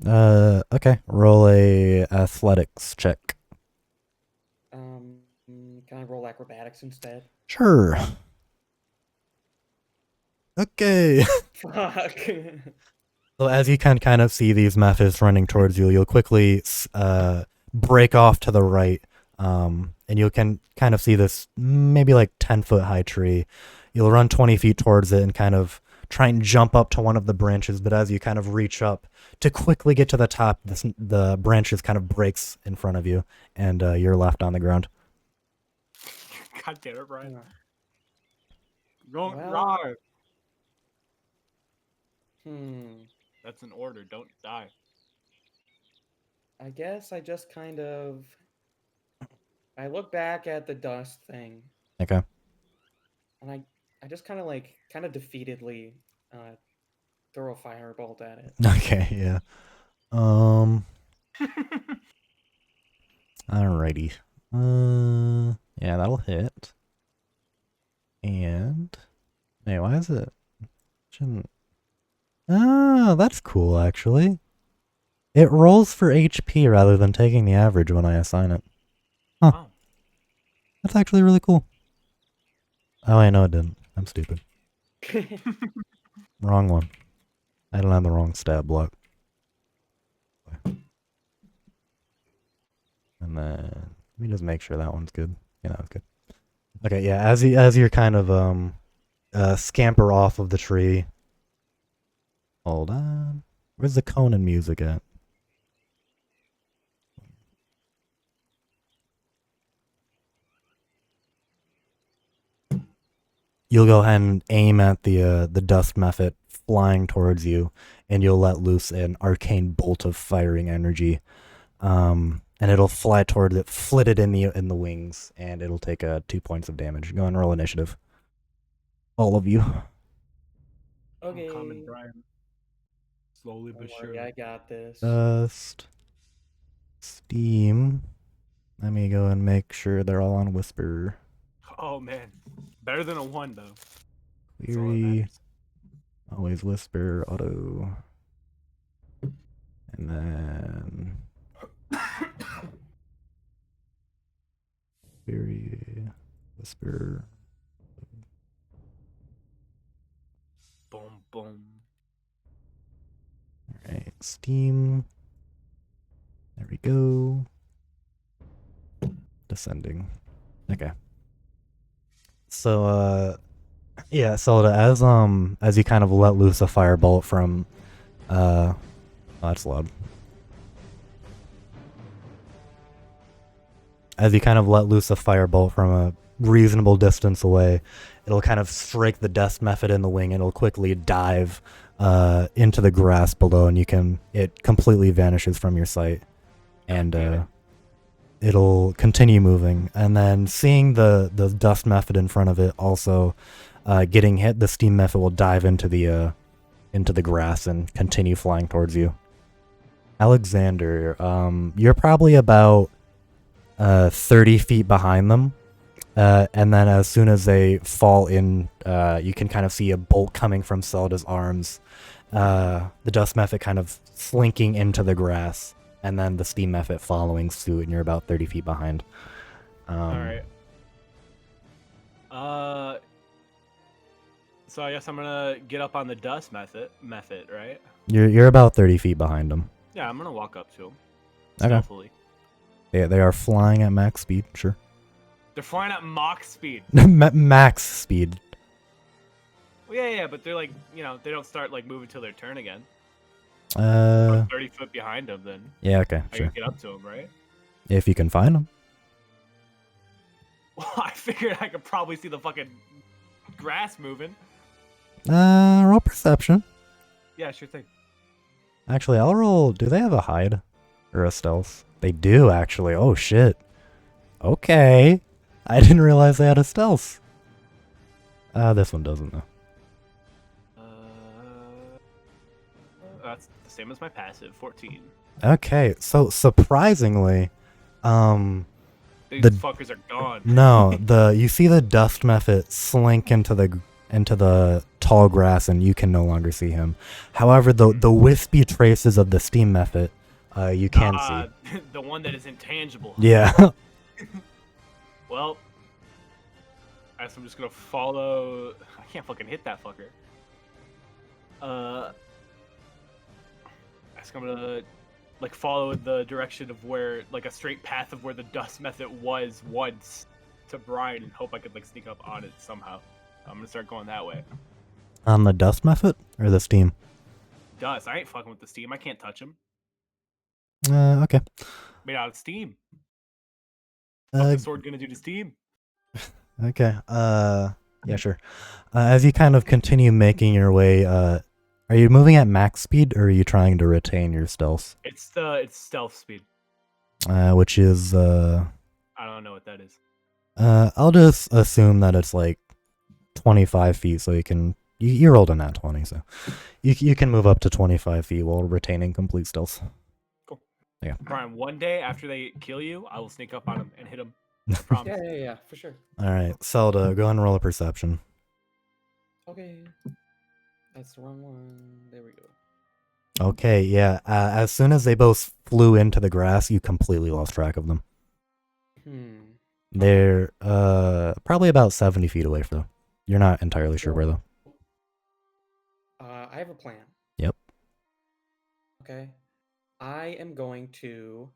it. Okay, roll a athletics check. Can I roll acrobatics instead? Sure. Okay. Fuck. So as you can kind of see these methods running towards you, you'll quickly break off to the right, and you can kind of see this maybe like 10-foot high tree. You'll run 20 feet towards it and kind of try and jump up to one of the branches, but as you kind of reach up to quickly get to the top, the branches kind of breaks in front of you, and you're left on the ground. God damn it, Brian. Uh, Don't well- die. That's an order. Don't die. I guess I just kind of. I look back at the dust thing, Okay. and I just kind of defeatedly throw a firebolt at it. Okay, yeah. Alrighty. Yeah, that'll hit. And hey, why is it? Shouldn't. Ah, that's cool actually. It rolls for HP rather than taking the average when I assign it. Huh. Wow. That's actually really cool. Oh, I know it didn't. I'm stupid. Wrong one. I don't have the wrong stat block. And then let me just make sure that one's good. Yeah, that was good. Okay, yeah, as you're kind of scamper off of the tree. Hold on. Where's the Conan music at? You'll go ahead and aim at the dust mephit flying towards you, and you'll let loose an arcane bolt of firing energy. And it'll fly towards it, flit it in the wings, and it'll take 2 points of damage. Go and roll initiative. All of you. Okay. I'm coming, Brian. Slowly Don't but worry, surely. I got this. Dust. Steam. Let me go and make sure they're all on whisper. Oh man, better than a 1 though. That's all that Query. matters. Always whisper auto. And then query whisper. Boom, boom. Alright, Steam. There we go. Descending. Okay. So yeah, Selda, as you kind of let loose a firebolt from oh, that's loud. As you kind of let loose a firebolt from a reasonable distance away, it'll kind of strike the dust mephit in the wing, and it'll quickly dive into the grass below, and it completely vanishes from your sight. And it'll continue moving, and then seeing the dust method in front of it also getting hit, the steam method will dive into the grass and continue flying towards you. Alexander, you're probably about 30 feet behind them. And then as soon as they fall in, you can kind of see a bolt coming from Selda's arms. The dust method kind of slinking into the grass, and then the steam method following suit, and you're about 30 feet behind. All right. So I guess I'm gonna get up on the dust method, right? You're about 30 feet behind them. Yeah, I'm gonna walk up to them. Okay. Stealthily. They are flying at max speed, sure. They're flying at Mach speed. Max speed. Well, yeah, but they're like, they don't start like moving till their turn again. Uh, I'm 30 foot behind them, then yeah, okay, I sure. can get up to them, right? If you can find them. Well, I figured I could probably see the fucking grass moving. Roll perception. Yeah, sure thing. Actually, I'll roll. Do they have a hide or a stealth? They do, actually. Oh shit. Okay. I didn't realize they had a stealth. This one doesn't though. That's the same as my passive, 14. Okay, so surprisingly, These The- fuckers are gone. no, you see the dust method slink into the tall grass, and you can no longer see him. However, the wispy traces of the steam method, you can see. The one that is intangible. Yeah. Well, I guess I'm just gonna follow. I can't fucking hit that fucker. I guess I'm gonna like follow the direction of where, like a straight path of where the dust method was once to Brian, and hope I could like sneak up on it somehow. I'm gonna start going that way. On the dust method or the steam? Dust. I ain't fucking with the steam. I can't touch him. Okay. Made out of steam. What's Uh, the sword gonna do to steam? okay. Yeah, sure. As you kind of continue making your way, are you moving at max speed, or are you trying to retain your stealth? It's stealth speed. Which is I don't know what that is. I'll just assume that it's like 25 feet, so you rolled a nat 20, so you can move up to 25 feet while retaining complete stealth. Cool. Yeah. Brian, one day after they kill you, I will sneak up on them and hit them. I promise. Yeah, for sure. All right, Selda, go ahead and roll a perception. Okay. That's the wrong one. There we go. Okay, yeah. As soon as they both flew into the grass, you completely lost track of them. They're probably about 70 feet away from them. You're not entirely sure where though. I have a plan. Yep. Okay. I am going to.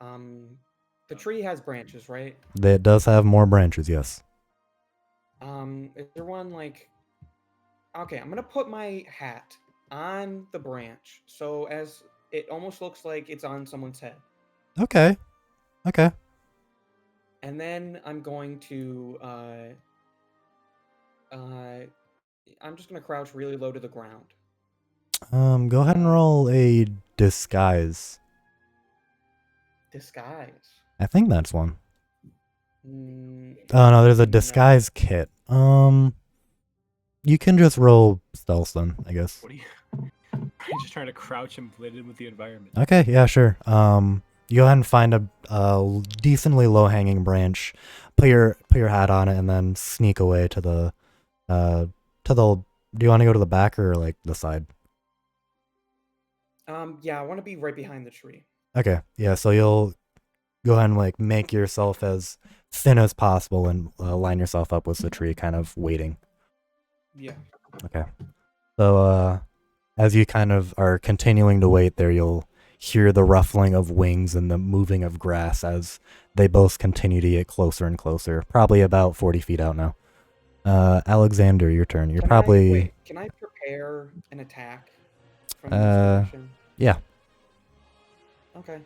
The tree has branches, right? It does have more branches, yes. Is there one like? Okay, I'm gonna put my hat on the branch, so as it almost looks like it's on someone's head. Okay. Okay. And then I'm going to I'm just gonna crouch really low to the ground. Go ahead and roll a disguise. Disguise. I think that's one. Mm, Oh no, there's a no. disguise kit. You can just roll stealth then, I guess. What are you? I'm just trying to crouch and blend in with the environment. Okay, yeah, sure. You go ahead and find a decently low hanging branch, put your hat on it, and then sneak away to the. Do you want to go to the back or like the side? Yeah, I want to be right behind the tree. Okay, yeah. So you'll go ahead and like make yourself as thin as possible and line yourself up with the tree, kind of waiting. Yeah. Okay. So as you kind of are continuing to wait there, you'll hear the ruffling of wings and the moving of grass as they both continue to get closer and closer. Probably about 40 feet out now. Alexander, your turn. You're probably. Can I prepare an attack from Uh, this direction? Yeah. Okay.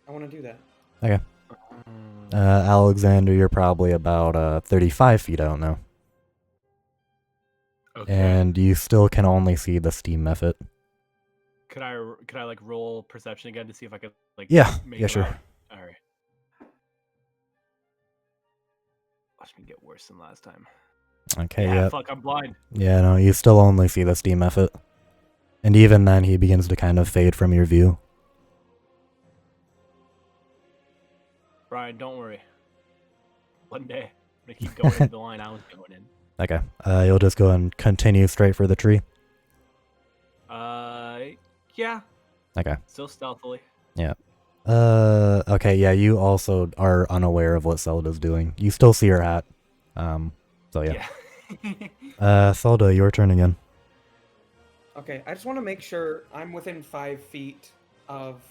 I want to do that. Okay. Alexander, you're probably about 35 feet out now. Okay. And you still can only see the steam method. Could I like roll perception again to see if I could like? Yeah, Make yeah, it sure. out? All right. worse than last time. Okay, yeah, yep. fuck, I'm blind. Yeah, no, you still only see the steam effort. And even then, he begins to kind of fade from your view. Brian, don't worry. One day, I'm gonna keep going into the line I was going in. Okay, you'll just go and continue straight for the tree. Yeah. Okay. Still stealthily. Yeah. Okay, yeah, you also are unaware of what Selda's doing. You still see her hat. So yeah. Selda, your turn again. Okay, I just want to make sure I'm within 5 feet of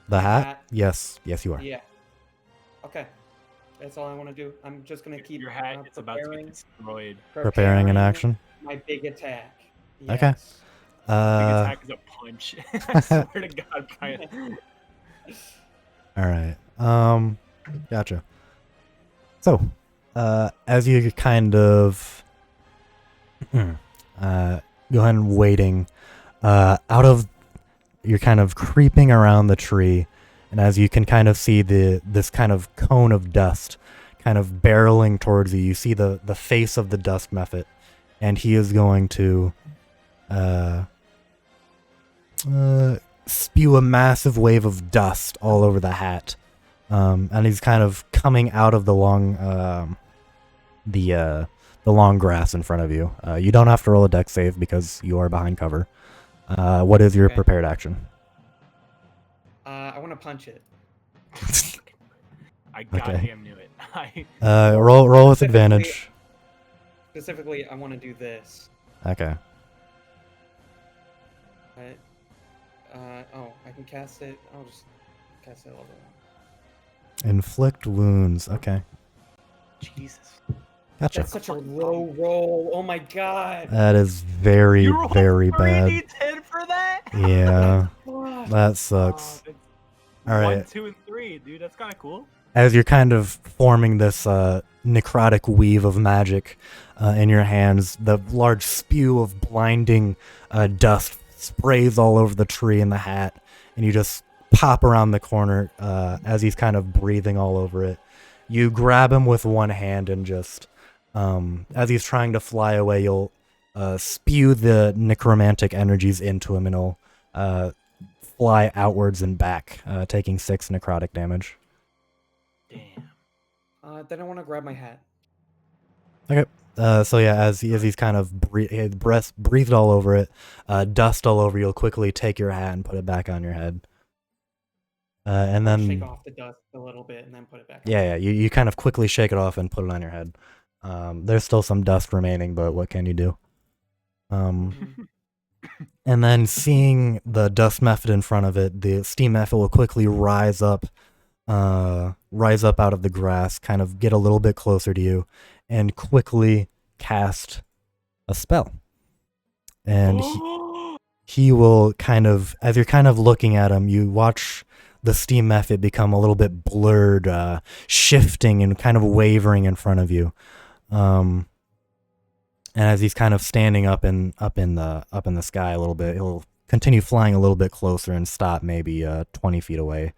The my hat? Yes, you are. Yeah. Okay, that's all I want to do. I'm just gonna keep Your hat is about to get preparing, destroyed. Preparing an action. my big attack. Okay. Yes. Big attack is a punch. I swear to God, Brian. Alright. Gotcha. So, as you kind of go ahead and waiting, you're kind of creeping around the tree, and as you can kind of see this kind of cone of dust kind of barreling towards you, you see the face of the dust method, and he is going to spew a massive wave of dust all over the hat. And he's kind of coming out of the long grass in front of you. You don't have to roll a dex save because you are behind cover. What is your Okay. prepared action? I want to punch it. I goddamn knew it. Roll with advantage. Specifically, I want to do this. Okay. But, oh, I can cast it. I'll just cast it level 1. Inflict wounds. Okay. Jesus. Gotcha. That's such a low roll. Oh my god. That is very, You rolled very bad. 3d10 for that? Yeah. Fuck. That sucks. That's All right. 1, 2, and 3, dude. That's kind of cool. As you're kind of forming this necrotic weave of magic in your hands, the large spew of blinding dust sprays all over the tree and the hat, and you just pop around the corner as he's kind of breathing all over it. You grab him with one hand and just, as he's trying to fly away, you'll spew the necromantic energies into him, and he'll fly outwards and back, taking 6 necrotic damage. Damn. Then I want to grab my hat. Okay. So yeah, as he's kind of breathed all over it, dust all over, you'll quickly take your hat and put it back on your head. And I'll then shake off the dust a little bit and then put it back. yeah, you kind of quickly shake it off and put it on your head. There's still some dust remaining, but what can you do? And then seeing the dust method in front of it, the steam method will quickly rise up out of the grass, kind of get a little bit closer to you, and quickly cast a spell. And he will kind of, as you're kind of looking at him, you watch the steam method become a little bit blurred, shifting and kind of wavering in front of you. And as he's kind of standing up in the sky a little bit, he'll continue flying a little bit closer and stop maybe 20 feet away,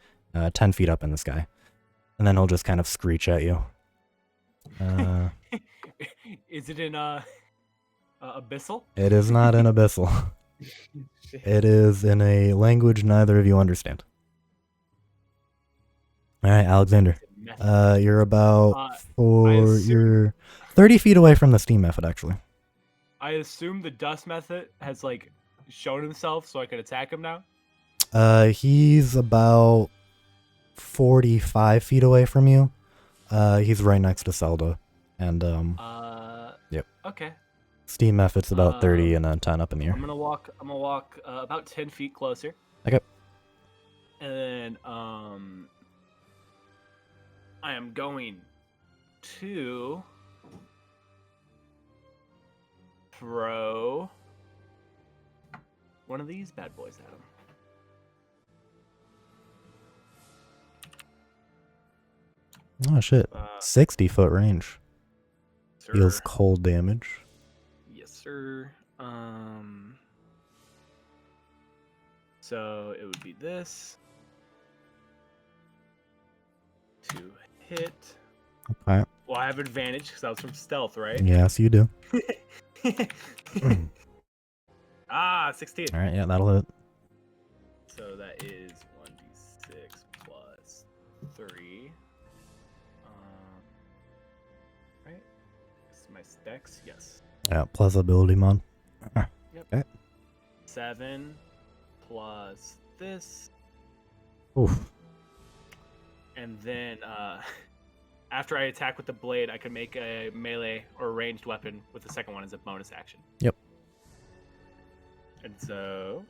10 feet up in the sky, and then he'll just kind of screech at you. Is it in abyssal? It is not in abyssal. It is in a language neither of you understand. All right, Alexander. You're about you're 30 feet away from the steam method, actually. I assume the dust method has like shown himself, so I can attack him now. He's about 45 feet away from you. He's right next to Selda, and yep. Okay. Steam method's about 30 and 10 up in the air. I'm gonna walk about 10 feet closer. Okay. And then I am going to throw one of these bad boys at him. Oh shit. 60-foot range. Sir. Deals cold damage. Yes, sir. So it would be this to hit. Okay. Well, I have advantage because I was from stealth, right? Yes, you do. 16. All right, yeah, that'll hit. So that is 1d6 plus 3. Right? This is my dex. Yes. Yeah, plus ability mod. Yep. Okay. 7 plus this. Oof. And then after I attack with the blade, I can make a melee or ranged weapon with the second one as a bonus action. Yep. And so...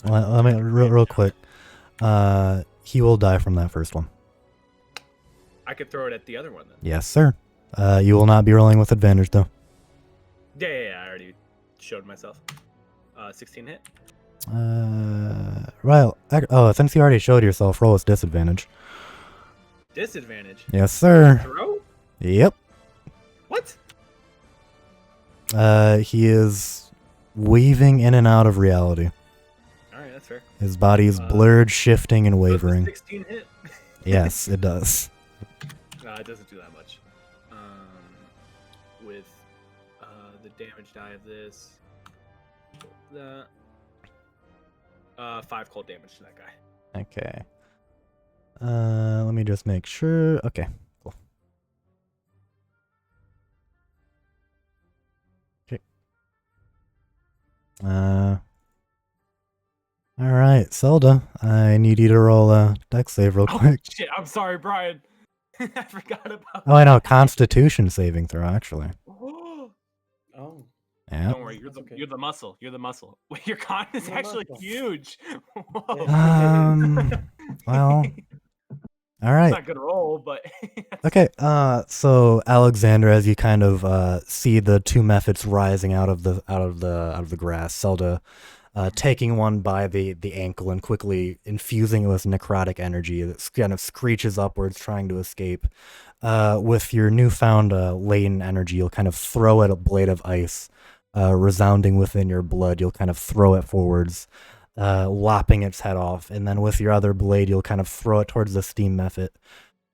Let me real quick. He will die from that first one. I could throw it at the other one then. Yes, sir. You will not be rolling with advantage though. Yeah, I already showed myself. 16 hit. Well, since you already showed yourself, roll with disadvantage. Disadvantage. Yes, sir. Throw? Yep. What? He is weaving in and out of reality. Alright, that's fair. His body is blurred, shifting, and wavering. 16 hit. Yes, it does. No, it doesn't do that much. With the damage die of this, that 5 cold damage to that guy. Okay. Let me just make sure. Okay, cool. Okay. All right, Selda. I need you to roll a dex save real quick. Shit, I'm sorry, Brian. I forgot about. Oh, I know. Constitution saving throw, actually. Oh. Yeah. Don't worry, you're the muscle. You're the muscle. Your con is I'm a actually muscle. huge. Whoa. Well. All right. It's not gonna roll, but Okay. So Alexander, as you kind of see the two methods rising out of the grass, Selda, taking one by the ankle and quickly infusing it with necrotic energy that kind of screeches upwards, trying to escape. With your newfound latent energy, you'll kind of throw at a blade of ice, resounding within your blood. You'll kind of throw it forwards, lopping its head off, and then with your other blade, you'll kind of throw it towards the steam method.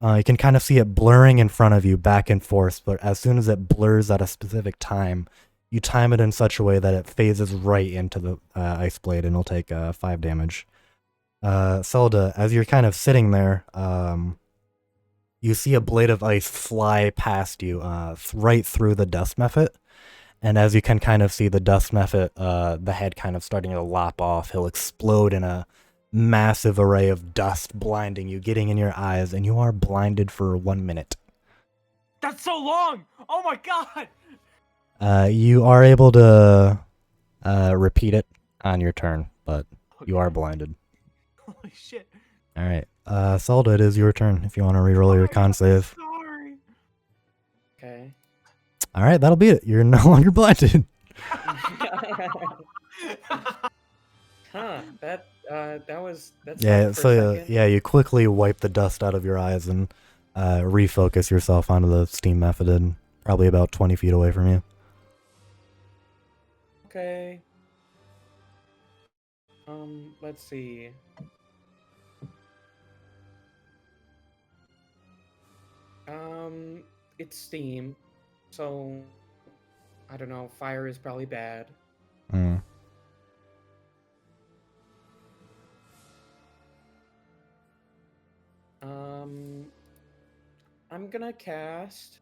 You can kind of see it blurring in front of you back and forth, but as soon as it blurs at a specific time, you time it in such a way that it phases right into the ice blade and it'll take 5 damage. Selda, as you're kind of sitting there, you see a blade of ice fly past you, right through the dust method. And as you can kind of see the dust method, the head kind of starting to lop off, he'll explode in a massive array of dust, blinding you, getting in your eyes, and you are blinded for 1 minute. that's so long. Oh my god. You are able to repeat it on your turn, but you are blinded. Holy shit. All right, Selda, it is your turn if you want to reroll your con save. Sorry. Okay. All right, that'll be it. You're no longer blinded. Huh. That's Yeah, fun for so a second. yeah, you quickly wipe the dust out of your eyes and refocus yourself onto the steam method, probably about 20 feet away from you. Okay. Let's see. It's steam, so I don't know. Fire is probably bad. Mm. I'm gonna cast.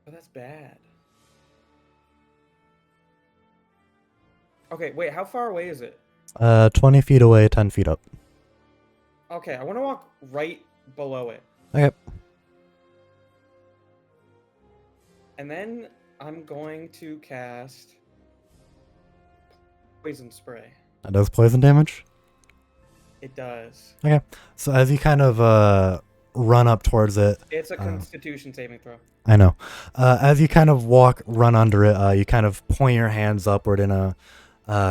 Oh, that's bad. Okay, wait. How far away is it? 20 feet away, 10 feet up. Okay, I want to walk right below it. Okay. And then I'm going to cast poison spray. That does poison damage? It does. Okay. So as you kind of run up towards it, It's a Constitution saving throw. I know. As you kind of run under it, you kind of point your hands upward in a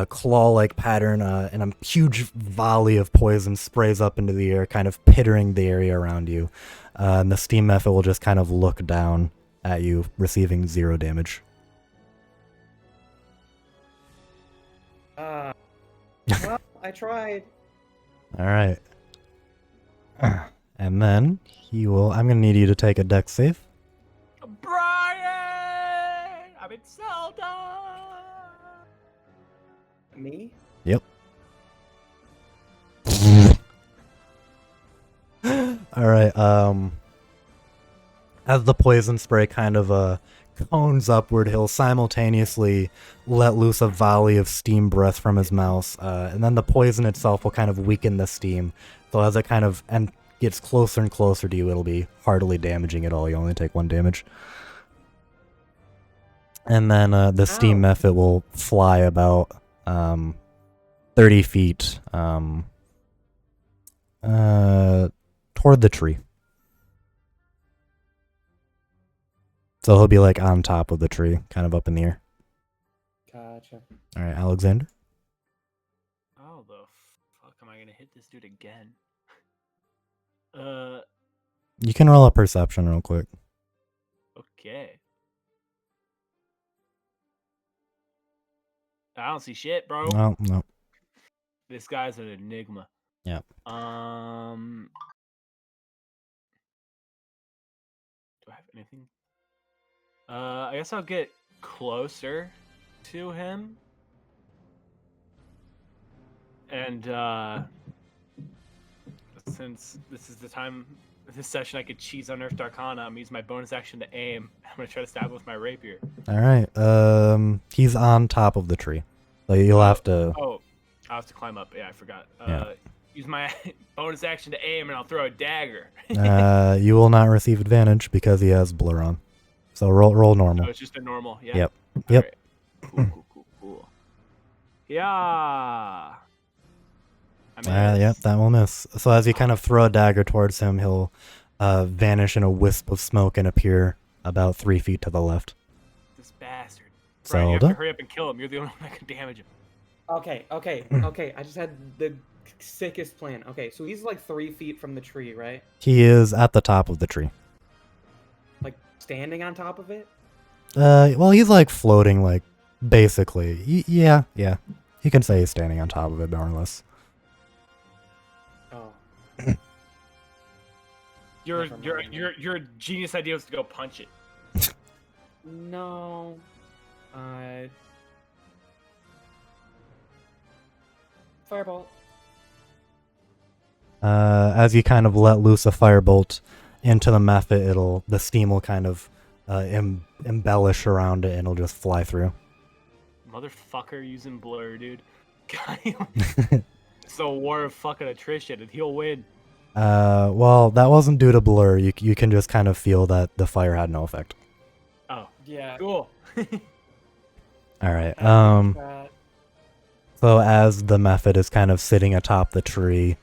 claw-like pattern, and a huge volley of poison sprays up into the air, kind of pittering the area around you. And the steam method will just kind of look down at you, receiving 0 damage. Well, I tried. All right. And then he will. I'm gonna need you to take a dex save. Brian! I'm in Selda! Me? Yep. All right. As the poison spray kind of cones upward, he'll simultaneously let loose a volley of steam breath from his mouth, and then the poison itself will kind of weaken the steam. So as it kind of gets closer and closer to you, it'll be hardly damaging at all. You only take 1 damage. And then the steam Ow. method will fly about 30 feet toward the tree. So he'll be like on top of the tree, kind of up in the air. Gotcha. All right, Alexander. How the fuck am I gonna hit this dude again? You can roll a perception real quick. Okay. I don't see shit, bro. Oh, no. This guy's an enigma. Yep. Do I have anything? I guess I'll get closer to him. And since this is the time this session I could cheese Unearthed Arcana, I'm using my bonus action to aim. I'm gonna try to stab him with my rapier. All right. He's on top of the tree. So you'll have to. Oh, I'll have to climb up. Yeah, I forgot. Yeah. Use my bonus action to aim, and I'll throw a dagger. You will not receive advantage because he has blur on. So roll normal. So it's just a normal. Yeah. Yep. All Yep. right. Cool. Yeah. I mean, Yep, that will miss. So as you kind of throw a dagger towards him, he'll vanish in a wisp of smoke and appear about 3 feet to the left. This bastard. Brian, you have Selda? to hurry up and kill him. You're the only one that can damage him. Okay. I just had the sickest plan. Okay, so he's like 3 feet from the tree, right? He is at the top of the tree. Like standing on top of it? Well, he's like floating, like basically. Yeah. You can say he's standing on top of it, more or less. Oh. Your Never mind. genius idea was to go punch it. No. Firebolt. As you kind of let loose a firebolt into the method, the steam will kind of embellish around it and it'll just fly through. Motherfucker using blur, dude. So war of fucking attrition, and he'll win. Well, that wasn't due to blur. You can just kind of feel that the fire had no effect. Oh, Yeah. cool. All right. That- So as the method is kind of sitting atop the tree,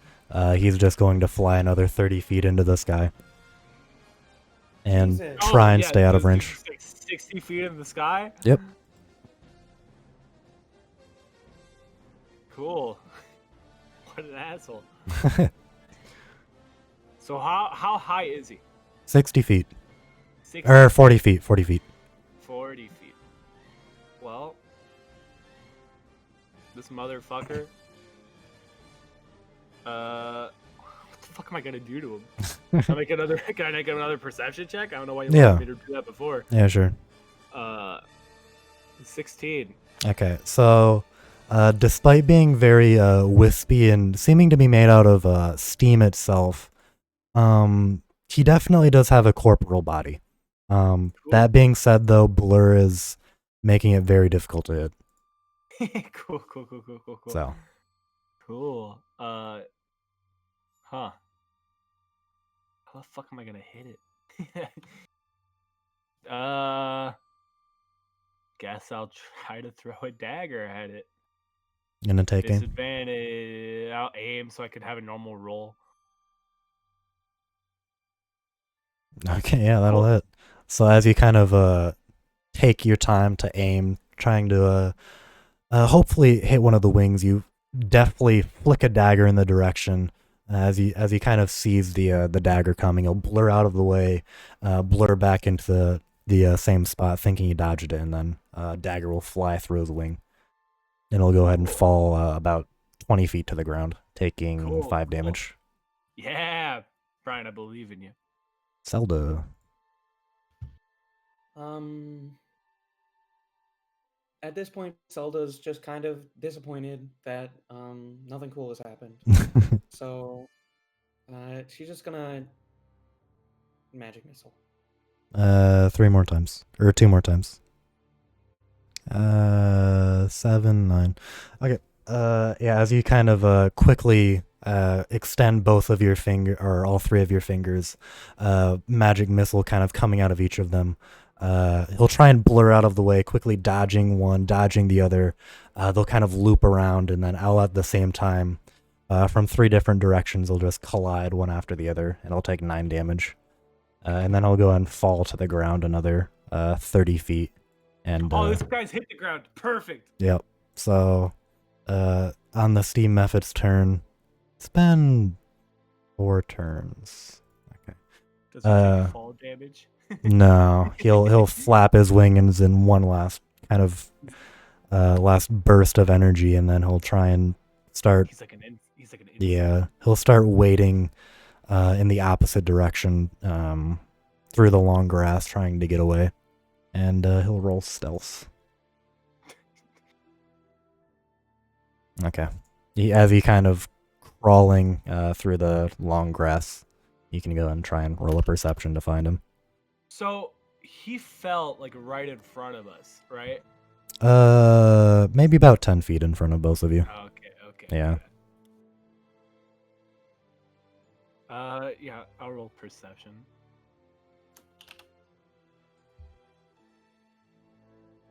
he's just going to fly another 30 feet into the sky and Jesus. try and yeah, stay out of this range. dude's like 60 feet in the sky. Yep. Cool. What an asshole. So how high is he? 60 feet. 60 Or 40 feet. 40 feet. 40 feet. Well, this motherfucker. What the fuck am I gonna do to him? Can I make another perception check? I don't know why you wanted me to do that before. Yeah, sure. 16. Okay, so despite being very wispy and seeming to be made out of steam itself, he definitely does have a corporeal body. Cool. That being said, though, blur is making it very difficult to hit. Cool. So, Cool. Huh. How the fuck am I gonna hit it? Guess I'll try to throw a dagger at it. gonna take aim. Disadvantage. I'll aim so I can have a normal roll. Okay, yeah, that'll Cool. hit. So as you kind of take your time to aim, trying to hopefully hit one of the wings, you deftly flick a dagger in the direction. As he kind of sees the dagger coming, he'll blur out of the way, blur back into the same spot, thinking he dodged it, and then dagger will fly through his wing, and he'll go ahead and fall about 20 feet to the ground, taking Cool, 5 cool. damage. Yeah. Brian, I believe in you. Selda. At this point, Zelda's just kind of disappointed that nothing cool has happened. So she's just gonna magic missile. 3 more times. Or 2 more times. 7, 9. Okay. Yeah, as you kind of quickly extend both of your finger, or all 3 of your fingers, magic missile kind of coming out of each of them. He'll try and blur out of the way, quickly dodging one, dodging the other. They'll kind of loop around, and then all at the same time, from 3 different directions, they'll just collide one after the other, and it'll take 9 damage. And then I'll go and fall to the ground another 30 feet. And this guy's hit the ground. Perfect. Yep. So, on the Steam Method's turn, it's been 4 turns. Okay. Does he take fall damage? No, he'll flap his wings in one last kind of last burst of energy, and then he'll try and start. He's like an insect. Yeah, he'll start wading in the opposite direction through the long grass, trying to get away, and he'll roll stealth. Okay. As he kind of crawling through the long grass, you can go and try and roll a perception to find him. So he fell like right in front of us, right? Maybe about 10 feet in front of both of you. Okay. Yeah. Yeah, I'll roll perception.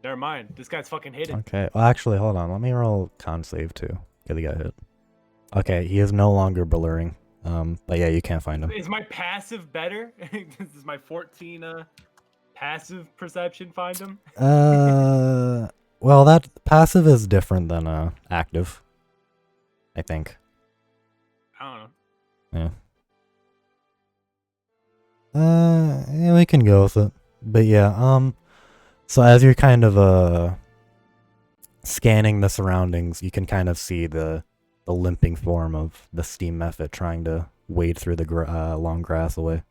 Never mind. This guy's fucking hidden. Okay. Well, actually, hold on. Let me roll con save too. Get the guy hit. Okay, he is no longer blurring. But yeah, you can't find him. Is my passive better? Does my 14 passive perception find him? Well, that passive is different than active, I think. I don't know. Yeah, we can go with it. But yeah, so as you're kind of scanning the surroundings, you can kind of see the limping form of the Steam Method trying to wade through the long grass away.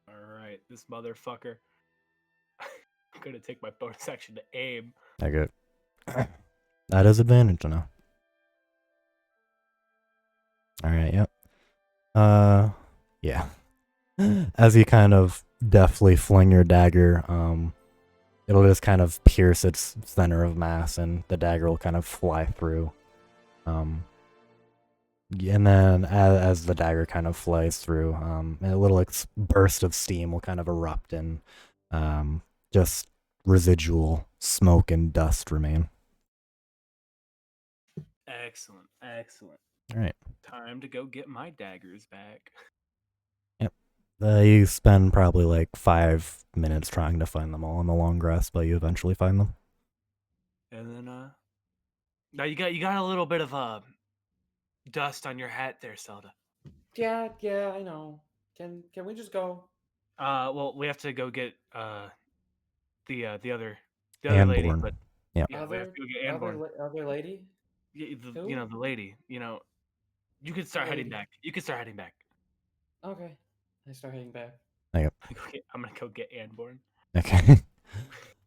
Alright, this motherfucker. I'm gonna take my bonus action to aim. Okay. That is advantage now. Alright, yep. Yeah. As you kind of deftly fling your dagger, it'll just kind of pierce its center of mass, and the dagger will kind of fly through. And then as the dagger kind of flies through, a little burst of steam will kind of erupt, and just residual smoke and dust remain. Excellent. All right. Time to go get my daggers back. Yep. You spend probably like 5 minutes trying to find them all in the long grass, but you eventually find them. And then now you got a little bit of dust on your hat there, Selda. Yeah, I know. Can we just go? Well, we have to go get the other lady, Anborn. but Yeah. we have to go get Anborn. Other lady? The lady. You can start heading back. Okay. I start heading back. Yep. I'm gonna go get Anborn. Okay.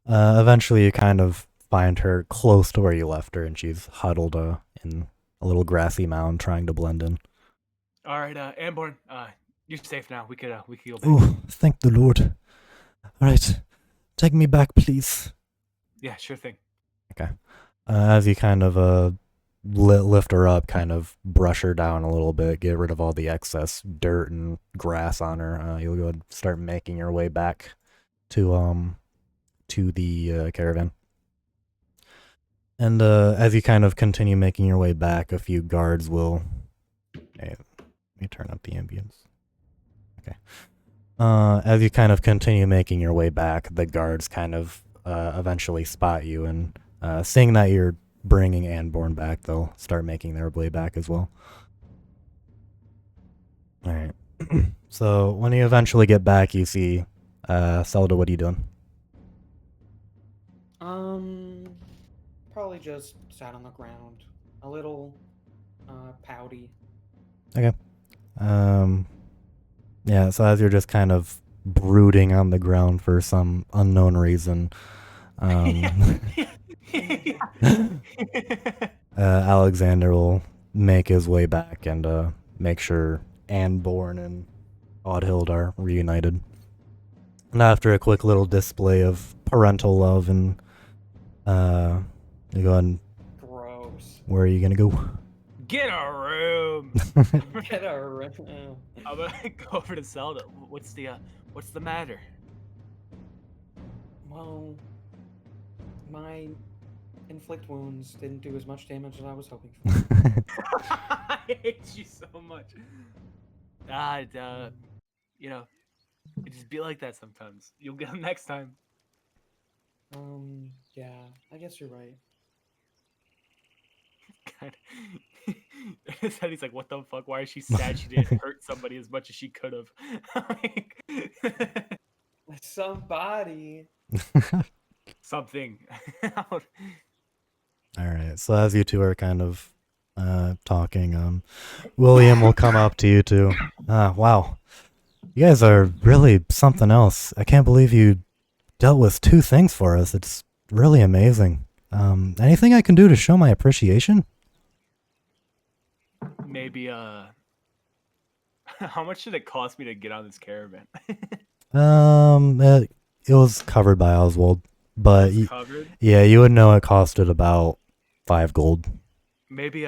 Eventually you kind of find her close to where you left her, and she's huddled in a little grassy mound trying to blend in. All right, Anborn, you're safe now. We could go back. Oh, thank the Lord. All right, take me back, please. Yeah, sure thing. Okay. As you kind of lift her up, kind of brush her down a little bit, get rid of all the excess dirt and grass on her, you'll go and start making your way back to the caravan. And as you kind of continue making your way back, a few guards will... Hey, let me turn up the ambience. Okay. As you kind of continue making your way back, the guards kind of eventually spot you, and seeing that you're bringing Anborn back, they'll start making their way back as well. Alright. So, when you eventually get back, you see... Selda, what are you doing? Probably just sat on the ground. A little pouty. Okay. Yeah, so as you're just kind of brooding on the ground for some unknown reason, um, Alexander will make his way back and make sure Anborn and Oddhild are reunited. And after a quick little display of parental love and you go and Gross. where are you gonna go? Get a room. Get a room. I'm gonna go over to Zelda. What's the matter? Well, my inflict wounds didn't do as much damage as I was hoping for. I hate you so much. You know, it just be like that sometimes. You'll get them next time. Yeah, I guess you're right. God. He's like, what the fuck? Why is she sad she didn't hurt somebody as much as she could have? Somebody. Something. Alright, so as you two are kind of talking, William will come up to you two. Wow. You guys are really something else. I can't believe you dealt with 2 things for us. It's really amazing. Anything I can do to show my appreciation? Maybe how much did it cost me to get on this caravan? It was covered by Oswald, but It's covered. yeah, you would know it costed about 5 gold. Maybe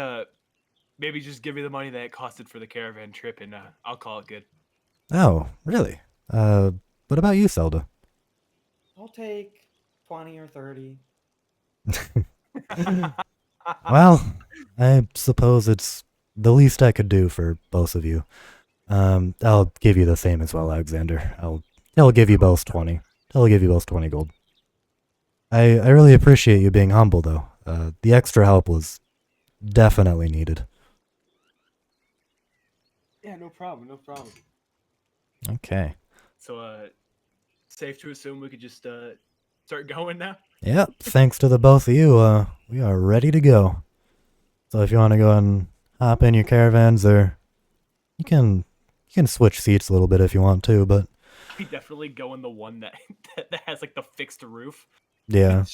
just give me the money that it costed for the caravan trip, and I'll call it good. Oh, really? What about you, Selda? I'll take 20 or 30. Well, I suppose it's the least I could do for both of you. I'll give you the same as well, Alexander. I'll give you both 20. I'll give you both 20 gold. I really appreciate you being humble, though. The extra help was definitely needed. Yeah, no problem, no problem. Okay. So, safe to assume we could just start going now. Yep, thanks to the both of you, we are ready to go. So if you want to go and hop in your caravans, or you can switch seats a little bit if you want to, but We definitely go in the one that that has like the fixed roof. yeah.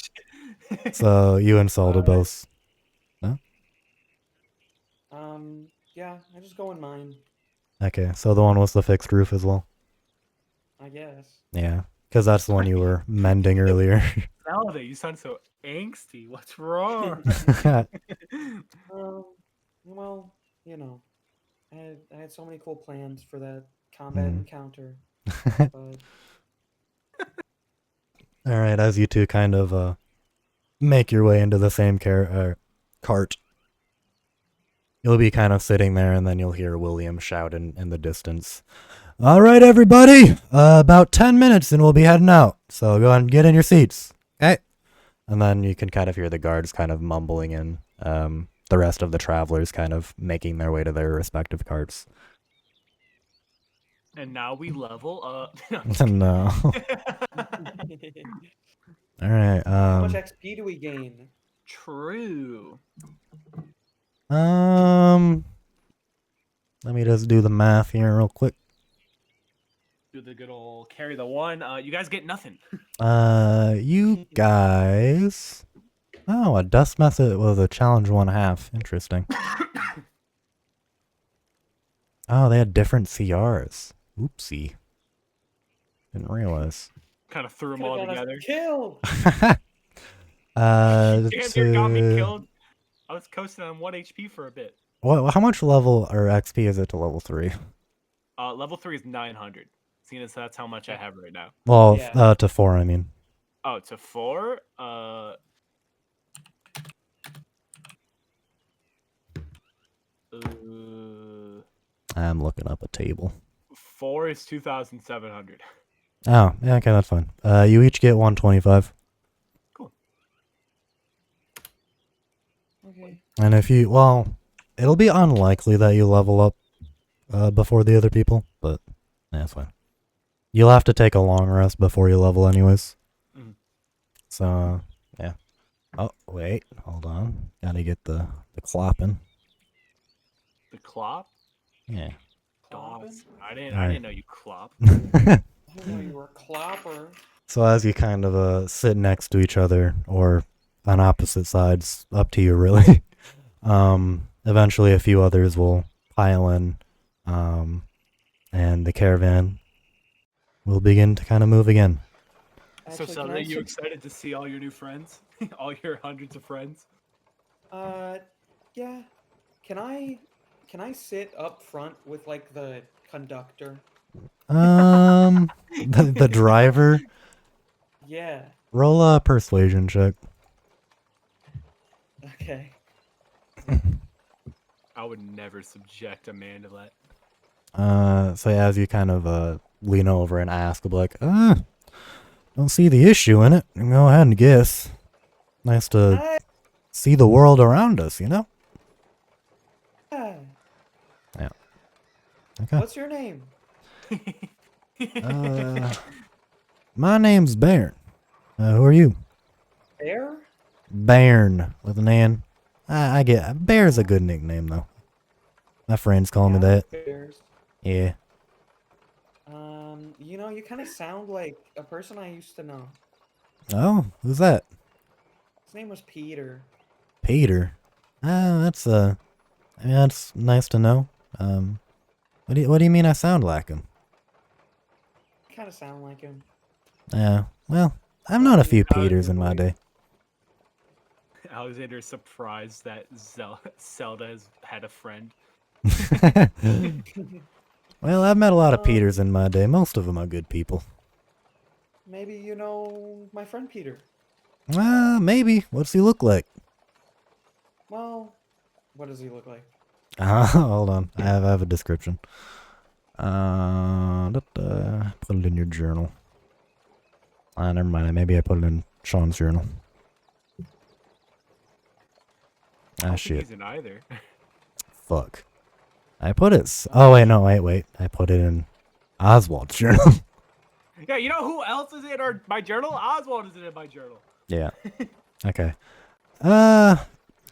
So you and Selda Alright. both. Yeah, I just go in mine, Okay, so the one with the fixed roof as well. I guess. Yeah, because that's the one you were mending earlier. Zelda, you sound so angsty. What's wrong? Well, you know, I had so many cool plans for that combat encounter, but All right, as you two kind of make your way into the same cart, you'll be kind of sitting there, and then you'll hear William shout in the distance. All right, everybody, about 10 minutes and we'll be heading out. So go and get in your seats, okay? And then you can kind of hear the guards kind of mumbling in, the rest of the travelers kind of making their way to their respective carts. And now we level up. No. All right. how much XP do we gain? True. Let me just do the math here real quick. Do the good old carry the one. You guys get nothing. You guys. Oh, a dust method was a challenge 1/2. Interesting. Oh, they had different CRs. Oopsie. Didn't realize. Kind of threw them Could've all got us together. killed. Xander got me killed. I was coasting on 1 HP for a bit. What? How much level or XP is it to level 3? Level 3 is 900. Seeing as that's how much I have right now. Well, Yeah. to 4, I mean. Oh, to 4? I'm looking up a table. 4 is 2,700. Oh, yeah, okay, that's fine. You each get 125. Cool. Okay. And if you, well, it'll be unlikely that you level up before the other people, but yeah, that's fine. You'll have to take a long rest before you level anyways. Mhm. So, yeah. Oh, wait, hold on. Gotta get the clopping. The clop? Yeah. dogs. I Alright. didn't know you clop. I didn't know you were a clopper. So as you kind of sit next to each other or on opposite sides, up to you really. Eventually a few others will pile in, and the caravan will begin to kind of move again. So, Actually, can Selda, I you sit- excited to see all your new friends? All your hundreds of friends? yeah. Can I sit up front with like the conductor? The driver, Yeah. roll a persuasion check. Okay. I would never subject a man to that. So as you kind of lean over and ask, like, don't see the issue in it. Go ahead and guess. Nice to Hi. see the world around us, you know? Okay. What's your name? My name's Bairn. Who are you? Bear? Bairn with an N. I get Bear's a good nickname though. My friends call me Yeah, I that. like bears. Yeah. You know, you kind of sound like a person I used to know. Oh, who's that? His name was Peter. Peter. That's I mean, that's nice to know. What do you mean I sound like him? Kind of sound like him. Yeah. Well, I've known a few Out of Peters your in my voice. day. Alexander is surprised that Zelda has had a friend. Well, I've met a lot of Um, Peters in my day. Most of them are good people. Maybe you know my friend Peter. Maybe. What's he look like? Well, what does he look like? Hold on. I have a description. Put it in your journal. Never mind. Maybe I put it in Sean's journal. I don't think Shit. he's in either. Fuck. I put it. Oh wait, no, wait. I put it in Oswald's journal. Yeah, you know who else is in my journal? Oswald is in my journal. Yeah. Okay.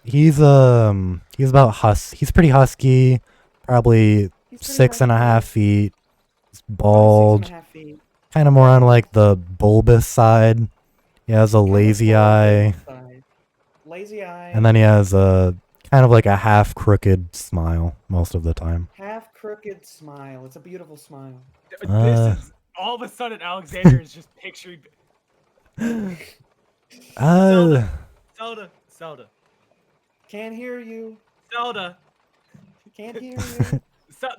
He's about he's pretty husky, probably He's pretty 6.5 husky, feet, he's about bald, 6.5 feet. kind of more on like the bulbous side. He has a Kinda lazy bulbous eye, side. Lazy eye. and then he has a kind of like a half crooked smile most of the time. Half crooked smile. It's a beautiful smile. This is all of a sudden Alexander is just picturing Uh, Zelda. Can't hear you. Zelda. Can't hear you.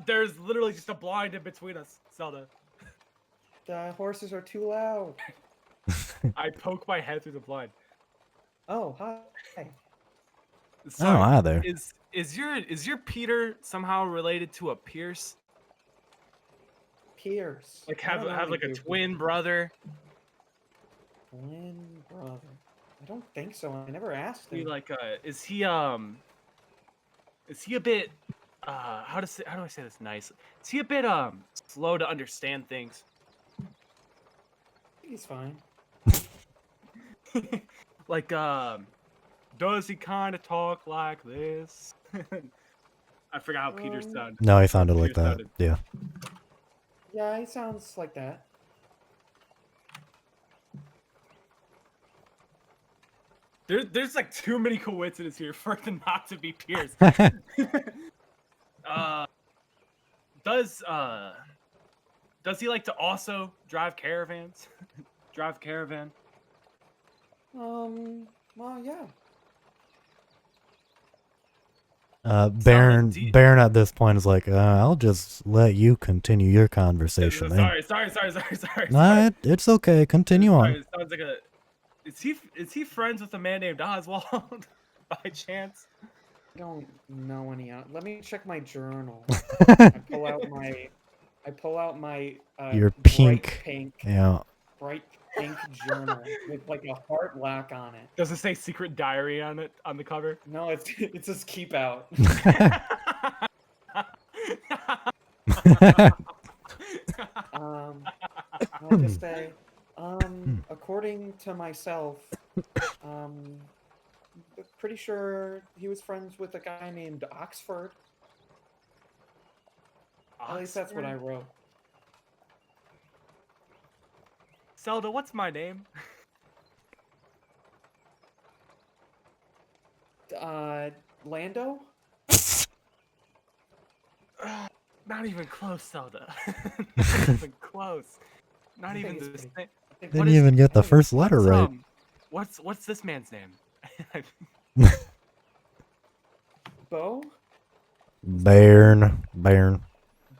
There's literally just a blind in between us, Zelda. The horses are too loud. I poke my head through the blind. Oh, hi. Sorry, hi there. Is your Peter somehow related to a Pierce? Pierce. Like I don't know have any like a Pierce. twin brother? Twin brother. I don't think so. I never asked He him. like is he a bit how do I say this nice? Is he a bit slow to understand things? He's fine. Like does he kind of talk like this? I forgot how Peter sounded. No, he How sounded like Peter that. sounded. Yeah. Yeah, he sounds like that. There's like too many coincidences here for it not to be Pierce. Does he like to also drive caravans? Drive caravan? Well, yeah. Baron do you- Baron at this point is like, I'll just let you continue your conversation. then." Sorry. Nah, it's okay. Continue Sorry, on. it sounds like a. Is he friends with a man named Oswald by chance? I don't know any. Let me check my journal. I pull out my Your bright pink. pink Yeah. bright pink journal with like a heart lock on it. Does it say secret diary on it on the cover? No, it says keep out. I'll just say, according to myself, pretty sure he was friends with a guy named Oxford. At least that's what I Oxford? wrote. Selda, what's my name? Lando? Not even close, Selda. Not even close. Not I think even it's the pretty. same. I think Didn't What is even get the I think first letter right. what's this man's name? Bo? Bairn. Bear.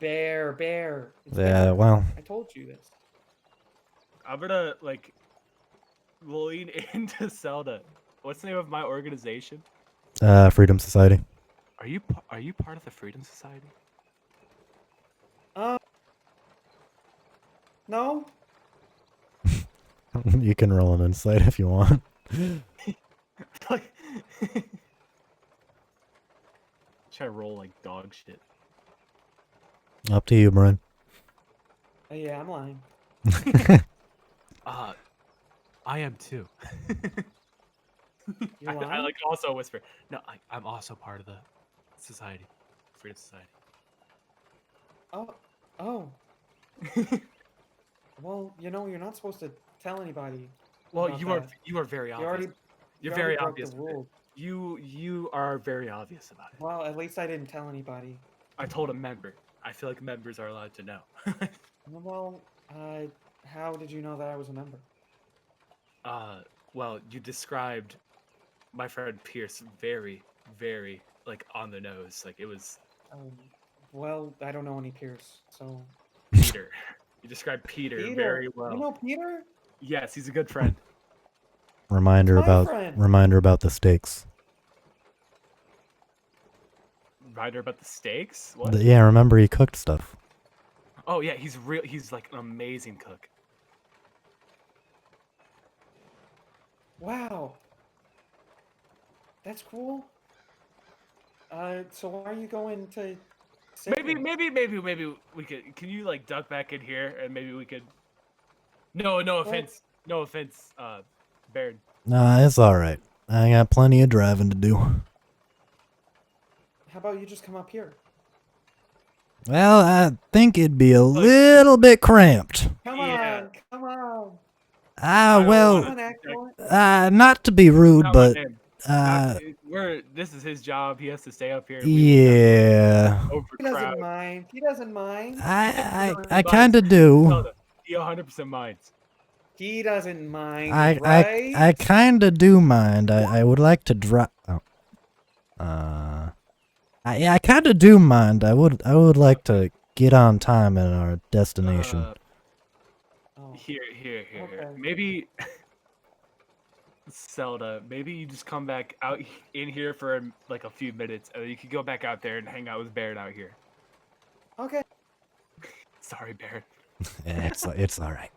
It's Yeah, Bear. well, I told you this. I'm gonna like lean into Zelda. What's the name of my organization? Freedom Society. Are you part of the Freedom Society? No? You can roll an insight if you want. Like, try to roll like dog shit. Up to you, Brian. Yeah, I'm lying. I am too. You're I lying? like also whisper. No, I'm also part of the society, Freedom Society. Oh. Well, you're not supposed to tell anybody Well, about you are that. very You obvious. already You're you already very broke the obvious with it. rules. You are very obvious about it. Well, at least I didn't tell anybody. I told a member. I feel like members are allowed to know. Well, how did you know that I was a member? Well, you described my friend Pierce very, very like on the nose. Like it was Well, I don't know any peers, so. Peter. You described Peter Peter! very You well. know Peter? Yes, he's a good friend. Reminder That's my about friend. the stakes. Reminder about the steaks? What? Yeah, remember he cooked stuff. Oh yeah, he's real. He's like an amazing cook. Wow. That's cool. So why are you going to Maybe, Sybil? maybe we could. Can you like duck back in here and maybe we could? No, no What? offense, no offense, Baird. Nah, it's alright. I got plenty of driving to do. How about you just come up here? Well, I think it'd be a little bit cramped. Come Yeah. on, come on. Ah, I don't well, want Come on, to. excellent. not to be rude, Not my but, name. This is his job. He has to stay up here. We will yeah. He doesn't overcrowd. mind. He doesn't mind. I kind of do. Zelda, he 100% minds. He doesn't mind, right? I kind of do mind. I would like to drive. Oh. I kind of do mind. I would like to get on time at our destination. Oh, Here. okay. Maybe, Zelda, maybe you just come back out in here for like a few minutes, and then you can go back out there and hang out with Baird out here. Okay. Sorry, Baird. It's all right.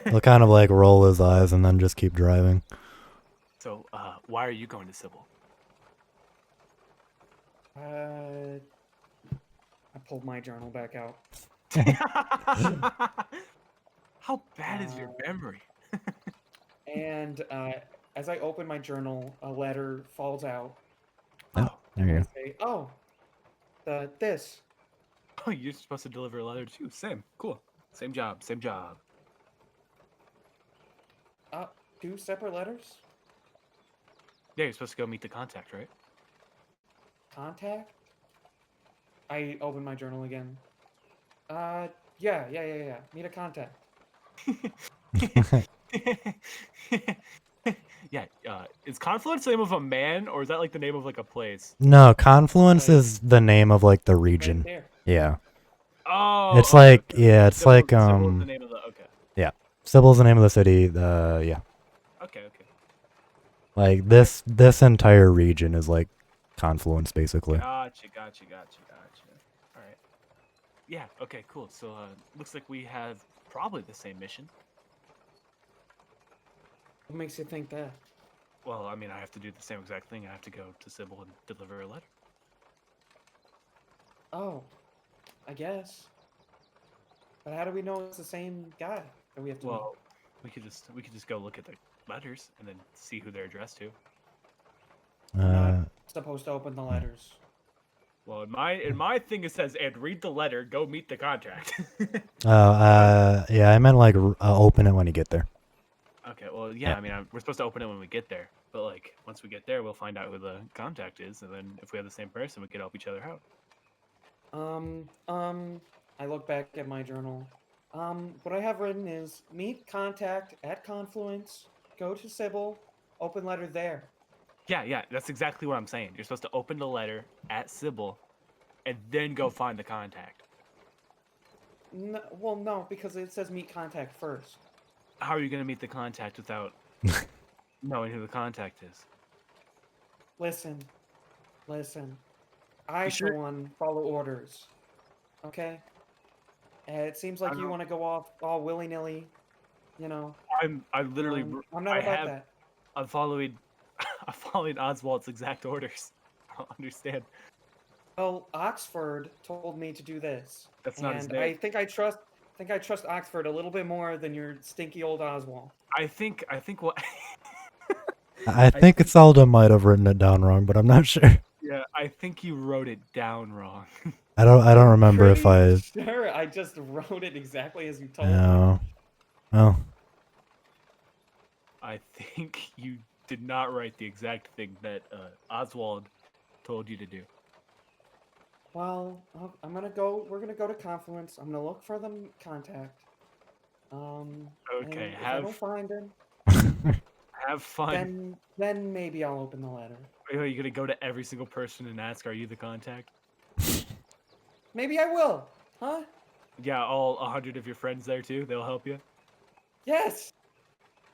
He'll kind of like roll his eyes and then just keep driving. So, why are you going to Sybil? I pulled my journal back out. How bad is your memory? And as I open my journal, a letter falls out. Oh, there And you I go. say, oh, this. Oh, you're supposed to deliver a letter too. Same. Cool. Same job. Same job. 2 separate letters? Yeah, you're supposed to go meet the contact, right? Contact? I open my journal again. Yeah. Meet a contact. Yeah. Is Confluence the name of a man, or is that like the name of like a place? No, Confluence Like, is the name of like the right region. there. Yeah. Oh, It's okay, like okay. yeah, it's Sybil- like Sybil is the name of the. Okay. yeah. Sybil's the name of the city. Yeah. Okay. Like this entire region is like Confluence basically. Gotcha. All right. Yeah. Okay. Cool. So, looks like we have probably the same mission. What makes you think that? Well, I mean, I have to do the same exact thing. I have to go to Sybil and deliver a letter. Oh, I guess. But how do we know it's the same guy that we have to meet? Well, we could just go look at the letters and then see who they're addressed to. I'm not supposed to open the letters. Well, in my thing it says, and read the letter, go meet the contact. Yeah, I meant like open it when you get there. Okay, well, yeah, I mean, we're supposed to open it when we get there, but like once we get there, we'll find out who the contact is, and then if we have the same person, we can help each other out. I look back at my journal. What I have written is meet contact at Confluence, go to Sybil, open letter there. Yeah, that's exactly what I'm saying. You're supposed to open the letter at Sybil, and then go find the contact. No, well, no, because it says meet contact first. How are you gonna meet the contact without knowing who the contact is? Listen. I, You for sure? one, follow orders. Okay? It seems I like you don't- want to go off all willy nilly, you know. I literally, I'm not I about have, that. I'm following, I'm following Oswald's exact orders. I don't understand. Well, Oxford told me to do this. That's not his And name. I think I trust Oxford a little bit more than your stinky old Oswald. I think what. I think Selda might have written it down wrong, but I'm not sure. Yeah, I think you wrote it down wrong. I don't remember if I. Pretty sure I just wrote it exactly as you told me. No. Oh. I think you did not write the exact thing that Oswald told you to do. Well, I'm gonna go. We're gonna go to Confluence. I'm gonna look for the contact. Okay, and if I don't find him, have fun. then maybe I'll open the letter. Are you gonna go to every single person and ask, "Are you the contact?" Maybe I will. Huh? Yeah, all 100 of your friends there too. They'll help you. Yes.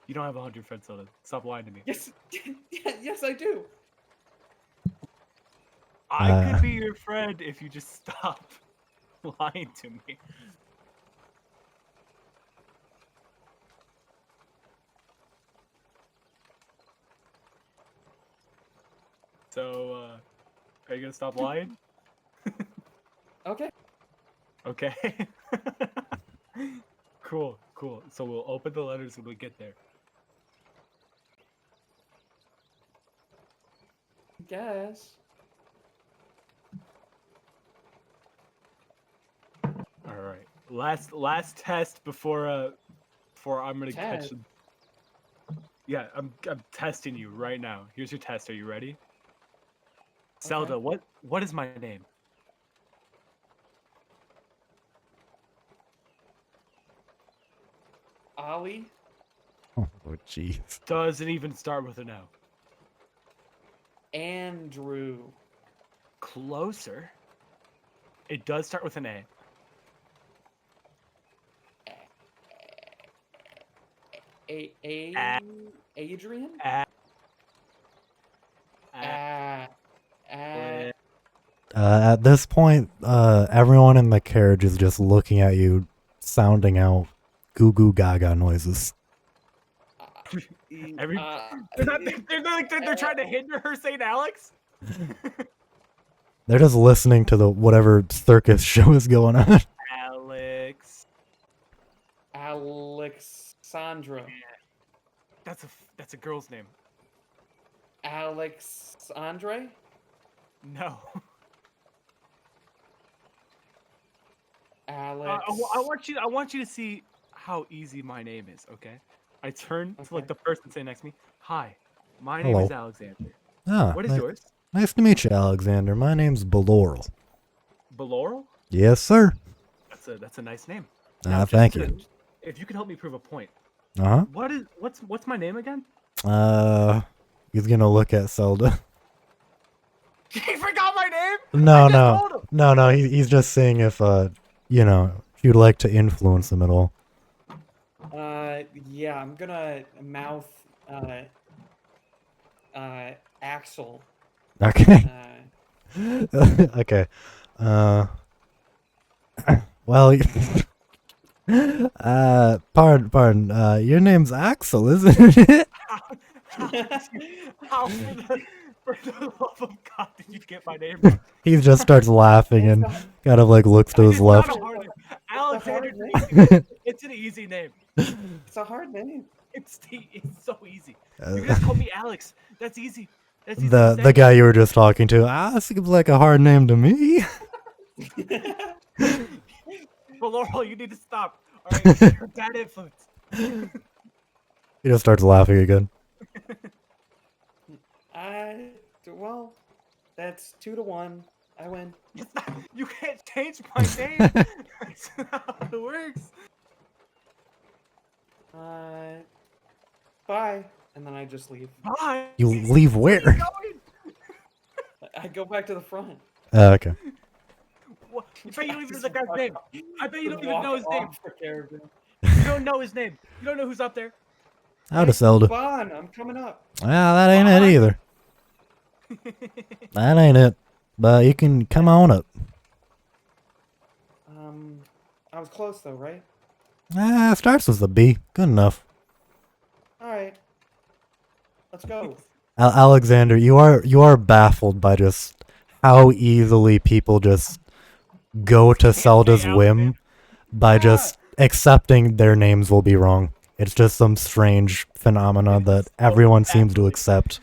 You don't have 100 friends, Selda. Stop lying to me. Yes. Yes, I do. I could be your friend if you just stop lying to me. So, are you gonna stop lying? Okay. Okay. Cool. So we'll open the letters when we get there. Guess. All right. Last test before I'm gonna catch Test? them. Yeah, I'm testing you right now. Here's your test. Are you ready? Selda, what is my name? Ollie. Oh, jeez. Doesn't even start with an O. Andrew. Closer. It does start with an A. Adrian. At this point, everyone in the carriage is just looking at you, sounding out goo goo gaga noises. They're trying to hinder her St. Alex? They're just listening to the whatever circus show is going on. Alexandra. That's a girl's name. Alexandre? No. Alex. I want you to see how easy my name is, okay? I turn to like Okay. the person sitting next to me. Hi, my name Hello. is Alexander. Ah, What is yours? nice to meet you, Alexander. My name's Baloral. Baloral? Yes, sir. That's a nice name. Thank you. If you could help me prove a point. Uh What's my name again? huh. He's gonna look at Selda. He forgot my name? No, I just told him. no. He's just saying if if you'd like to influence him at all. Yeah, I'm gonna mouth, Axel. Okay. Okay. Well, pardon. Your name's Axel, isn't it? How for the love of God did you get my name wrong? He just starts laughing and kind of like looks to his It's not left. a hard name. Alexander, name. it's an easy name. It's a hard name. It's so easy. You can just call me Alex. That's easy. That's easy to The say. guy you were just talking to. Seems like a hard name to me. But Laurel, you need to stop. All right, you're a bad influence. He just starts laughing again. Well, that's 2-1. I win. It's not, you can't change my name. That's not how it works. Bye. And then I just leave. You Bye. leave Where are you where? going? I go back to the front. Okay. What? I bet you don't even know the guy's name. I bet you don't even know his name. Off the caravan. You don't know his name. You don't know who's up there. Out of Selda. Bon, I'm coming up. Well, that ain't it Bye. either. That ain't it. But you can come on up. I was close though, right? Starts with a B. Good enough. All right. Let's go. Alexander, you are baffled by just how easily people just go to Zelda's whim by just accepting their names will be wrong. It's just some strange phenomena that everyone seems to accept.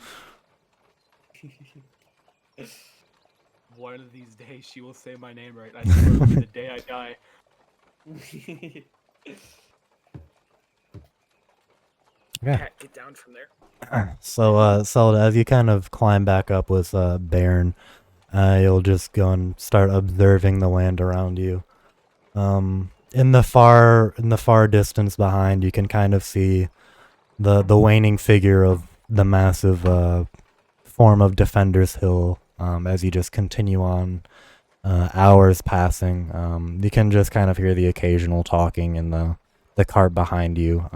One of these days, she will say my name right. I swear it'll be the day I die. Yeah. Cat, get down from there. So, Zelda, as you kind of climb back up with Baron, you'll just go and start observing the land around you. In the far distance behind, you can kind of see the waning figure of the massive form of Defender's Hill. As you just continue on, hours passing, you can just kind of hear the occasional talking in the cart behind you.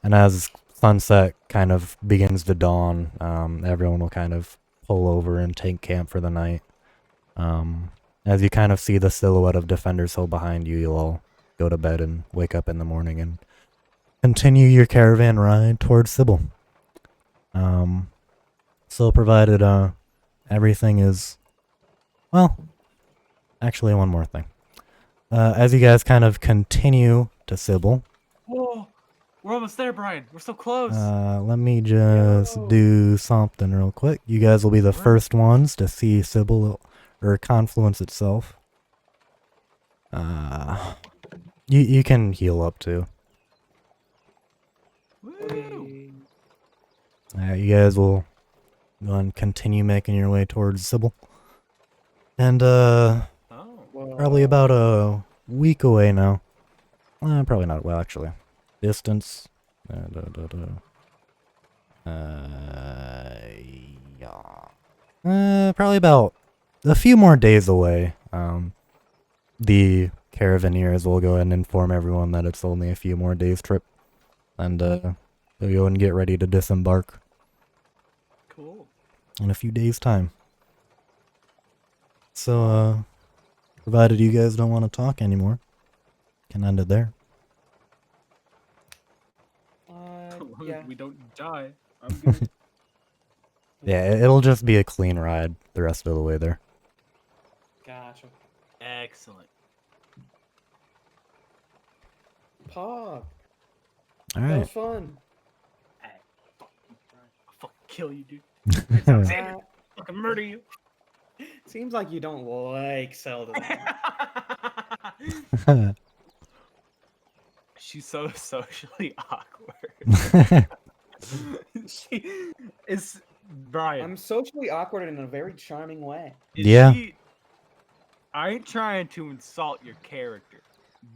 And as sunset kind of begins to dawn, everyone will kind of pull over and take camp for the night. As you kind of see the silhouette of Defender's Hill behind you, you'll all go to bed and wake up in the morning and continue your caravan ride towards Sybil. So provided everything is, well, actually one more thing. As you guys kind of continue to Sybil, Whoa, we're almost there, Brian. We're so close. let me just Yo. do something real quick. You guys will be the first ones to see Sybil or Confluence itself. You can heal up too. Woo. You guys will go and continue making your way towards Sybil. And Oh. probably about a week away now. Probably not. Well, actually, distance. Yeah. Probably about a few more days away. The Caravaneers will go ahead and inform everyone that it's only a few more days trip, and they'll go and get ready to disembark Cool. in a few days' time. So, provided you guys don't want to talk anymore, can end it there. As long as Yeah. we don't die, I'm good. Yeah, it'll just be a clean ride the rest of the way there. Gotcha. Excellent. Pog. All That right. was fun. Hey, fuck you, Brian. I'll fucking kill you, dude. Uh, Fucking murder you. seems like you don't like Zelda. She's so socially awkward. She is Brian. I'm socially awkward in a very charming way. Is Yeah. I ain't trying to insult your character,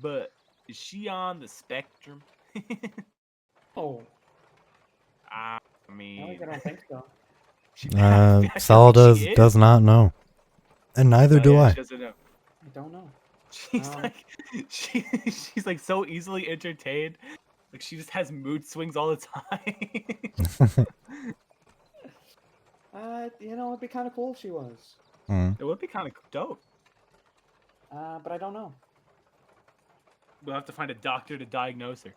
but is she on the spectrum? Oh, I I mean, don't think so. Saul she is. does not know, and neither Oh, do yeah, I. She doesn't know. I don't know. She's like, she's like so easily entertained. Like she just has mood swings all the time. It'd be kind of cool if she was. It would be kind of dope. But I don't know. We'll have to find a doctor to diagnose her.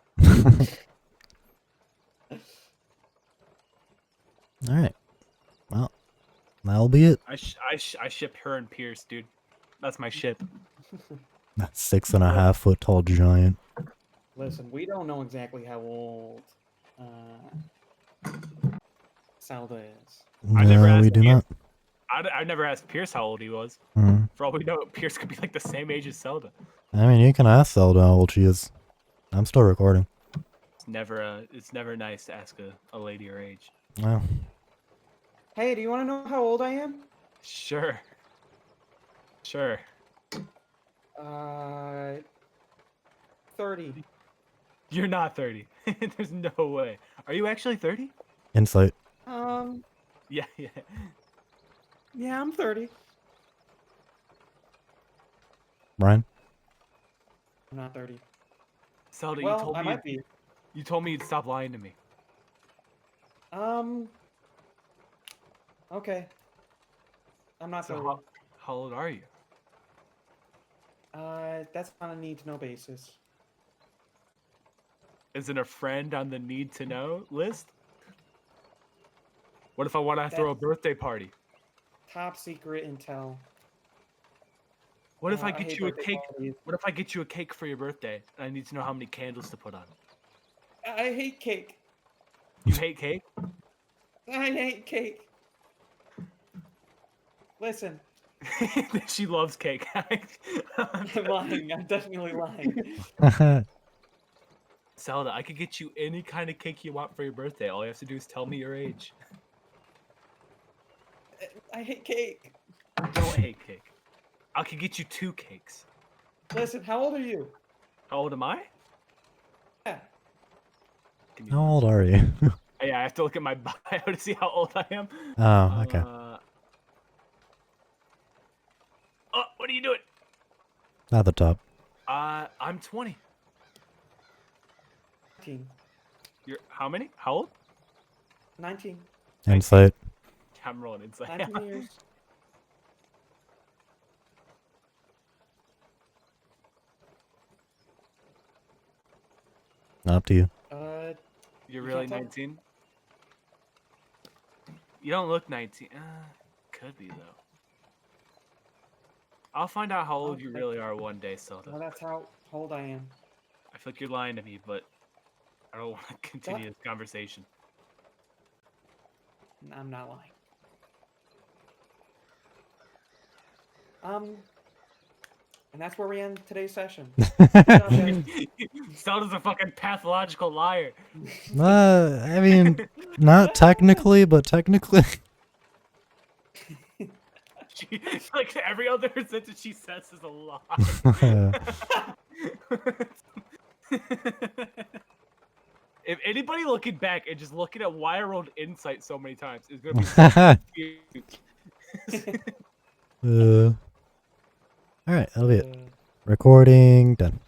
All right. Well, that'll be it. I ship her and Pierce, dude. That's my ship. That 6.5 foot tall giant. Listen, we don't know exactly how old Zelda is. I never No, we asked do Pierce. not. I never asked Pierce how old he was. Mhm. For all we know, Pierce could be like the same age as Zelda. I mean, you can ask Zelda how old she is. I'm still recording. It's never nice to ask a lady her age. Well, Hey, do you want to know how old I am? Sure. Sure. 30. You're not 30. There's no way. Are you actually 30? insight. Yeah, yeah. Yeah, I'm 30. Brian? I'm not 30. Zelda, Well, I might be. you told me you'd stop lying to me. Okay. I'm not So 30. how old are you? That's on a need-to-know basis. Isn't a friend on the need to know list? What if I want to throw a That's birthday party? top secret intel. What if I I get hate you a birthday cake? parties. What if I get you a cake for your birthday and I need to know how many candles to put on it? I hate cake. You hate cake? I hate cake. Listen, She loves cake. I'm lying. I'm definitely lying. Zelda, I could get you any kind of cake you want for your birthday. All you have to do is tell me your age. I hate cake. You don't hate cake. I could get you 2 cakes. Listen, how old are you? How old am I? Yeah. Give me How one old are you? Yeah, I have to look at my bio to see how old I am. Oh, okay. Oh, what are you doing? At the top. I'm 20. 19. You're how many? How old? 19. Insight. I'm rolling inside. 19 years. Up to you. Uh, You're You really can't tell? 19? You don't look 19. Could be though. I'll find out how old you Okay. really are one day, Selda. well, that's how old I am. I feel like you're lying to me, but I don't want to continue this conversation. I'm not lying. And that's where we end today's session. Zelda's a fucking pathological liar. I mean, not technically, but technically. Like every other sentence she says is a lie. If anybody looking back and just looking at why I rolled insight so many times is gonna be so confused. Alright, that'll be it. Recording done.